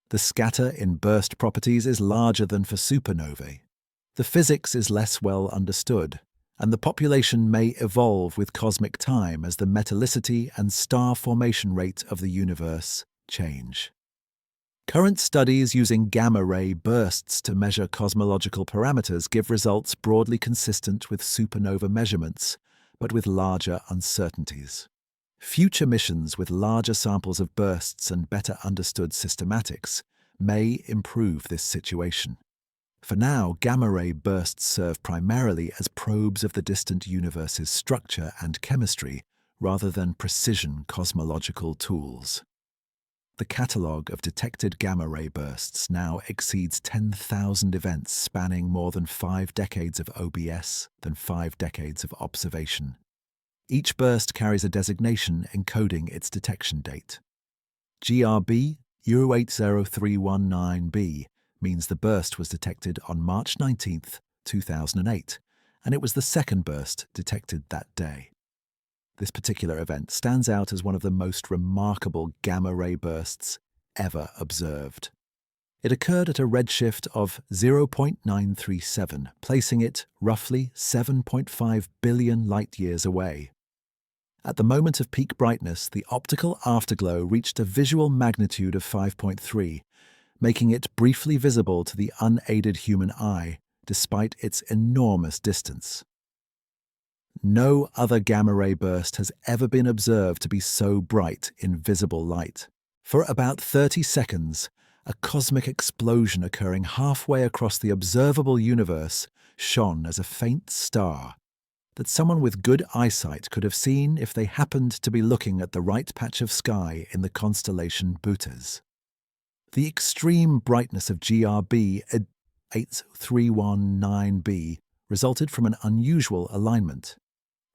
A: The scatter in burst properties is larger than for supernovae. The physics is less well understood, and the population may evolve with cosmic time as the metallicity and star formation rate of the universe change. Current studies using gamma-ray bursts to measure cosmological parameters give results broadly consistent with supernova measurements, but with larger uncertainties. Future missions with larger samples of bursts and better understood systematics may improve this situation. For now, gamma-ray bursts serve primarily as probes of the distant universe's structure and chemistry, rather than precision cosmological tools. The catalogue of detected gamma-ray bursts now exceeds 10,000 events spanning more than 5 decades of OBS than 5 decades of observation. Each burst carries a designation encoding its detection date. GRB 080319b means the burst was detected on March 19, 2008, and it was the second burst detected that day. This particular event stands out as one of the most remarkable gamma-ray bursts ever observed. It occurred at a redshift of 0.937, placing it roughly 7.5 billion light-years away. At the moment of peak brightness, the optical afterglow reached a visual magnitude of 5.3, making it briefly visible to the unaided human eye, despite its enormous distance. No other gamma-ray burst has ever been observed to be so bright in visible light. For about 30 seconds, a cosmic explosion occurring halfway across the observable universe shone as a faint star that someone with good eyesight could have seen if they happened to be looking at the right patch of sky in the constellation Bootes. The extreme brightness of GRB 8319b resulted from an unusual alignment.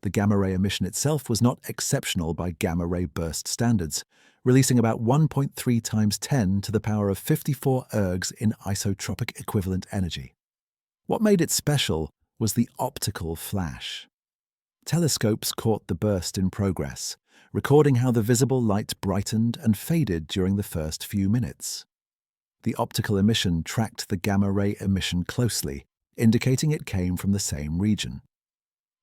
A: The gamma-ray emission itself was not exceptional by gamma-ray burst standards, releasing about 1.3 times 10 to the power of 54 ergs in isotropic equivalent energy. What made it special was the optical flash. Telescopes caught the burst in progress, recording how the visible light brightened and faded during the first few minutes. The optical emission tracked the gamma-ray emission closely, indicating it came from the same region.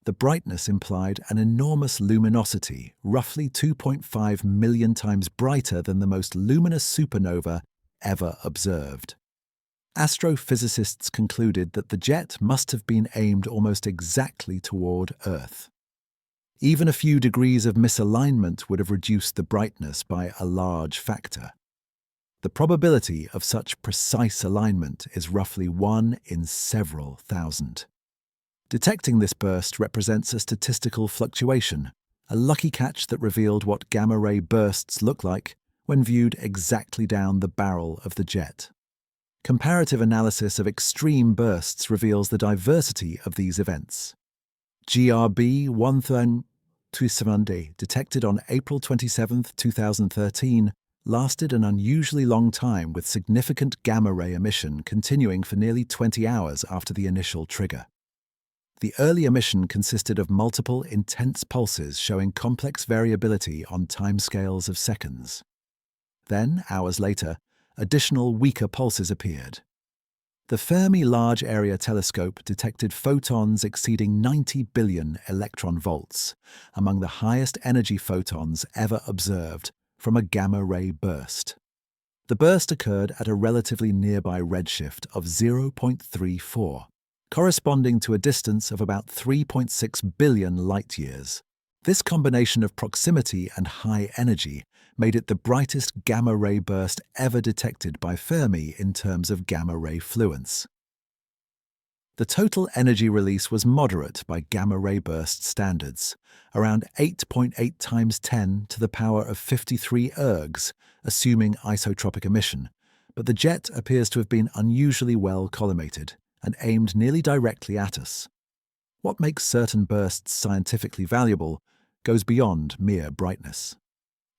A: The brightness implied an enormous luminosity, roughly 2.5 million times brighter than the most luminous supernova ever observed. Astrophysicists concluded that the jet must have been aimed almost exactly toward Earth. Even a few degrees of misalignment would have reduced the brightness by a large factor. The probability of such precise alignment is roughly 1 in several thousand. Detecting this burst represents a statistical fluctuation, a lucky catch that revealed what gamma-ray bursts look like when viewed exactly down the barrel of the jet. Comparative analysis of extreme bursts reveals the diversity of these events. GRB 1370, detected on April 27, 2013, lasted an unusually long time with significant gamma-ray emission continuing for nearly 20 hours after the initial trigger. The early emission consisted of multiple intense pulses showing complex variability on timescales of seconds. Then, hours later, additional weaker pulses appeared. The Fermi Large Area Telescope detected photons exceeding 90 billion electron volts, among the highest energy photons ever observed from a gamma-ray burst. The burst occurred at a relatively nearby redshift of 0.34, corresponding to a distance of about 3.6 billion light-years. This combination of proximity and high energy made it the brightest gamma-ray burst ever detected by Fermi in terms of gamma-ray fluence. The total energy release was moderate by gamma-ray burst standards, around 8.8 times 10 to the power of 53 ergs, assuming isotropic emission, but the jet appears to have been unusually well collimated and aimed nearly directly at us. What makes certain bursts scientifically valuable goes beyond mere brightness.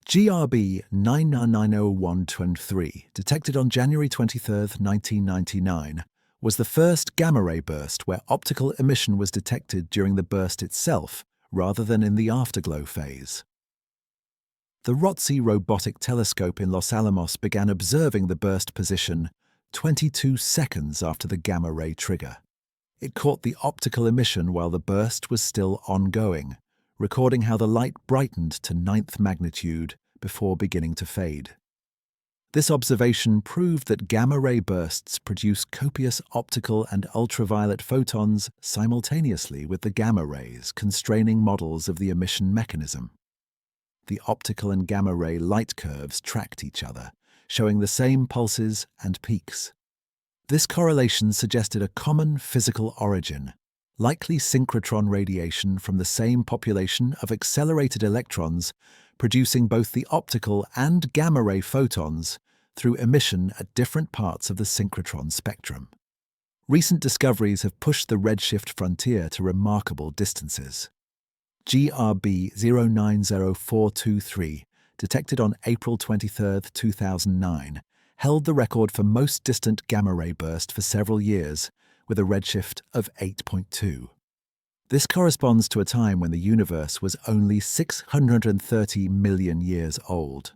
A: GRB 999013, detected on January 23, 1999, was the first gamma-ray burst where optical emission was detected during the burst itself rather than in the afterglow phase. The ROTC robotic telescope in Los Alamos began observing the burst position 22 seconds after the gamma-ray trigger. It caught the optical emission while the burst was still ongoing, recording how the light brightened to 9th magnitude before beginning to fade. This observation proved that gamma-ray bursts produce copious optical and ultraviolet photons simultaneously with the gamma rays, constraining models of the emission mechanism. The optical and gamma-ray light curves tracked each other, showing the same pulses and peaks. This correlation suggested a common physical origin, likely synchrotron radiation from the same population of accelerated electrons, producing both the optical and gamma-ray photons through emission at different parts of the synchrotron spectrum. Recent discoveries have pushed the redshift frontier to remarkable distances. GRB 090423, detected on April 23, 2009, held the record for most distant gamma-ray burst for several years, with a redshift of 8.2. This corresponds to a time when the universe was only 630 million years old.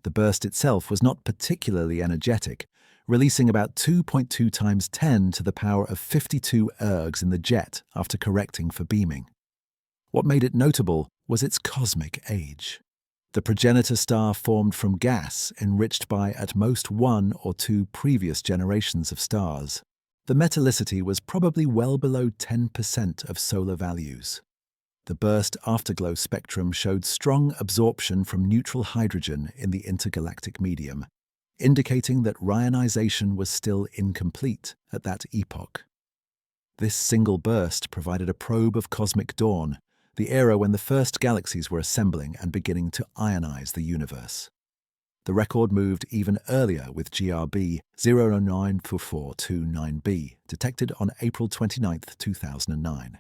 A: The burst itself was not particularly energetic, releasing about 2.2 times 10 to the power of 52 ergs in the jet after correcting for beaming. What made it notable was its cosmic age. The progenitor star formed from gas enriched by at most 1 or 2 previous generations of stars. The metallicity was probably well below 10% of solar values. The burst afterglow spectrum showed strong absorption from neutral hydrogen in the intergalactic medium, indicating that rionization was still incomplete at that epoch. This single burst provided a probe of cosmic dawn, the era when the first galaxies were assembling and beginning to ionize the universe. The record moved even earlier with GRB 094429b, detected on April 29, 2009.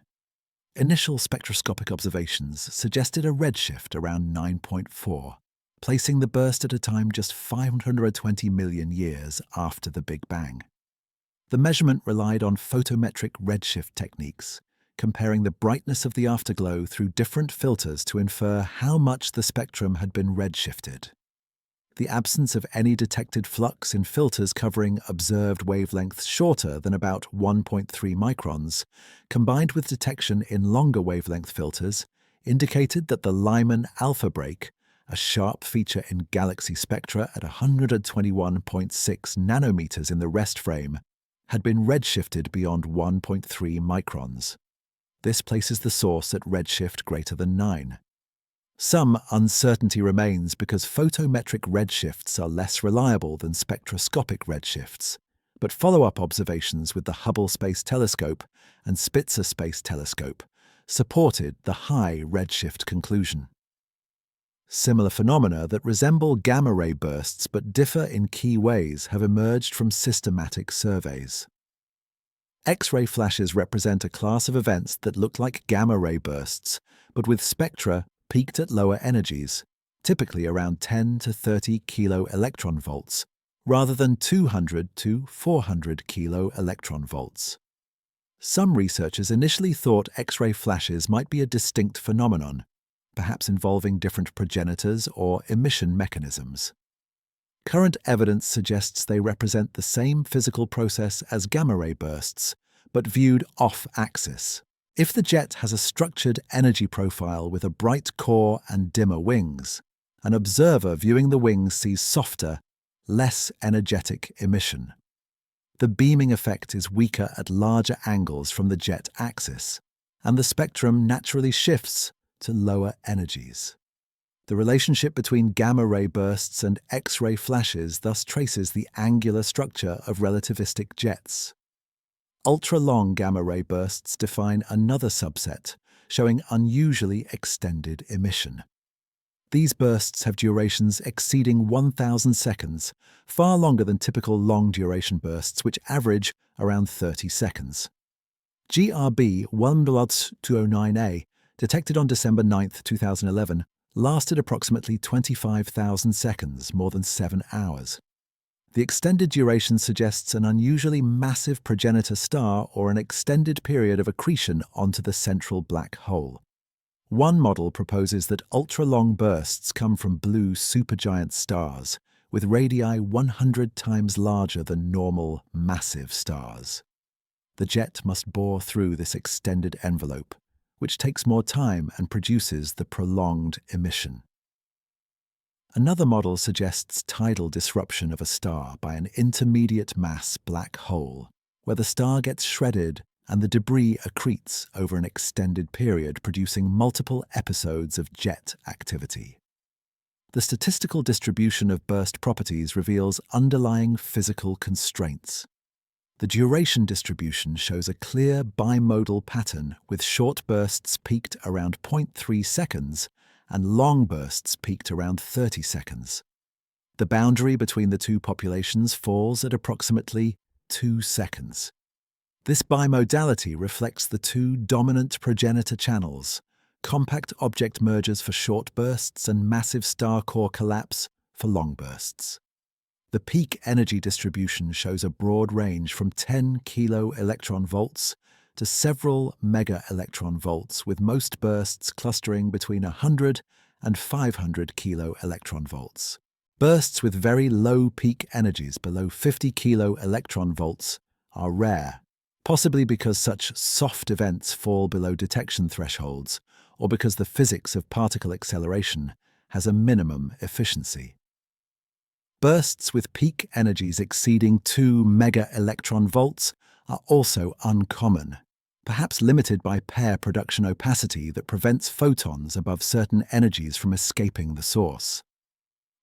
A: Initial spectroscopic observations suggested a redshift around 9.4, placing the burst at a time just 520 million years after the Big Bang. The measurement relied on photometric redshift techniques, comparing the brightness of the afterglow through different filters to infer how much the spectrum had been redshifted. The absence of any detected flux in filters covering observed wavelengths shorter than about 1.3 microns, combined with detection in longer wavelength filters, indicated that the Lyman alpha break, a sharp feature in galaxy spectra at 121.6 nanometers in the rest frame, had been redshifted beyond 1.3 microns. This places the source at redshift greater than 9. Some uncertainty remains because photometric redshifts are less reliable than spectroscopic redshifts, but follow-up observations with the Hubble Space Telescope and Spitzer Space Telescope supported the high redshift conclusion. Similar phenomena that resemble gamma-ray bursts but differ in key ways have emerged from systematic surveys. X-ray flashes represent a class of events that look like gamma-ray bursts, but with spectra peaked at lower energies, typically around 10 to 30 kilo-electron volts, rather than 200 to 400 kilo-electron volts. Some researchers initially thought X-ray flashes might be a distinct phenomenon, perhaps involving different progenitors or emission mechanisms. Current evidence suggests they represent the same physical process as gamma-ray bursts, but viewed off-axis. If the jet has a structured energy profile with a bright core and dimmer wings, an observer viewing the wings sees softer, less energetic emission. The beaming effect is weaker at larger angles from the jet axis, and the spectrum naturally shifts to lower energies. The relationship between gamma-ray bursts and X-ray flashes thus traces the angular structure of relativistic jets. Ultra-long gamma-ray bursts define another subset, showing unusually extended emission. These bursts have durations exceeding 1,000 seconds, far longer than typical long-duration bursts, which average around 30 seconds. GRB 1.209A, detected on December 9, 2011, lasted approximately 25,000 seconds, more than 7 hours. The extended duration suggests an unusually massive progenitor star or an extended period of accretion onto the central black hole. One model proposes that ultra-long bursts come from blue supergiant stars, with radii 100 times larger than normal massive stars. The jet must bore through this extended envelope, which takes more time and produces the prolonged emission. Another model suggests tidal disruption of a star by an intermediate mass black hole, where the star gets shredded and the debris accretes over an extended period, producing multiple episodes of jet activity. The statistical distribution of burst properties reveals underlying physical constraints. The duration distribution shows a clear bimodal pattern, with short bursts peaked around 0.3 seconds and long bursts peaked around 30 seconds. The boundary between the two populations falls at approximately 2 seconds. This bimodality reflects the two dominant progenitor channels, compact object mergers for short bursts and massive star core collapse for long bursts. The peak energy distribution shows a broad range from 10 kilo-electron volts to several mega-electron volts, with most bursts clustering between 100 and 500 kilo-electron volts. Bursts with very low peak energies below 50 kilo-electron volts are rare, possibly because such soft events fall below detection thresholds, or because the physics of particle acceleration has a minimum efficiency. Bursts with peak energies exceeding 2 mega-electron volts are also uncommon, perhaps limited by pair production opacity that prevents photons above certain energies from escaping the source.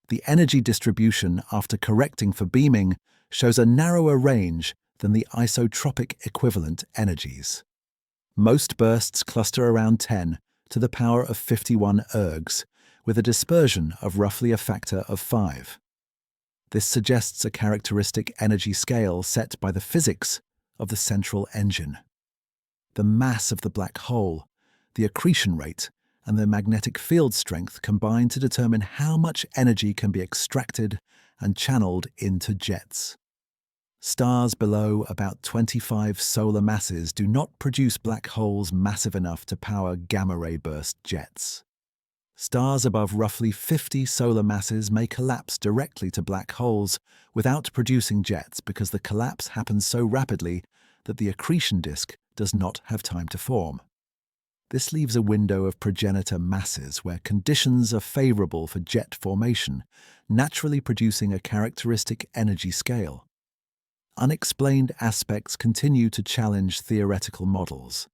A: The energy distribution after correcting for beaming shows a narrower range than the isotropic equivalent energies. Most bursts cluster around 10 to the power of 51 ergs, with a dispersion of roughly a factor of 5. This suggests a characteristic energy scale set by the physics of the central engine. The mass of the black hole, the accretion rate, and the magnetic field strength combine to determine how much energy can be extracted and channeled into jets. Stars below about 25 solar masses do not produce black holes massive enough to power gamma-ray burst jets. Stars above roughly 50 solar masses may collapse directly to black holes without producing jets because the collapse happens so rapidly that the accretion disk does not have time to form. This leaves a window of progenitor masses where conditions are favorable for jet formation, naturally producing a characteristic energy scale. Unexplained aspects continue to challenge theoretical models.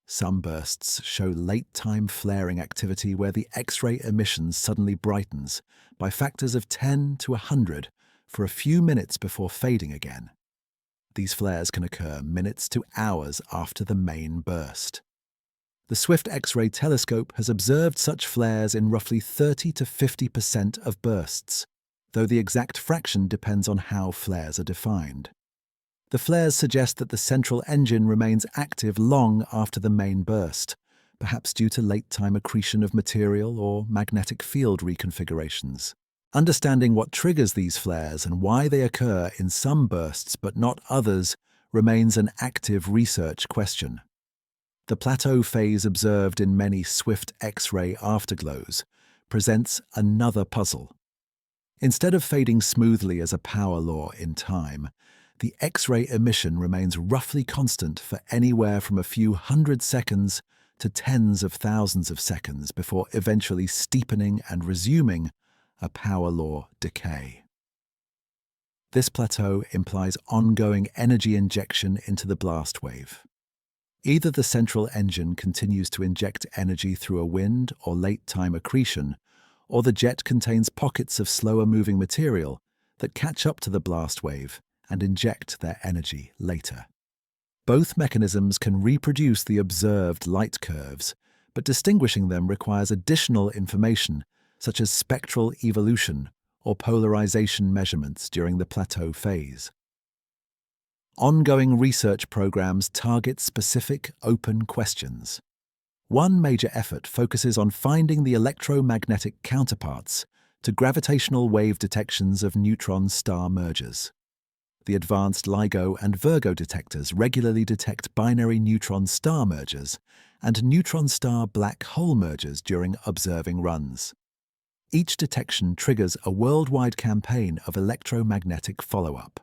A: Some bursts show late-time flaring activity where the X-ray emission suddenly brightens by factors of 10 to 100 for a few minutes before fading again. These flares can occur minutes to hours after the main burst. The Swift X-ray telescope has observed such flares in roughly 30 to 50% of bursts, though the exact fraction depends on how flares are defined. The flares suggest that the central engine remains active long after the main burst, perhaps due to late-time accretion of material or magnetic field reconfigurations. Understanding what triggers these flares and why they occur in some bursts but not others remains an active research question. The plateau phase observed in many Swift X-ray afterglows presents another puzzle. Instead of fading smoothly as a power law in time, the X-ray emission remains roughly constant for anywhere from a few hundred seconds to tens of thousands of seconds before eventually steepening and resuming a power law decay. This plateau implies ongoing energy injection into the blast wave. Either the central engine continues to inject energy through a wind or late-time accretion, or the jet contains pockets of slower-moving material that catch up to the blast wave and inject their energy later. Both mechanisms can reproduce the observed light curves, but distinguishing them requires additional information, such as spectral evolution or polarization measurements during the plateau phase. Ongoing research programs target specific open questions. One major effort focuses on finding the electromagnetic counterparts to gravitational wave detections of neutron star mergers. The advanced LIGO and Virgo detectors regularly detect binary neutron star mergers and neutron star black hole mergers during observing runs. Each detection triggers a worldwide campaign of electromagnetic follow-up.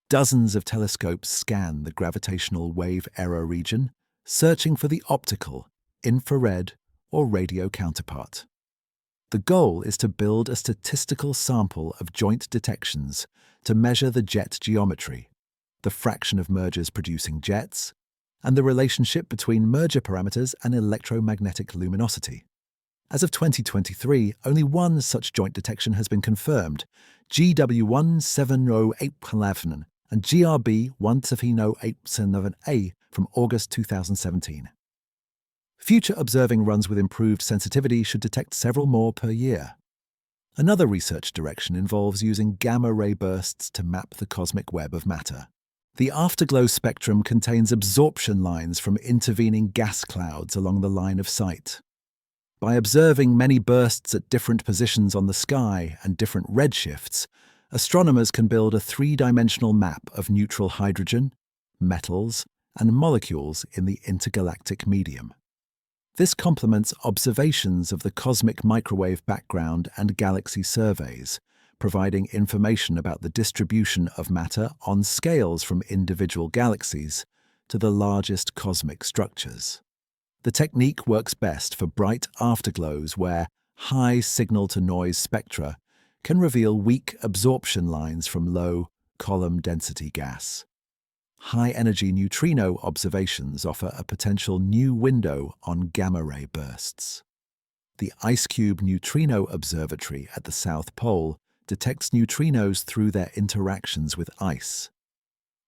A: Dozens of telescopes scan the gravitational wave error region, searching for the optical, infrared, or radio counterpart. The goal is to build a statistical sample of joint detections to measure the jet geometry, the fraction of mergers producing jets, and the relationship between merger parameters and electromagnetic luminosity. As of 2023, only one such joint detection has been confirmed, GW170811 and GRB170877A from August 2017. Future observing runs with improved sensitivity should detect several more per year. Another research direction involves using gamma-ray bursts to map the cosmic web of matter. The afterglow spectrum contains absorption lines from intervening gas clouds along the line of sight. By observing many bursts at different positions on the sky and different redshifts, astronomers can build a three-dimensional map of neutral hydrogen, metals, and molecules in the intergalactic medium. This complements observations of the cosmic microwave background and galaxy surveys, providing information about the distribution of matter on scales from individual galaxies to the largest cosmic structures. The technique works best for bright afterglows where high signal-to-noise spectra can reveal weak absorption lines from low column density gas. High-energy neutrino observations offer a potential new window on gamma-ray bursts. The IceCube Neutrino Observatory at the South Pole detects neutrinos through their interactions with ice.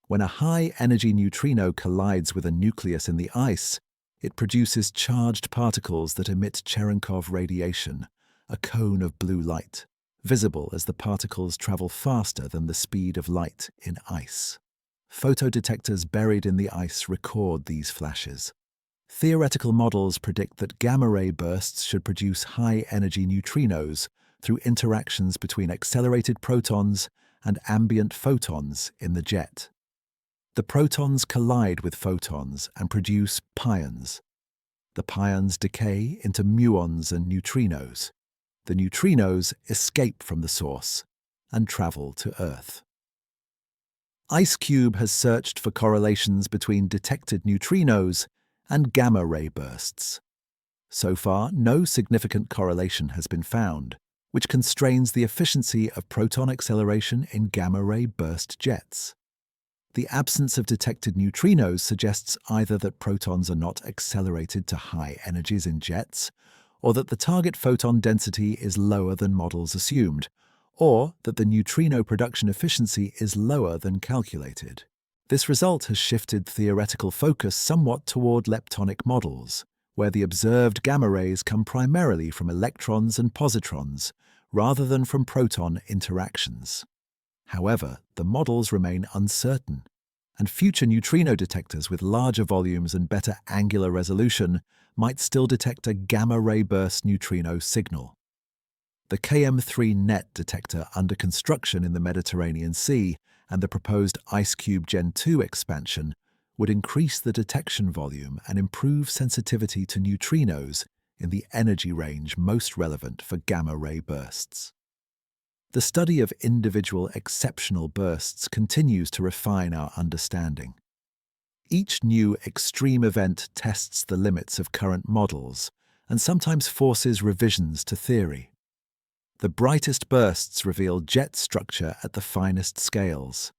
A: When a high-energy neutrino collides with a nucleus in the ice, it produces charged particles that emit Cherenkov radiation, a cone of blue light, visible as the particles travel faster than the speed of light in ice. Photodetectors buried in the ice record these flashes. Theoretical models predict that gamma-ray bursts should produce high-energy neutrinos through interactions between accelerated protons and ambient photons in the jet. The protons collide with photons and produce pions. The pions decay into muons and neutrinos. The neutrinos escape from the source and travel to Earth. IceCube has searched for correlations between detected neutrinos and gamma-ray bursts. So far, no significant correlation has been found, which constrains the efficiency of proton acceleration in gamma-ray burst jets. The absence of detected neutrinos suggests either that protons are not accelerated to high energies in jets, or that the target photon density is lower than models assumed, or that the neutrino production efficiency is lower than calculated. This result has shifted theoretical focus somewhat toward leptonic models, where the observed gamma rays come primarily from electrons and positrons, rather than from proton interactions. However, the models remain uncertain, and future neutrino detectors with larger volumes and better angular resolution might still detect a gamma-ray burst neutrino signal. The KM3 NET detector under construction in the Mediterranean Sea and the proposed IceCube Gen 2 expansion would increase the detection volume and improve sensitivity to neutrinos in the energy range most relevant for gamma-ray bursts. The study of individual exceptional bursts continues to refine our understanding. Each new extreme event tests the limits of current models and sometimes forces revisions to theory. The brightest bursts reveal jet structure at the finest scales.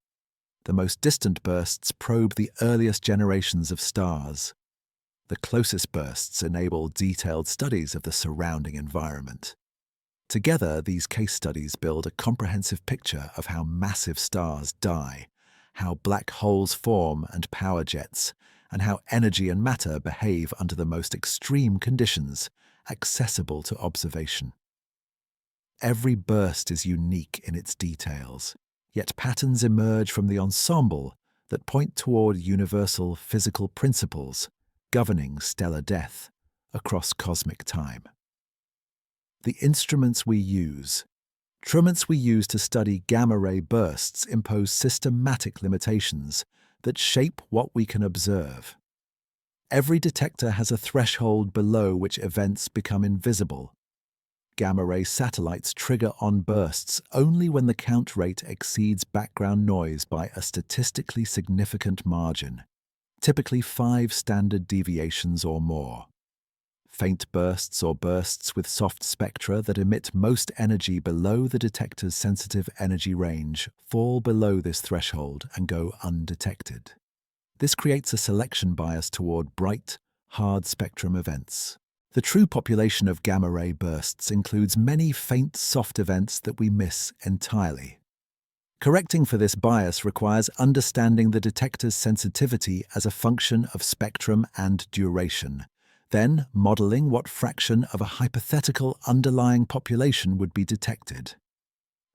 A: The most distant bursts probe the earliest generations of stars. The closest bursts enable detailed studies of the surrounding environment. Together, these case studies build a comprehensive picture of how massive stars die, how black holes form and power jets, and how energy and matter behave under the most extreme conditions accessible to observation. Every burst is unique in its details, yet patterns emerge from the ensemble that point toward universal physical principles governing stellar death across cosmic time. The instruments we use to study gamma-ray bursts impose systematic limitations that shape what we can observe. Every detector has a threshold below which events become invisible. Gamma-ray satellites trigger on bursts only when the count rate exceeds background noise by a statistically significant margin, typically 5 standard deviations or more. Faint bursts or bursts with soft spectra that emit most energy below the detector's sensitive energy range fall below this threshold and go undetected. This creates a selection bias toward bright, hard spectrum events. The true population of gamma-ray bursts includes many faint, soft events that we miss entirely. Correcting for this bias requires understanding the detector's sensitivity as a function of spectrum and duration, then modeling what fraction of a hypothetical underlying population would be detected.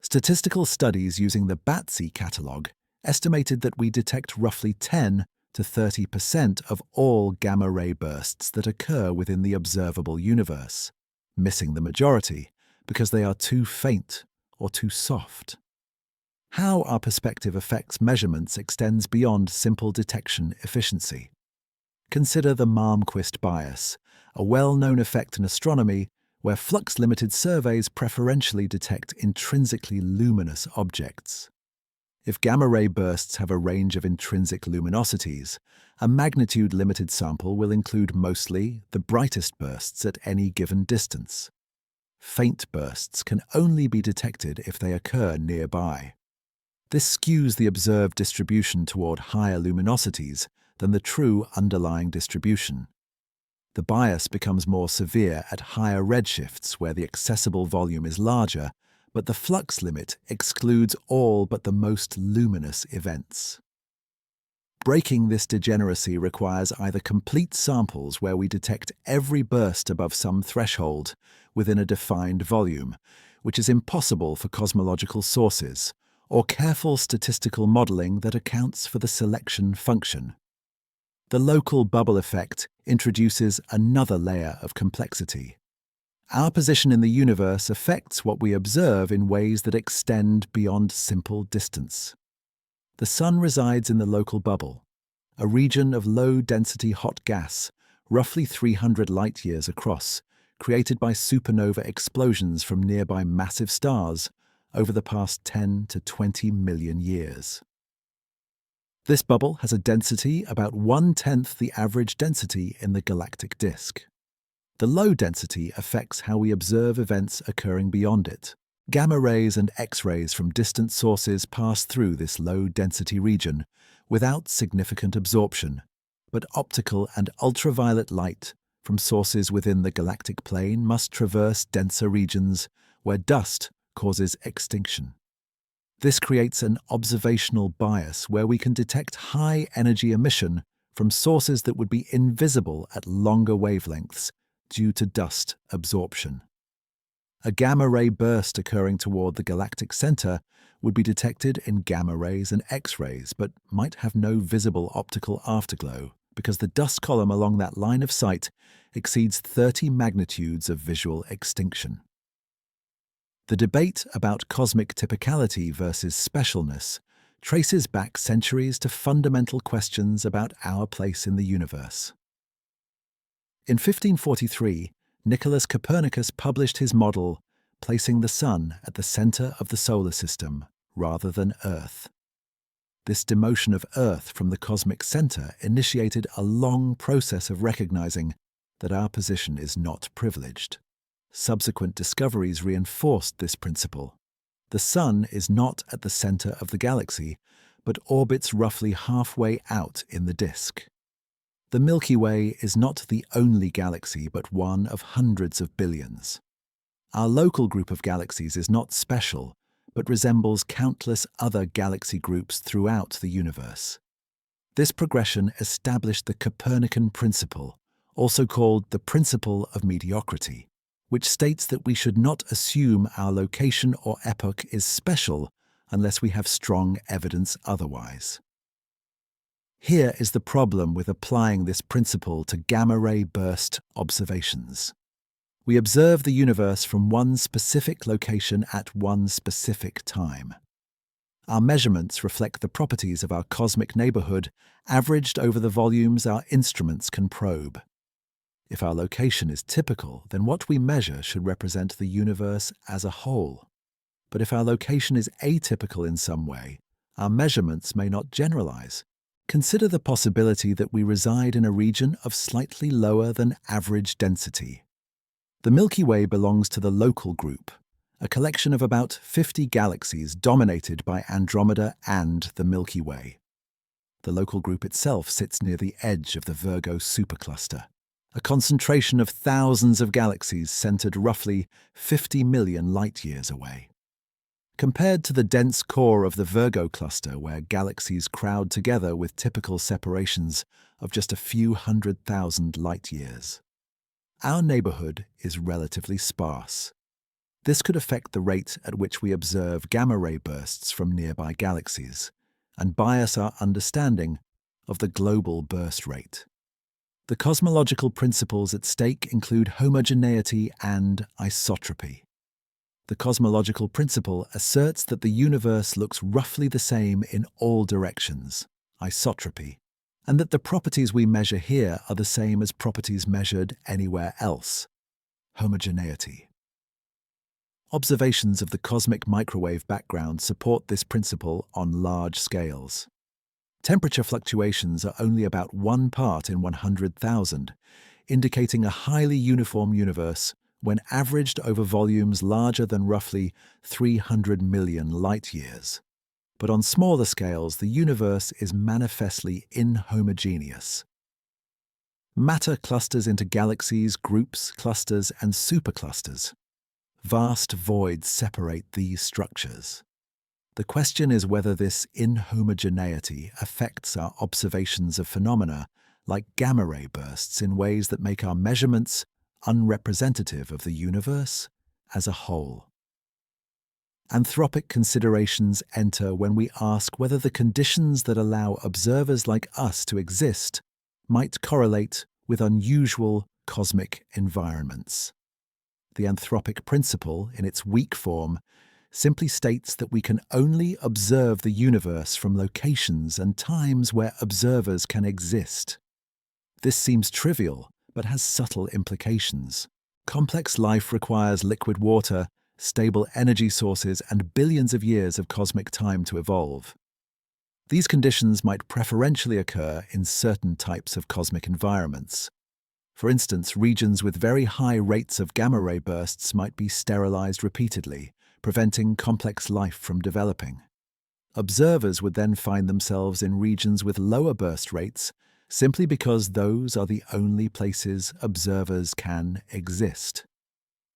A: Statistical studies using the BATSI catalog estimated that we detect roughly 10 to 30% of all gamma-ray bursts that occur within the observable universe, missing the majority because they are too faint or too soft. How our perspective affects measurements extends beyond simple detection efficiency. Consider the Malmquist bias, a well-known effect in astronomy where flux-limited surveys preferentially detect intrinsically luminous objects. If gamma-ray bursts have a range of intrinsic luminosities, a magnitude-limited sample will include mostly the brightest bursts at any given distance. Faint bursts can only be detected if they occur nearby. This skews the observed distribution toward higher luminosities than the true underlying distribution. The bias becomes more severe at higher redshifts where the accessible volume is larger, but the flux limit excludes all but the most luminous events. Breaking this degeneracy requires either complete samples where we detect every burst above some threshold within a defined volume, which is impossible for cosmological sources, or careful statistical modeling that accounts for the selection function. The local bubble effect introduces another layer of complexity. Our position in the universe affects what we observe in ways that extend beyond simple distance. The Sun resides in the local bubble, a region of low-density hot gas, roughly 300 light-years across, created by supernova explosions from nearby massive stars over the past 10 to 20 million years. This bubble has a density about 1/10 the average density in the galactic disk. The low density affects how we observe events occurring beyond it. Gamma rays and X-rays from distant sources pass through this low-density region without significant absorption, but optical and ultraviolet light from sources within the galactic plane must traverse denser regions where dust causes extinction. This creates an observational bias where we can detect high-energy emission from sources that would be invisible at longer wavelengths due to dust absorption. A gamma-ray burst occurring toward the galactic center would be detected in gamma rays and X-rays, but might have no visible optical afterglow because the dust column along that line of sight exceeds 30 magnitudes of visual extinction. The debate about cosmic typicality versus specialness traces back centuries to fundamental questions about our place in the universe. In 1543, Nicholas Copernicus published his model, placing the Sun at the center of the solar system rather than Earth. This demotion of Earth from the cosmic center initiated a long process of recognizing that our position is not privileged. Subsequent discoveries reinforced this principle. The Sun is not at the center of the galaxy, but orbits roughly halfway out in the disk. The Milky Way is not the only galaxy, but one of hundreds of billions. Our local group of galaxies is not special, but resembles countless other galaxy groups throughout the universe. This progression established the Copernican principle, also called the principle of mediocrity, which states that we should not assume our location or epoch is special unless we have strong evidence otherwise. Here is the problem with applying this principle to gamma-ray burst observations. We observe the universe from one specific location at one specific time. Our measurements reflect the properties of our cosmic neighborhood averaged over the volumes our instruments can probe. If our location is typical, then what we measure should represent the universe as a whole. But if our location is atypical in some way, our measurements may not generalize. Consider the possibility that we reside in a region of slightly lower than average density. The Milky Way belongs to the local group, a collection of about 50 galaxies dominated by Andromeda and the Milky Way. The local group itself sits near the edge of the Virgo supercluster, a concentration of thousands of galaxies centered roughly 50 million light-years away. Compared to the dense core of the Virgo cluster, where galaxies crowd together with typical separations of just a few 100,000 light-years, our neighborhood is relatively sparse. This could affect the rate at which we observe gamma-ray bursts from nearby galaxies and bias our understanding of the global burst rate. The cosmological principles at stake include homogeneity and isotropy. The cosmological principle asserts that the universe looks roughly the same in all directions, isotropy, and that the properties we measure here are the same as properties measured anywhere else, homogeneity. Observations of the cosmic microwave background support this principle on large scales. Temperature fluctuations are only about 1 part in 100,000, indicating a highly uniform universe when averaged over volumes larger than roughly 300 million light-years. But on smaller scales, the universe is manifestly inhomogeneous. Matter clusters into galaxies, groups, clusters, and superclusters. Vast voids separate these structures. The question is whether this inhomogeneity affects our observations of phenomena like gamma-ray bursts in ways that make our measurements unrepresentative of the universe as a whole. Anthropic considerations enter when we ask whether the conditions that allow observers like us to exist might correlate with unusual cosmic environments. The anthropic principle, in its weak form, simply states that we can only observe the universe from locations and times where observers can exist. This seems trivial, but has subtle implications. Complex life requires liquid water, stable energy sources, and billions of years of cosmic time to evolve. These conditions might preferentially occur in certain types of cosmic environments. For instance, regions with very high rates of gamma-ray bursts might be sterilized repeatedly, preventing complex life from developing. Observers would then find themselves in regions with lower burst rates simply because those are the only places observers can exist.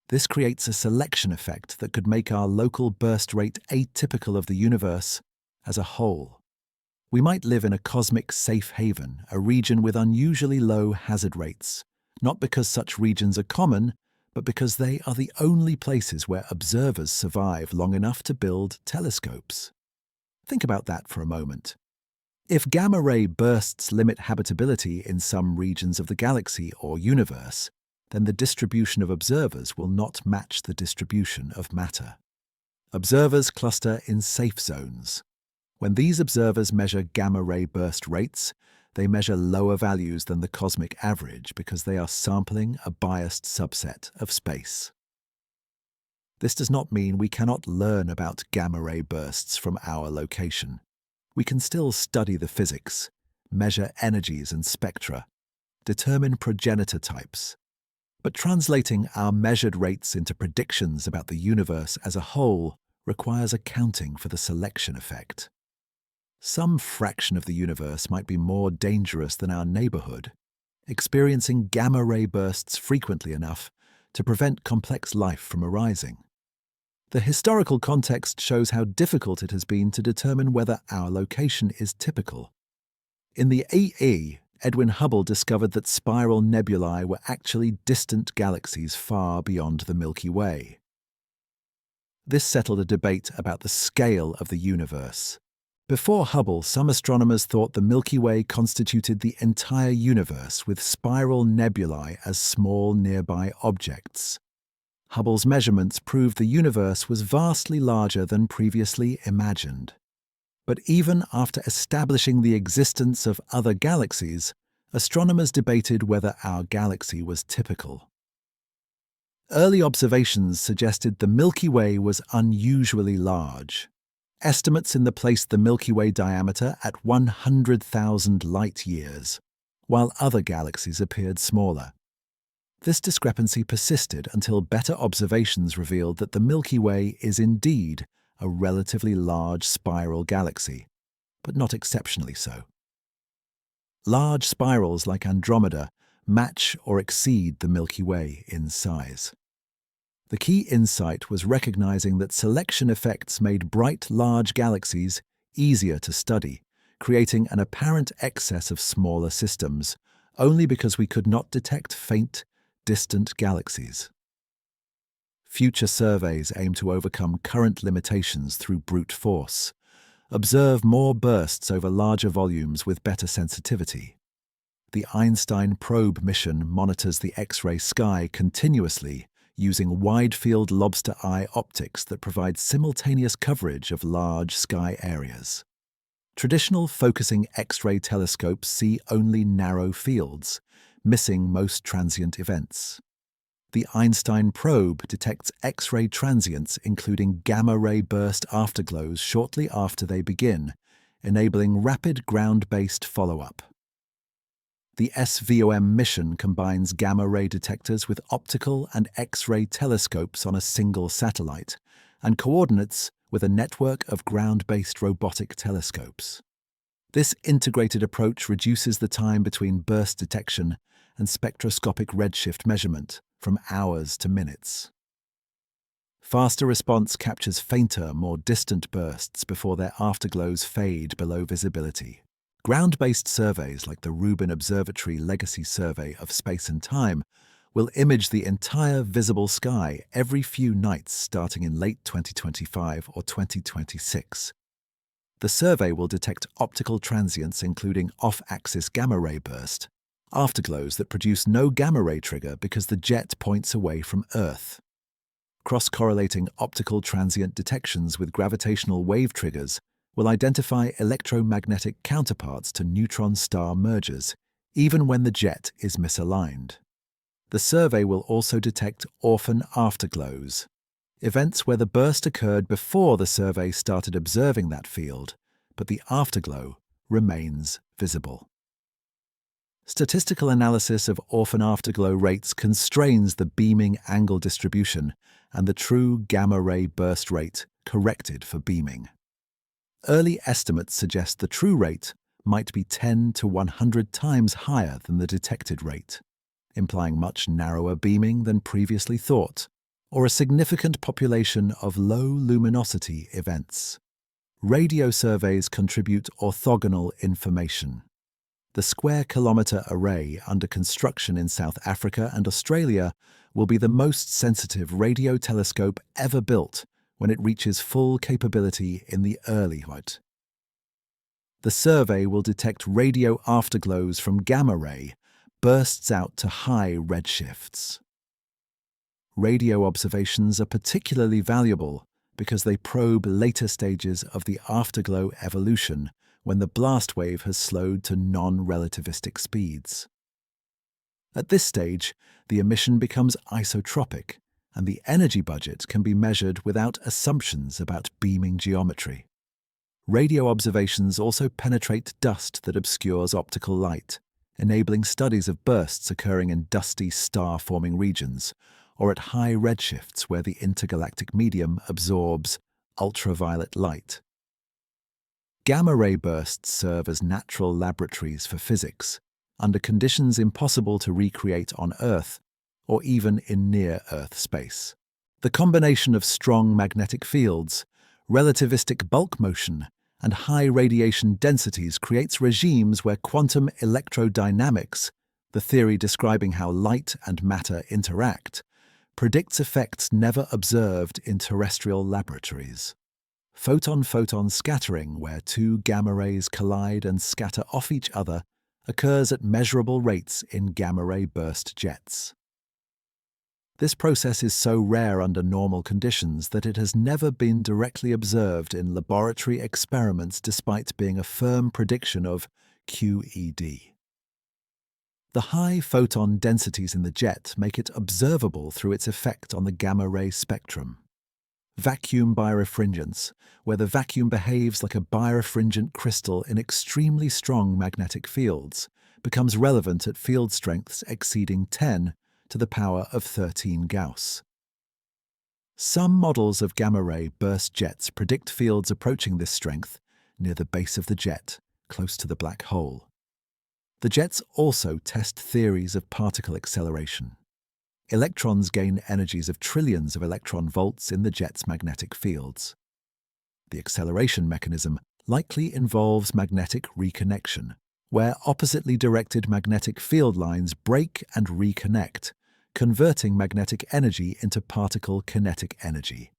A: This creates a selection effect that could make our local burst rate atypical of the universe as a whole. We might live in a cosmic safe haven, a region with unusually low hazard rates, not because such regions are common, but because they are the only places where observers survive long enough to build telescopes. Think about that for a moment. If gamma-ray bursts limit habitability in some regions of the galaxy or universe, then the distribution of observers will not match the distribution of matter. Observers cluster in safe zones. When these observers measure gamma-ray burst rates, they measure lower values than the cosmic average because they are sampling a biased subset of space. This does not mean we cannot learn about gamma-ray bursts from our location. We can still study the physics, measure energies and spectra, determine progenitor types. But translating our measured rates into predictions about the universe as a whole requires accounting for the selection effect. Some fraction of the universe might be more dangerous than our neighborhood, experiencing gamma-ray bursts frequently enough to prevent complex life from arising. The historical context shows how difficult it has been to determine whether our location is typical. In the AE, Edwin Hubble discovered that spiral nebulae were actually distant galaxies far beyond the Milky Way. This settled a debate about the scale of the universe. Before Hubble, some astronomers thought the Milky Way constituted the entire universe, with spiral nebulae as small nearby objects. Hubble's measurements proved the universe was vastly larger than previously imagined. But even after establishing the existence of other galaxies, astronomers debated whether our galaxy was typical. Early observations suggested the Milky Way was unusually large. Estimates placed the Milky Way diameter at 100,000 light-years, while other galaxies appeared smaller. This discrepancy persisted until better observations revealed that the Milky Way is indeed a relatively large spiral galaxy, but not exceptionally so. Large spirals like Andromeda match or exceed the Milky Way in size. The key insight was recognizing that selection effects made bright, large galaxies easier to study, creating an apparent excess of smaller systems, only because we could not detect faint, distant galaxies. Future surveys aim to overcome current limitations through brute force, observe more bursts over larger volumes with better sensitivity. The Einstein probe mission monitors the X-ray sky continuously, using wide-field lobster eye optics that provide simultaneous coverage of large sky areas. Traditional focusing X-ray telescopes see only narrow fields, missing most transient events. The Einstein probe detects X-ray transients, including gamma-ray burst afterglows shortly after they begin, enabling rapid ground-based follow-up. The SVOM mission combines gamma-ray detectors with optical and X-ray telescopes on a single satellite, and coordinates with a network of ground-based robotic telescopes. This integrated approach reduces the time between burst detection and spectroscopic redshift measurement from hours to minutes. Faster response captures fainter, more distant bursts before their afterglows fade below visibility. Ground-based surveys like the Rubin Observatory Legacy Survey of Space and Time will image the entire visible sky every few nights starting in late 2025 or 2026. The survey will detect optical transients including off-axis gamma-ray burst, afterglows that produce no gamma-ray trigger because the jet points away from Earth. Cross-correlating optical transient detections with gravitational wave triggers will identify electromagnetic counterparts to neutron star mergers, even when the jet is misaligned. The survey will also detect orphan afterglows, events where the burst occurred before the survey started observing that field, but the afterglow remains visible. Statistical analysis of orphan afterglow rates constrains the beaming angle distribution and the true gamma-ray burst rate corrected for beaming. Early estimates suggest the true rate might be 10 to 100 times higher than the detected rate, implying much narrower beaming than previously thought, or a significant population of low-luminosity events. Radio surveys contribute orthogonal information. The square-kilometre array under construction in South Africa and Australia will be the most sensitive radio telescope ever built when it reaches full capability in the early hood. The survey will detect radio afterglows from gamma-ray bursts out to high redshifts. Radio observations are particularly valuable because they probe later stages of the afterglow evolution when the blast wave has slowed to non-relativistic speeds. At this stage, the emission becomes isotropic, and the energy budget can be measured without assumptions about beaming geometry. Radio observations also penetrate dust that obscures optical light, enabling studies of bursts occurring in dusty star-forming regions, or at high redshifts where the intergalactic medium absorbs ultraviolet light. Gamma-ray bursts serve as natural laboratories for physics, under conditions impossible to recreate on Earth or even in near-Earth space. The combination of strong magnetic fields, relativistic bulk motion, and high radiation densities creates regimes where quantum electrodynamics, the theory describing how light and matter interact, predicts effects never observed in terrestrial laboratories. Photon-photon scattering, where two gamma rays collide and scatter off each other, occurs at measurable rates in gamma-ray burst jets. This process is so rare under normal conditions that it has never been directly observed in laboratory experiments despite being a firm prediction of QED. The high photon densities in the jet make it observable through its effect on the gamma-ray spectrum. Vacuum birefringence, where the vacuum behaves like a birefringent crystal in extremely strong magnetic fields, becomes relevant at field strengths exceeding 10 to the power of 13 Gauss. Some models of gamma-ray burst jets predict fields approaching this strength near the base of the jet, close to the black hole. The jets also test theories of particle acceleration. Electrons gain energies of trillions of electron volts in the jet's magnetic fields. The acceleration mechanism likely involves magnetic reconnection, where oppositely directed magnetic field lines break and reconnect, converting magnetic energy into particle kinetic energy.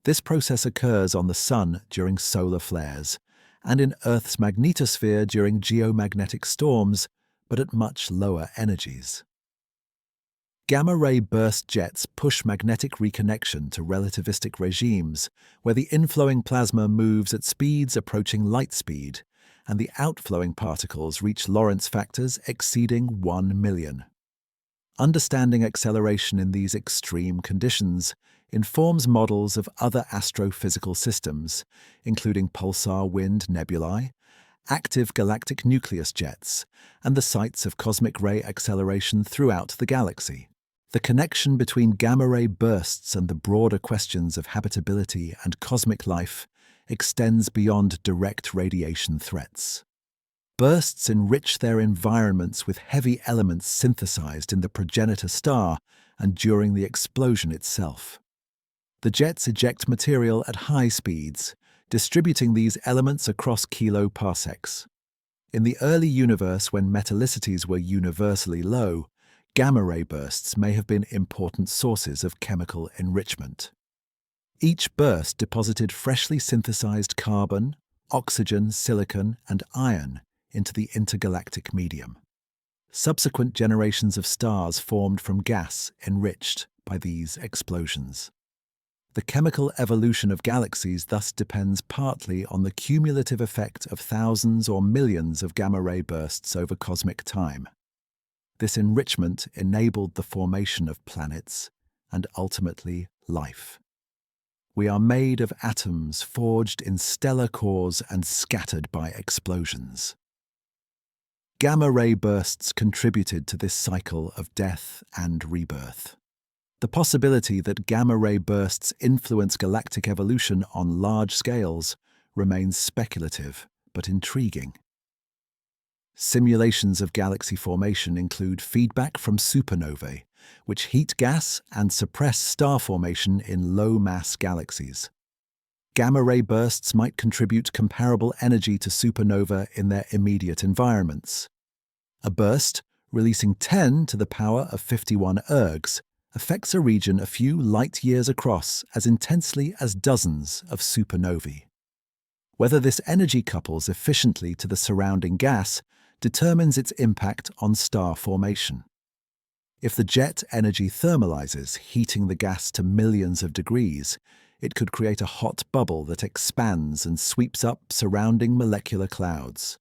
A: This process occurs on the Sun during solar flares and in Earth's magnetosphere during geomagnetic storms, but at much lower energies. Gamma-ray burst jets push magnetic reconnection to relativistic regimes where the inflowing plasma moves at speeds approaching light speed and the outflowing particles reach Lorentz factors exceeding 1 million. Understanding acceleration in these extreme conditions informs models of other astrophysical systems, including pulsar wind nebulae, active galactic nucleus jets, and the sites of cosmic ray acceleration throughout the galaxy. The connection between gamma-ray bursts and the broader questions of habitability and cosmic life extends beyond direct radiation threats. Bursts enrich their environments with heavy elements synthesized in the progenitor star and during the explosion itself. The jets eject material at high speeds, distributing these elements across kiloparsecs. In the early universe, when metallicities were universally low, gamma-ray bursts may have been important sources of chemical enrichment. Each burst deposited freshly synthesized carbon, oxygen, silicon, and iron into the intergalactic medium. Subsequent generations of stars formed from gas enriched by these explosions. The chemical evolution of galaxies thus depends partly on the cumulative effect of thousands or millions of gamma-ray bursts over cosmic time. This enrichment enabled the formation of planets and ultimately life. We are made of atoms forged in stellar cores and scattered by explosions. Gamma-ray bursts contributed to this cycle of death and rebirth. The possibility that gamma-ray bursts influence galactic evolution on large scales remains speculative but intriguing. Simulations of galaxy formation include feedback from supernovae, which heat gas and suppress star formation in low-mass galaxies. Gamma-ray bursts might contribute comparable energy to supernova in their immediate environments. A burst, releasing 10 to the power of 51 ergs, affects a region a few light-years across as intensely as dozens of supernovae. Whether this energy couples efficiently to the surrounding gas determines its impact on star formation. If the jet energy thermalizes, heating the gas to millions of degrees, it could create a hot bubble that expands and sweeps up surrounding molecular clouds.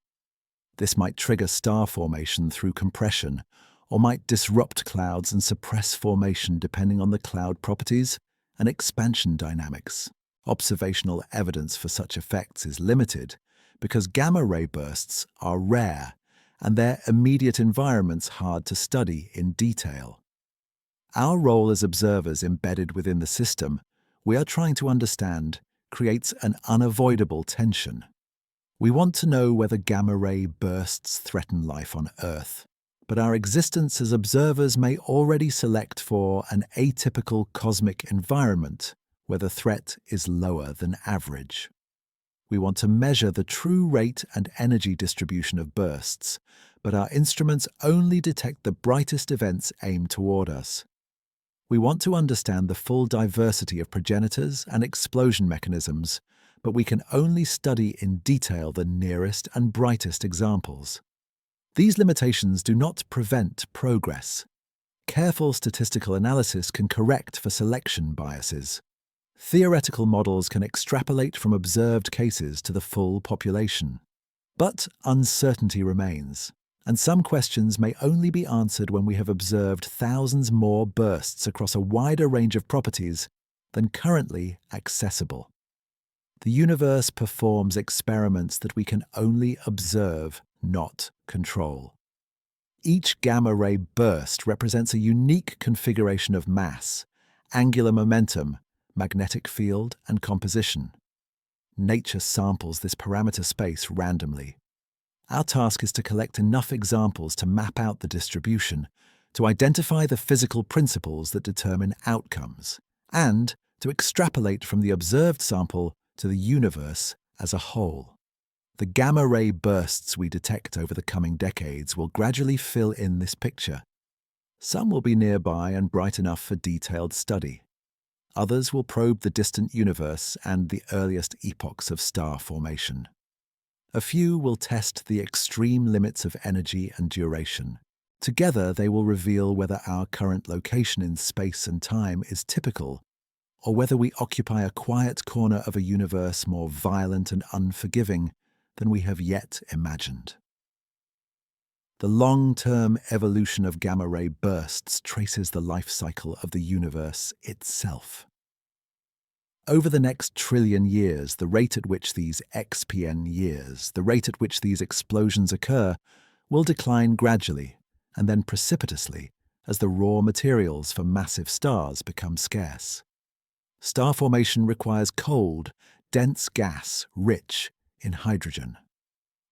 A: This might trigger star formation through compression, or might disrupt clouds and suppress formation depending on the cloud properties and expansion dynamics. Observational evidence for such effects is limited because gamma-ray bursts are rare and their immediate environments hard to study in detail. Our role as observers embedded within the system we are trying to understand creates an unavoidable tension. We want to know whether gamma-ray bursts threaten life on Earth, but our existence as observers may already select for an atypical cosmic environment where the threat is lower than average. We want to measure the true rate and energy distribution of bursts, but our instruments only detect the brightest events aimed toward us. We want to understand the full diversity of progenitors and explosion mechanisms, but we can only study in detail the nearest and brightest examples. These limitations do not prevent progress. Careful statistical analysis can correct for selection biases. Theoretical models can extrapolate from observed cases to the full population. But uncertainty remains, and some questions may only be answered when we have observed thousands more bursts across a wider range of properties than currently accessible. The universe performs experiments that we can only observe, not control. Each gamma-ray burst represents a unique configuration of mass, angular momentum, magnetic field, and composition. Nature samples this parameter space randomly. Our task is to collect enough examples to map out the distribution, to identify the physical principles that determine outcomes, and to extrapolate from the observed sample to the universe as a whole. The gamma-ray bursts we detect over the coming decades will gradually fill in this picture. Some will be nearby and bright enough for detailed study. Others will probe the distant universe and the earliest epochs of star formation. A few will test the extreme limits of energy and duration. Together, they will reveal whether our current location in space and time is typical, or whether we occupy a quiet corner of a universe more violent and unforgiving than we have yet imagined. The long-term evolution of gamma-ray bursts traces the life cycle of the universe itself. Over the next trillion years, the rate at which these XPN years, the rate at which these explosions occur, will decline gradually and then precipitously as the raw materials for massive stars become scarce. Star formation requires cold, dense gas rich in hydrogen.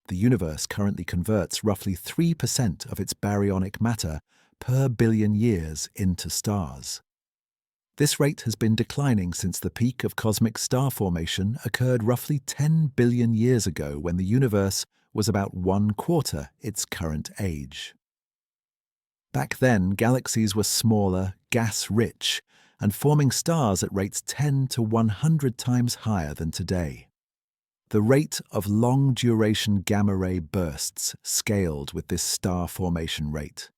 A: The universe currently converts roughly 3% of its baryonic matter per billion years into stars. This rate has been declining since the peak of cosmic star formation occurred roughly 10 billion years ago when the universe was about 1/4 its current age. Back then, galaxies were smaller, gas-rich, and forming stars at rates 10 to 100 times higher than today. The rate of long-duration gamma-ray bursts scaled with this star formation rate.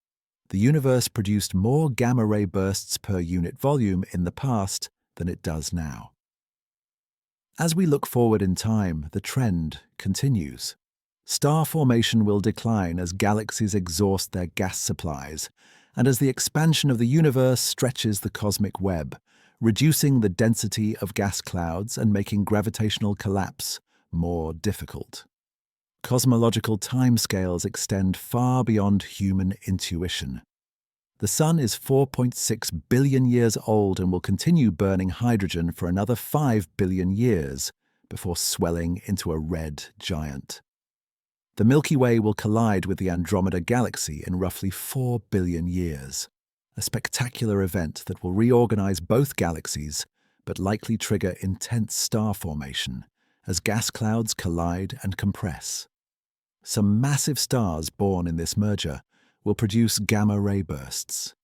A: The universe produced more gamma-ray bursts per unit volume in the past than it does now. As we look forward in time, the trend continues. Star formation will decline as galaxies exhaust their gas supplies, and as the expansion of the universe stretches the cosmic web, reducing the density of gas clouds and making gravitational collapse more difficult. Cosmological timescales extend far beyond human intuition. The Sun is 4.6 billion years old and will continue burning hydrogen for another 5 billion years before swelling into a red giant. The Milky Way will collide with the Andromeda Galaxy in roughly 4 billion years, a spectacular event that will reorganize both galaxies but likely trigger intense star formation as gas clouds collide and compress. Some massive stars born in this merger will produce gamma-ray bursts.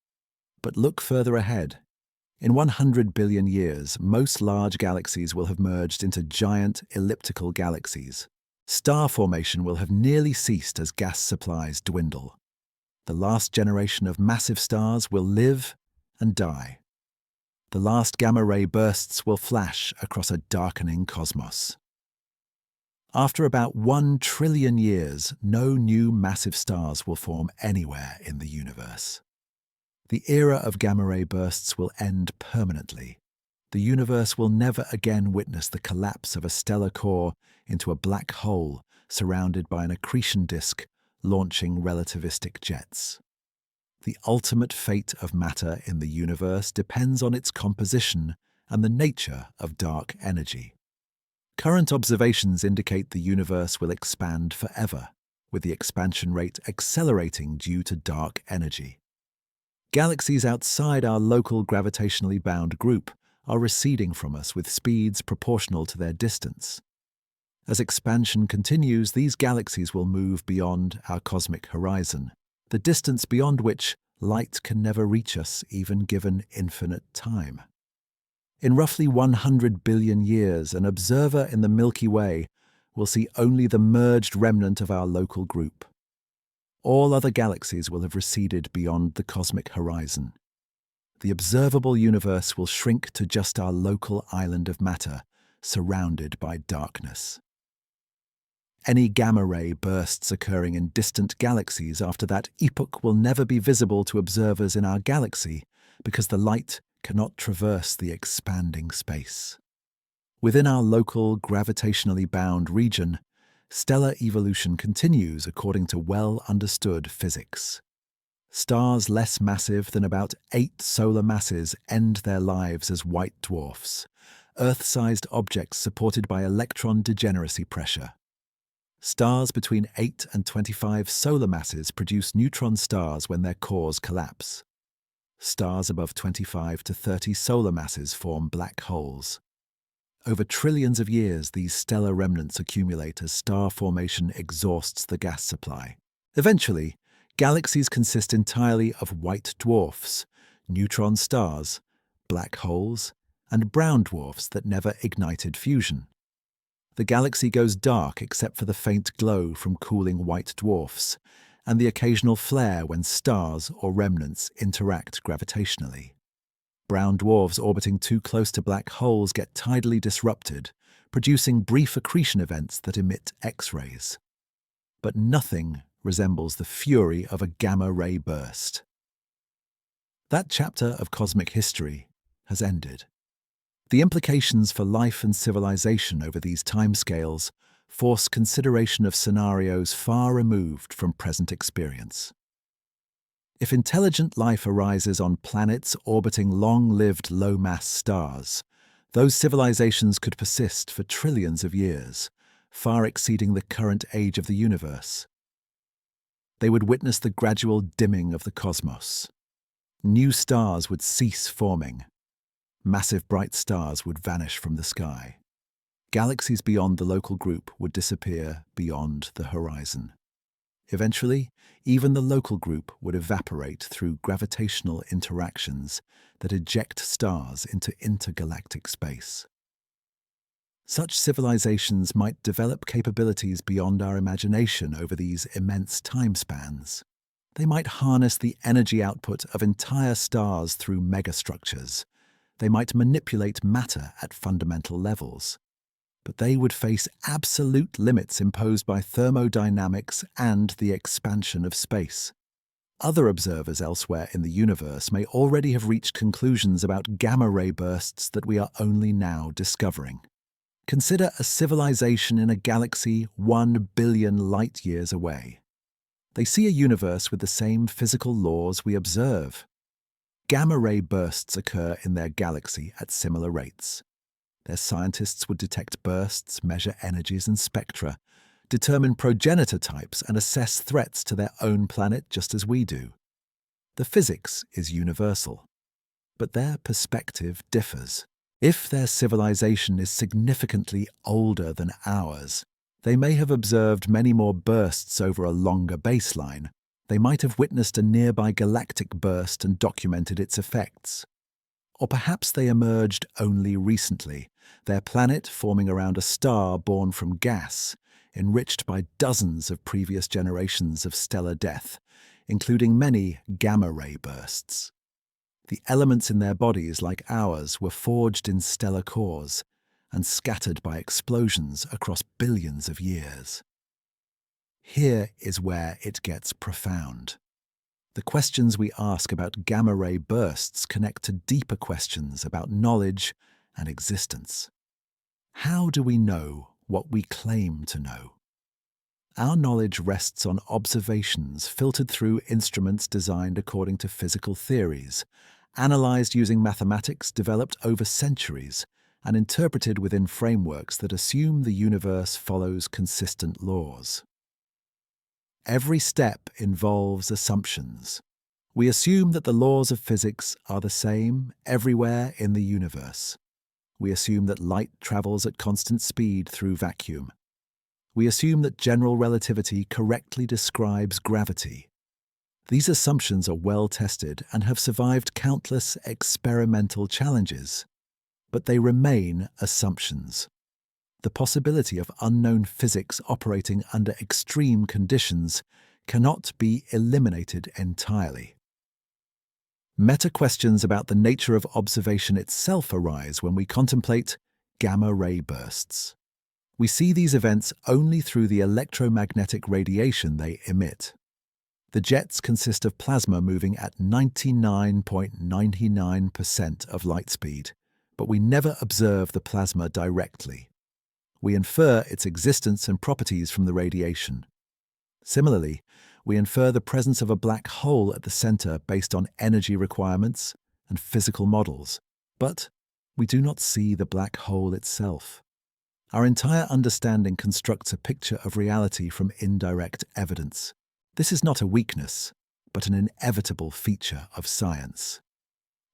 A: But look further ahead. In 100 billion years, most large galaxies will have merged into giant elliptical galaxies. Star formation will have nearly ceased as gas supplies dwindle. The last generation of massive stars will live and die. The last gamma-ray bursts will flash across a darkening cosmos. After about 1 trillion years, no new massive stars will form anywhere in the universe. The era of gamma-ray bursts will end permanently. The universe will never again witness the collapse of a stellar core into a black hole surrounded by an accretion disk launching relativistic jets. The ultimate fate of matter in the universe depends on its composition and the nature of dark energy. Current observations indicate the universe will expand forever, with the expansion rate accelerating due to dark energy. Galaxies outside our local gravitationally bound group are receding from us with speeds proportional to their distance. As expansion continues, these galaxies will move beyond our cosmic horizon, the distance beyond which light can never reach us even given infinite time. In roughly 100 billion years, an observer in the Milky Way will see only the merged remnant of our local group. All other galaxies will have receded beyond the cosmic horizon. The observable universe will shrink to just our local island of matter, surrounded by darkness. Any gamma-ray bursts occurring in distant galaxies after that epoch will never be visible to observers in our galaxy because the light cannot traverse the expanding space. Within our local gravitationally bound region, stellar evolution continues according to well-understood physics. Stars less massive than about 8 solar masses end their lives as white dwarfs, Earth-sized objects supported by electron degeneracy pressure. Stars between 8 and 25 solar masses produce neutron stars when their cores collapse. Stars above 25 to 30 solar masses form black holes. Over trillions of years, these stellar remnants accumulate as star formation exhausts the gas supply. Eventually, galaxies consist entirely of white dwarfs, neutron stars, black holes, and brown dwarfs that never ignited fusion. The galaxy goes dark except for the faint glow from cooling white dwarfs, and the occasional flare when stars or remnants interact gravitationally. Brown dwarfs orbiting too close to black holes get tidally disrupted, producing brief accretion events that emit X-rays. But nothing resembles the fury of a gamma-ray burst. That chapter of cosmic history has ended. The implications for life and civilization over these timescales force consideration of scenarios far removed from present experience. If intelligent life arises on planets orbiting long-lived low-mass stars, those civilizations could persist for trillions of years, far exceeding the current age of the universe. They would witness the gradual dimming of the cosmos. New stars would cease forming. Massive bright stars would vanish from the sky. Galaxies beyond the local group would disappear beyond the horizon. Eventually, even the local group would evaporate through gravitational interactions that eject stars into intergalactic space. Such civilizations might develop capabilities beyond our imagination over these immense time spans. They might harness the energy output of entire stars through megastructures. They might manipulate matter at fundamental levels. But they would face absolute limits imposed by thermodynamics and the expansion of space. Other observers elsewhere in the universe may already have reached conclusions about gamma-ray bursts that we are only now discovering. Consider a civilization in a galaxy 1 billion light-years away. They see a universe with the same physical laws we observe. Gamma-ray bursts occur in their galaxy at similar rates. Their scientists would detect bursts, measure energies and spectra, determine progenitor types, and assess threats to their own planet just as we do. The physics is universal, but their perspective differs. If their civilization is significantly older than ours, they may have observed many more bursts over a longer baseline. They might have witnessed a nearby galactic burst and documented its effects. Or perhaps they emerged only recently, their planet forming around a star born from gas, enriched by dozens of previous generations of stellar death, including many gamma-ray bursts. The elements in their bodies, like ours, were forged in stellar cores and scattered by explosions across billions of years. Here is where it gets profound. The questions we ask about gamma-ray bursts connect to deeper questions about knowledge and existence. How do we know what we claim to know? Our knowledge rests on observations filtered through instruments designed according to physical theories, analyzed using mathematics developed over centuries, and interpreted within frameworks that assume the universe follows consistent laws. Every step involves assumptions. We assume that the laws of physics are the same everywhere in the universe. We assume that light travels at constant speed through vacuum. We assume that general relativity correctly describes gravity. These assumptions are well tested and have survived countless experimental challenges, but they remain assumptions. The possibility of unknown physics operating under extreme conditions cannot be eliminated entirely. Meta-questions about the nature of observation itself arise when we contemplate gamma-ray bursts. We see these events only through the electromagnetic radiation they emit. The jets consist of plasma moving at 99.99% of light speed, but we never observe the plasma directly. We infer its existence and properties from the radiation. Similarly, we infer the presence of a black hole at the center based on energy requirements and physical models, but we do not see the black hole itself. Our entire understanding constructs a picture of reality from indirect evidence. This is not a weakness, but an inevitable feature of science.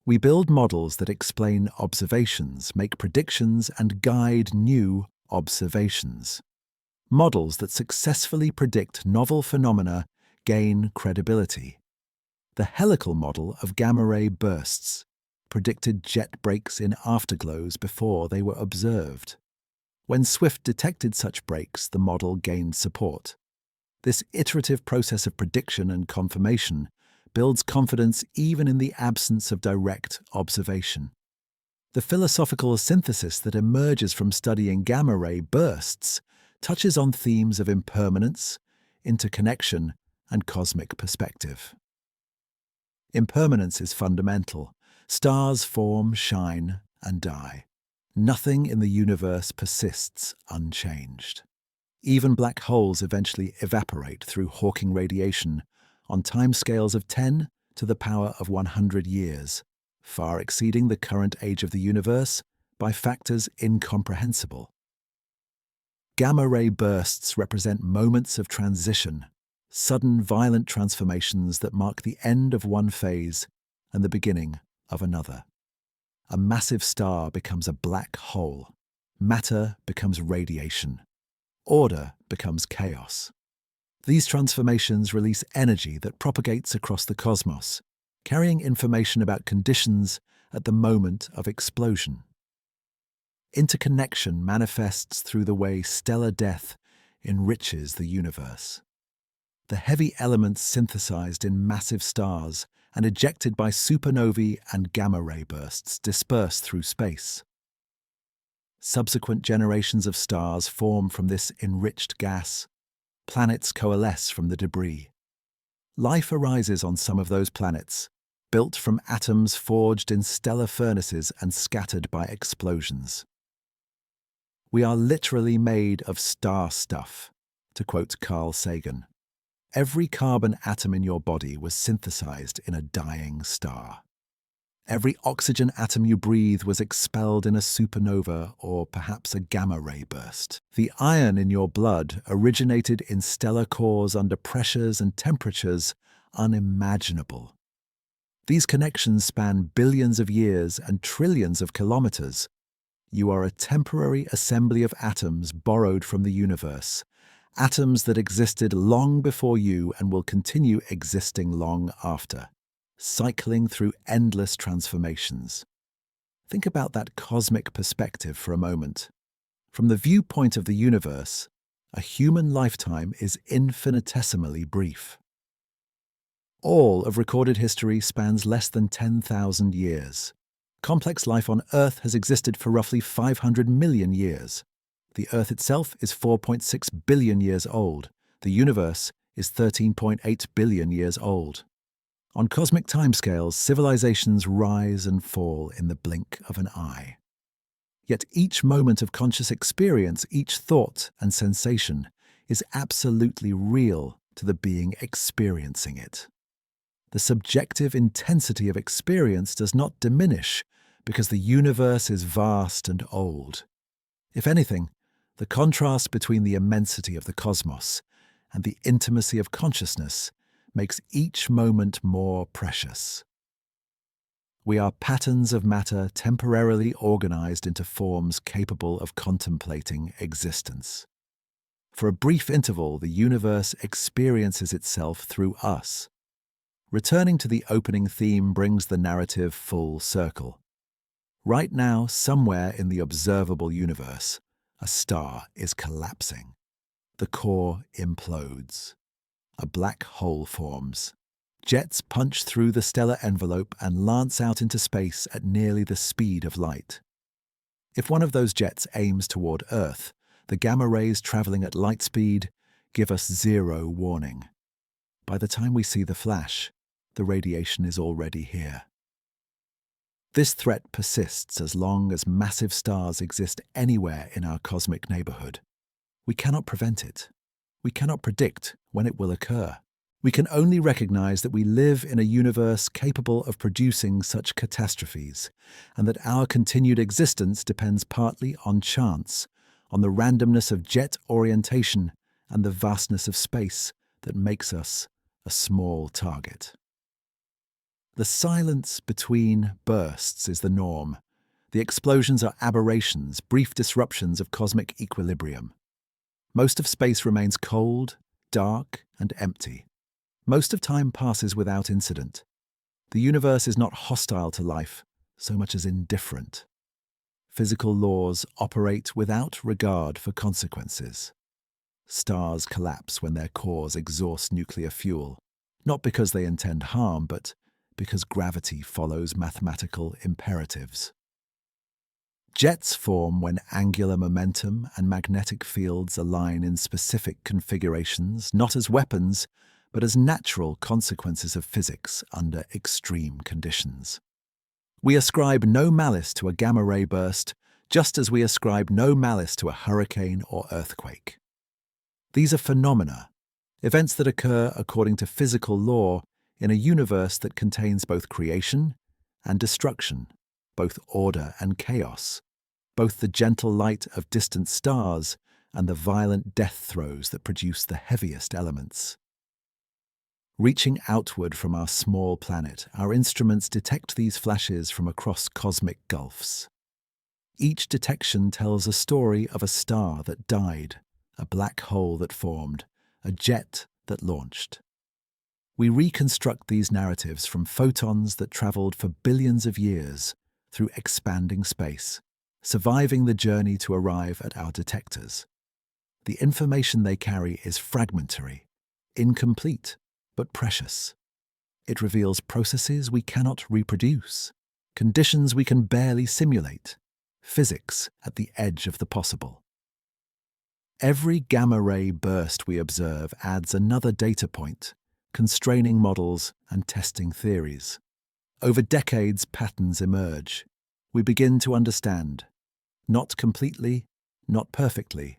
A: We build models that explain observations, make predictions, and guide new observations. Models that successfully predict novel phenomena gain credibility. The helical model of gamma-ray bursts predicted jet breaks in afterglows before they were observed. When Swift detected such breaks, the model gained support. This iterative process of prediction and confirmation builds confidence even in the absence of direct observation. The philosophical synthesis that emerges from studying gamma-ray bursts touches on themes of impermanence, interconnection, and cosmic perspective. Impermanence is fundamental. Stars form, shine, and die. Nothing in the universe persists unchanged. Even black holes eventually evaporate through Hawking radiation on timescales of 10 to the power of 100 years, far exceeding the current age of the universe by factors incomprehensible. Gamma-ray bursts represent moments of transition, sudden violent transformations that mark the end of one phase and the beginning of another. A massive star becomes a black hole. Matter becomes radiation. Order becomes chaos. These transformations release energy that propagates across the cosmos, carrying information about conditions at the moment of explosion. Interconnection manifests through the way stellar death enriches the universe. The heavy elements synthesized in massive stars and ejected by supernovae and gamma-ray bursts disperse through space. Subsequent generations of stars form from this enriched gas. Planets coalesce from the debris. Life arises on some of those planets, built from atoms forged in stellar furnaces and scattered by explosions. We are literally made of star stuff, to quote Carl Sagan. Every carbon atom in your body was synthesized in a dying star. Every oxygen atom you breathe was expelled in a supernova or perhaps a gamma-ray burst. The iron in your blood originated in stellar cores under pressures and temperatures unimaginable. These connections span billions of years and trillions of kilometers. You are a temporary assembly of atoms borrowed from the universe, atoms that existed long before you and will continue existing long after, cycling through endless transformations. Think about that cosmic perspective for a moment. From the viewpoint of the universe, a human lifetime is infinitesimally brief. All of recorded history spans less than 10,000 years. Complex life on Earth has existed for roughly 500 million years. The Earth itself is 4.6 billion years old. The universe is 13.8 billion years old. On cosmic timescales, civilizations rise and fall in the blink of an eye. Yet each moment of conscious experience, each thought and sensation, is absolutely real to the being experiencing it. The subjective intensity of experience does not diminish because the universe is vast and old. If anything, the contrast between the immensity of the cosmos and the intimacy of consciousness makes each moment more precious. We are patterns of matter temporarily organized into forms capable of contemplating existence. For a brief interval, the universe experiences itself through us. Returning to the opening theme brings the narrative full circle. Right now, somewhere in the observable universe, a star is collapsing. The core implodes. A black hole forms. Jets punch through the stellar envelope and lance out into space at nearly the speed of light. If one of those jets aims toward Earth, the gamma rays traveling at light speed give us zero warning. By the time we see the flash, the radiation is already here. This threat persists as long as massive stars exist anywhere in our cosmic neighborhood. We cannot prevent it. We cannot predict when it will occur. We can only recognize that we live in a universe capable of producing such catastrophes, and that our continued existence depends partly on chance, on the randomness of jet orientation and the vastness of space that makes us a small target. The silence between bursts is the norm. The explosions are aberrations, brief disruptions of cosmic equilibrium. Most of space remains cold, dark, and empty. Most of time passes without incident. The universe is not hostile to life, so much as indifferent. Physical laws operate without regard for consequences. Stars collapse when their cores exhaust nuclear fuel, not because they intend harm, but because gravity follows mathematical imperatives. Jets form when angular momentum and magnetic fields align in specific configurations, not as weapons, but as natural consequences of physics under extreme conditions. We ascribe no malice to a gamma-ray burst, just as we ascribe no malice to a hurricane or earthquake. These are phenomena, events that occur according to physical law in a universe that contains both creation and destruction, both order and chaos, both the gentle light of distant stars and the violent death throes that produce the heaviest elements. Reaching outward from our small planet, our instruments detect these flashes from across cosmic gulfs. Each detection tells a story of a star that died, a black hole that formed, a jet that launched. We reconstruct these narratives from photons that traveled for billions of years through expanding space, surviving the journey to arrive at our detectors. The information they carry is fragmentary, incomplete, but precious. It reveals processes we cannot reproduce, conditions we can barely simulate, physics at the edge of the possible. Every gamma-ray burst we observe adds another data point, constraining models and testing theories. Over decades, patterns emerge. We begin to understand, not completely, not perfectly,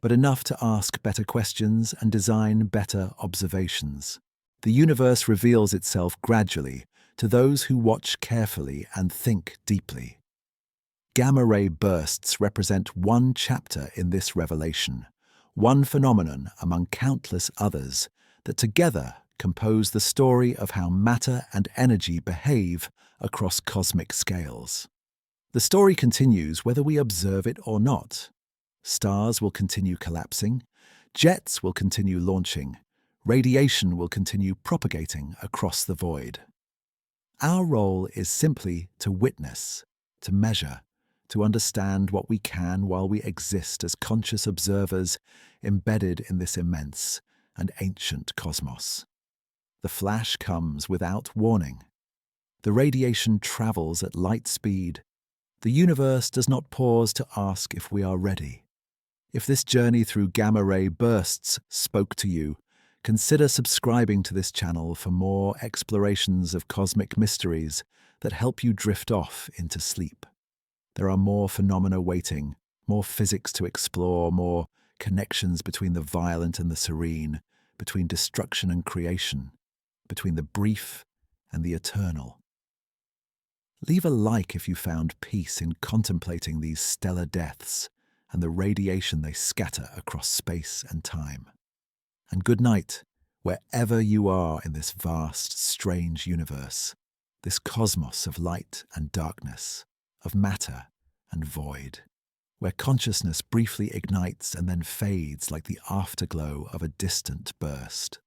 A: but enough to ask better questions and design better observations. The universe reveals itself gradually to those who watch carefully and think deeply. Gamma-ray bursts represent one chapter in this revelation, one phenomenon among countless others that together compose the story of how matter and energy behave across cosmic scales. The story continues whether we observe it or not. Stars will continue collapsing, jets will continue launching, radiation will continue propagating across the void. Our role is simply to witness, to measure, to understand what we can while we exist as conscious observers embedded in this immense and ancient cosmos. The flash comes without warning. The radiation travels at light speed. The universe does not pause to ask if we are ready. If this journey through gamma-ray bursts spoke to you, consider subscribing to this channel for more explorations of cosmic mysteries that help you drift off into sleep. There are more phenomena waiting, more physics to explore, more connections between the violent and the serene, between destruction and creation, between the brief and the eternal. Leave a like if you found peace in contemplating these stellar deaths and the radiation they scatter across space and time. And good night, wherever you are in this vast, strange universe, this cosmos of light and darkness, of matter and void, where consciousness briefly ignites and then fades like the afterglow of a distant burst.